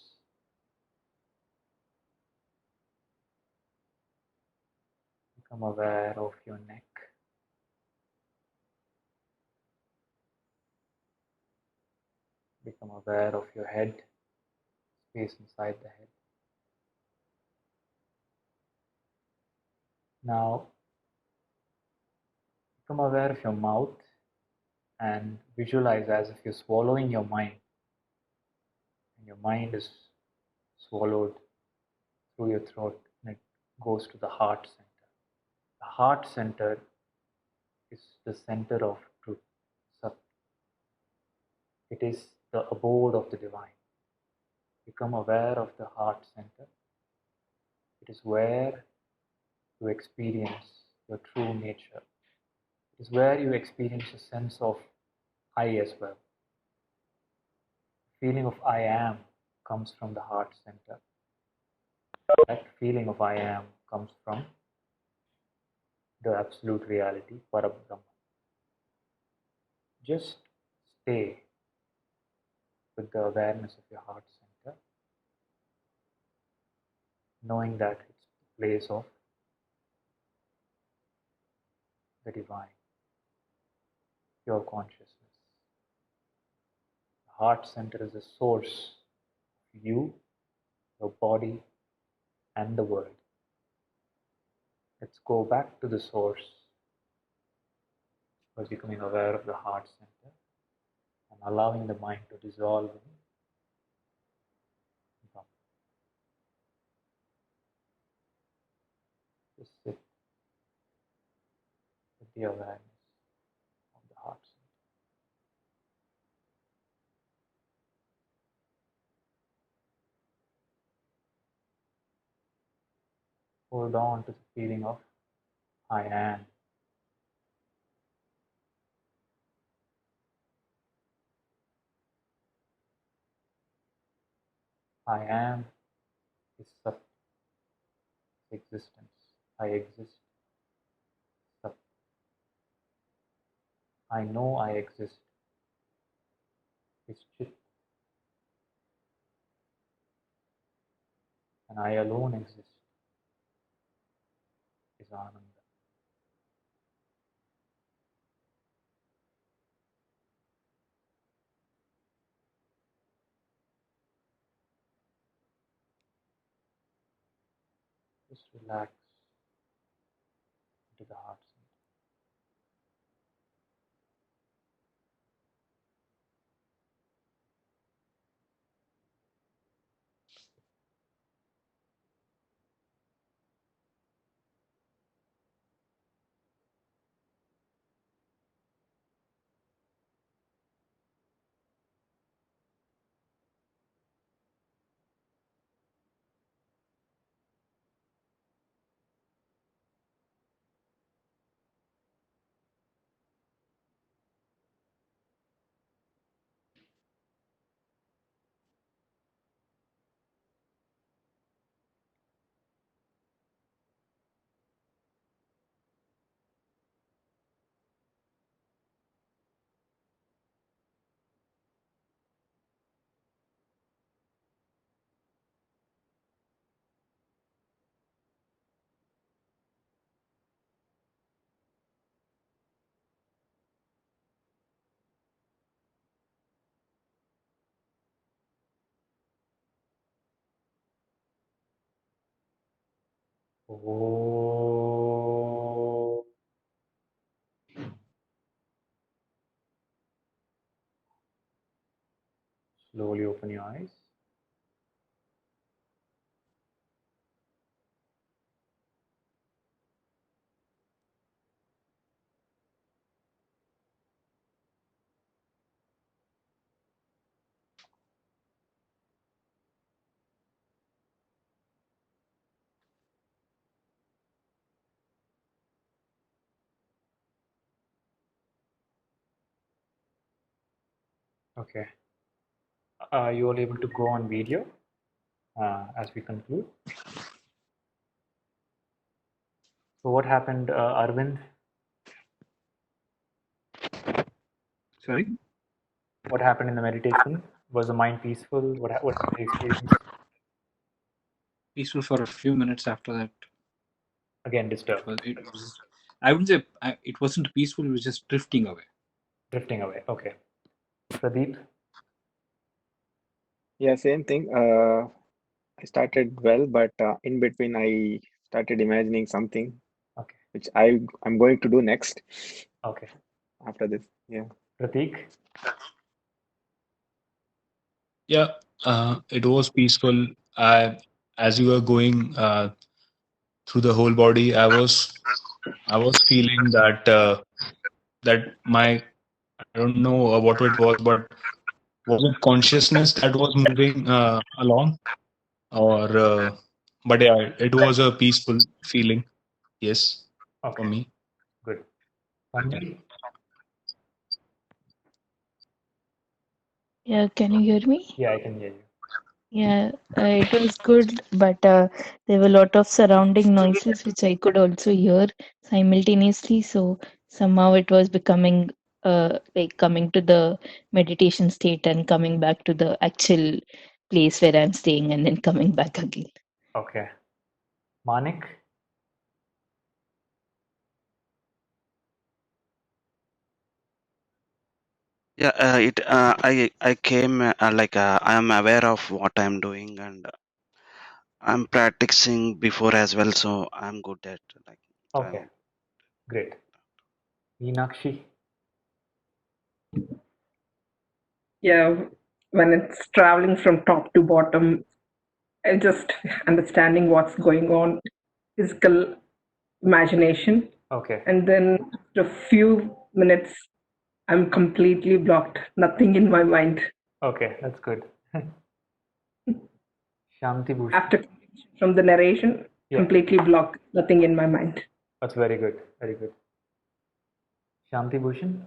Become aware of your neck. Become aware of your head, space inside the head. Now, become aware of your mouth and visualize as if you're swallowing your mind. And your mind is swallowed through your throat and it goes to the heart center. The heart center is the center of truth, Sat. It is the abode of the divine. Become aware of the heart center. It is where you experience your true nature. It is where you experience a sense of I as well. The feeling of I am comes from the heart center. That feeling of I am comes from the absolute reality, Parabrahma. Just stay with the awareness of your heart center, knowing that it's the place of the divine, pure consciousness. The heart center is the source of you, your body, and the world. Let's go back to the source by becoming aware of the heart center and allowing the mind to dissolve in Brahma. Just sit with the awareness of the heart center. Hold on to the feeling of I am. I am is Sat, existence. I exist. Sat. I know I exist. Is chit. And I alone exist. Is ananda. Just relax into the heart center. Oh. Slowly open your eyes. Okay. Are you all able to go on video as we conclude? So what happened, Arvind? Sorry? What happened in the meditation? Was the mind peaceful? What was the experience? Peaceful for a few minutes after that. Again disturbed. I wouldn't say it wasn't peaceful, it was just drifting away. Drifting away, okay. Pradeep? Yeah, same thing. I started well, but in between I started imagining something, okay, which I'm going to do next. Okay. After this, yeah. Prateek? Yeah, it was peaceful. As you were going through the whole body, I was feeling that that my, I don't know what it was, but was it consciousness that was moving along, or but yeah, it was a peaceful feeling. Yes, for Okay, me. good. Yeah. Yeah, can you hear me? Yeah, I can hear you. Yeah, it was good, but there were a lot of surrounding noises which I could also hear simultaneously. So somehow it was becoming like coming to the meditation state and coming back to the actual place where I'm staying and then coming back again. Okay. Manik? Yeah, I came I am aware of what I'm doing, and I'm practicing before as well, so I'm good at Okay, great. Meenakshi? Yeah, when it's traveling from top to bottom, I just understanding what's going on, physical imagination, Okay. and then after a few minutes, I'm completely blocked. Nothing in my mind. Okay, that's good. Shanti Bhushan? After from the narration, Yeah, completely blocked. Nothing in my mind. that's very good. Very good. Shanti Bhushan?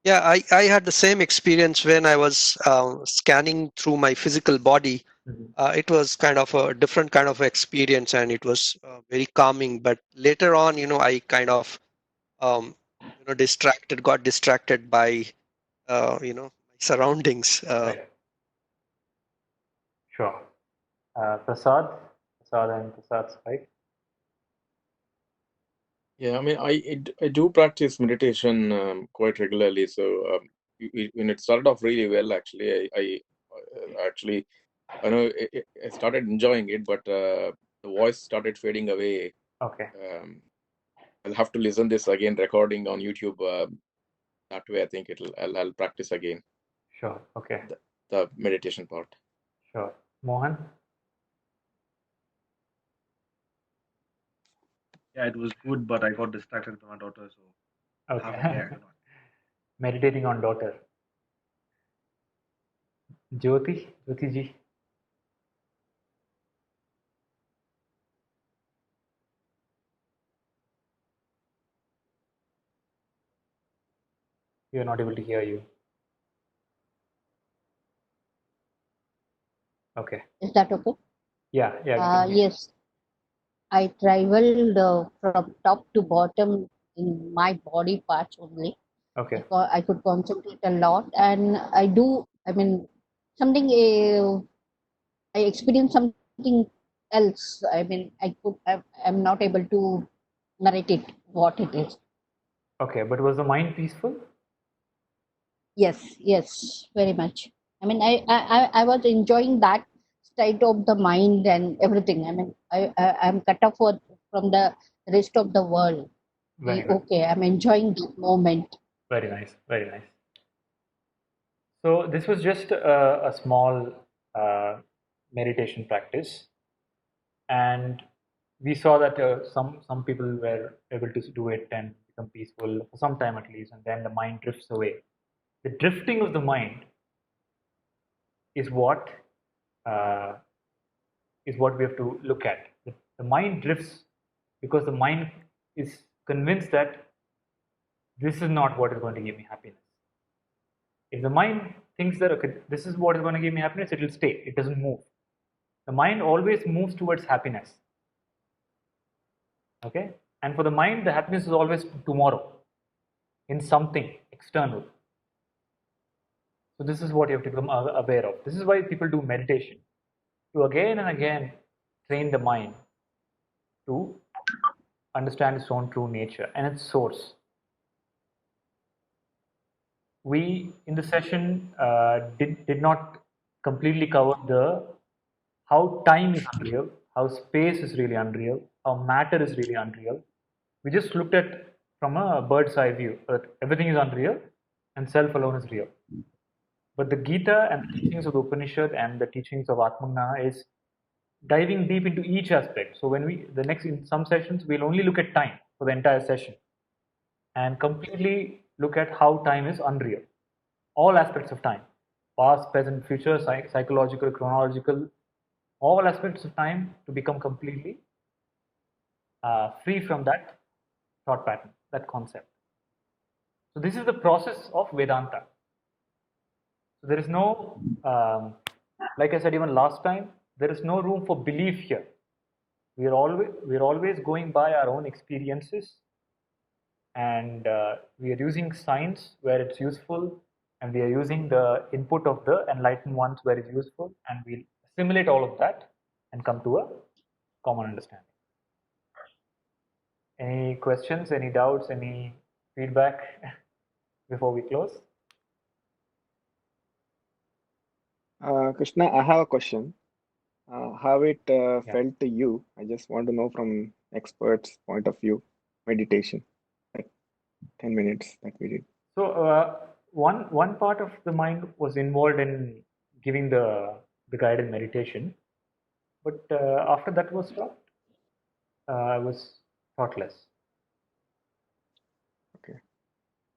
Yeah, I had the same experience when I was scanning through my physical body. It was kind of a different kind of experience, and it was very calming. But later on, I kind of got distracted by my surroundings. Right. Sure. Prasad? Prasad and Prasad's right? Yeah, I mean, I do practice meditation quite regularly. So when it started off really well, actually, I know I started enjoying it, but the voice started fading away. Okay. I'll have to listen this again, recording on YouTube. That way, I think I'll practice again. Sure. Okay. The meditation part. Sure. Mohan? Yeah, it was good, but I got distracted by my daughter, so Okay. halfway I cannot. Meditating on daughter. Jyoti? Jyoti ji? We are not able to hear you. Okay. Is that okay? Yeah, yeah. We can hear. Yes, I traveled from top to bottom in my body parts only. Okay. I could concentrate a lot, and I mean, something. I experienced something else. I mean, I'm not able to narrate it what it is. Okay, but was the mind peaceful? Yes, very much. I mean, I was enjoying that state of the mind and everything. I mean, I'm cut off from the rest of the world. Very good. Okay, I'm enjoying that moment. Very nice. Very nice. So this was just a small meditation practice, and we saw that some people were able to do it and become peaceful for some time at least, and then the mind drifts away. The drifting of the mind is what uh, we have to look at. The mind drifts because the mind is convinced that this is not what is going to give me happiness. If the mind thinks that, okay, this is what is going to give me happiness, it will stay. It doesn't move. The mind always moves towards happiness. Okay? And for the mind, the happiness is always tomorrow in something external. So this is what you have to become aware of. This is why people do meditation, to again and again train the mind to understand its own true nature and its source. We in the session did not completely cover the how time is unreal, how space is really unreal, how matter is really unreal. We just looked at from a bird's eye view that everything is unreal and self alone is real. But the Gita and the teachings of the Upanishad and the teachings of Atma is diving deep into each aspect. So when in some sessions we'll only look at time for the entire session and completely look at how time is unreal. All aspects of time, past, present, future, psychological, chronological, all aspects of time to become completely free from that thought pattern, that concept. So this is the process of Vedanta. So there is no like I said even last time, there is no room for belief here. We're always going by our own experiences, and we are using science where it's useful, and we are using the input of the enlightened ones where it's useful, and we'll assimilate all of that and come to a common understanding. Any questions, any doubts, any feedback before we close? Krishna, I have a question. How it felt to you? I just want to know from experts' point of view. Meditation, like 10 minutes that we did. So one part of the mind was involved in giving the guided meditation, but after that was stopped, I was thoughtless. Okay.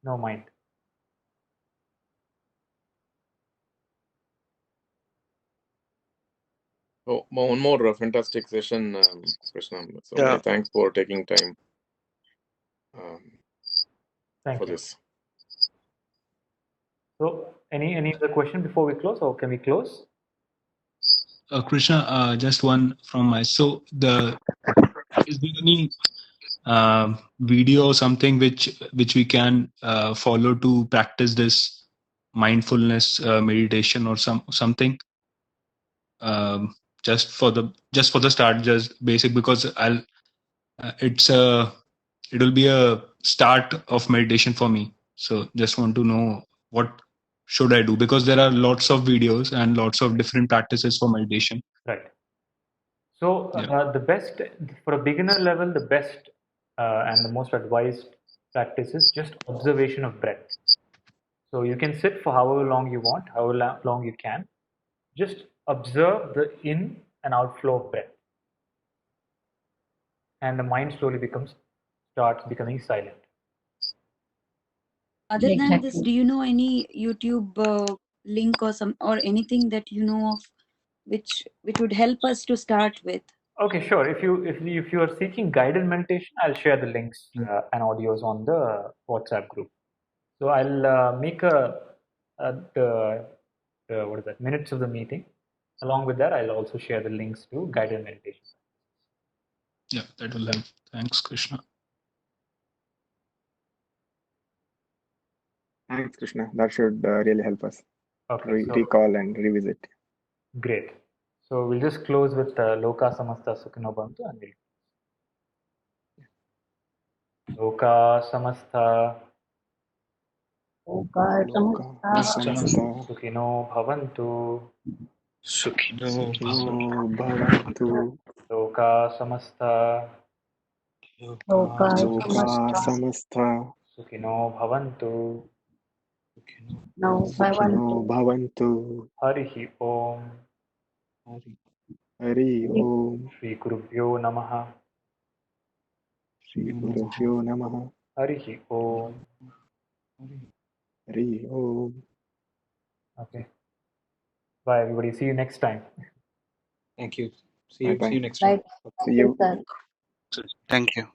No mind. Oh, one more fantastic session, Krishna. So many thanks for taking time Thank for you. this. So any other question before we close, or can we close? Krishna, just one from my. So is there any video or something which we can follow to practice this mindfulness meditation or something? Just for the start, just basic, because it will be a start of meditation for me. So just want to know what should I do, because there are lots of videos and lots of different practices for meditation. Right. So the best for a beginner level, the best and the most advised practice is just observation of breath. So you can sit for however long you want, however long you can. Just observe the in and outflow of breath, and the mind slowly starts becoming silent. Other than this, do you know any YouTube link or anything that you know of which would help us to start with? Okay, sure. If you are seeking guided meditation, I'll share the links and audios on the WhatsApp group. So I'll make the what is that, minutes of the meeting. Along with that, I'll also share the links to guided meditation. Yeah, that will help. Thanks, Krishna. Thanks, Krishna. That should really help us recall and revisit. Great. So we'll just close with Loka Samasta Sukhino Bhantu, and we'll Loka Samasta Sukhino Bhavantu. Sukhino Bhavantu. Loka Samasta Samasta Sukhino Bhavantu. Sukhino Bhavantu. Harihi Om. Hari Om. Shri Gurubhyo Namaha. Shri Gurubhyo Namaha. Harihi Om. Hari Om. Okay. Bye, everybody. See you next time. Thank you. See you next Bye. time. See you. Thank you.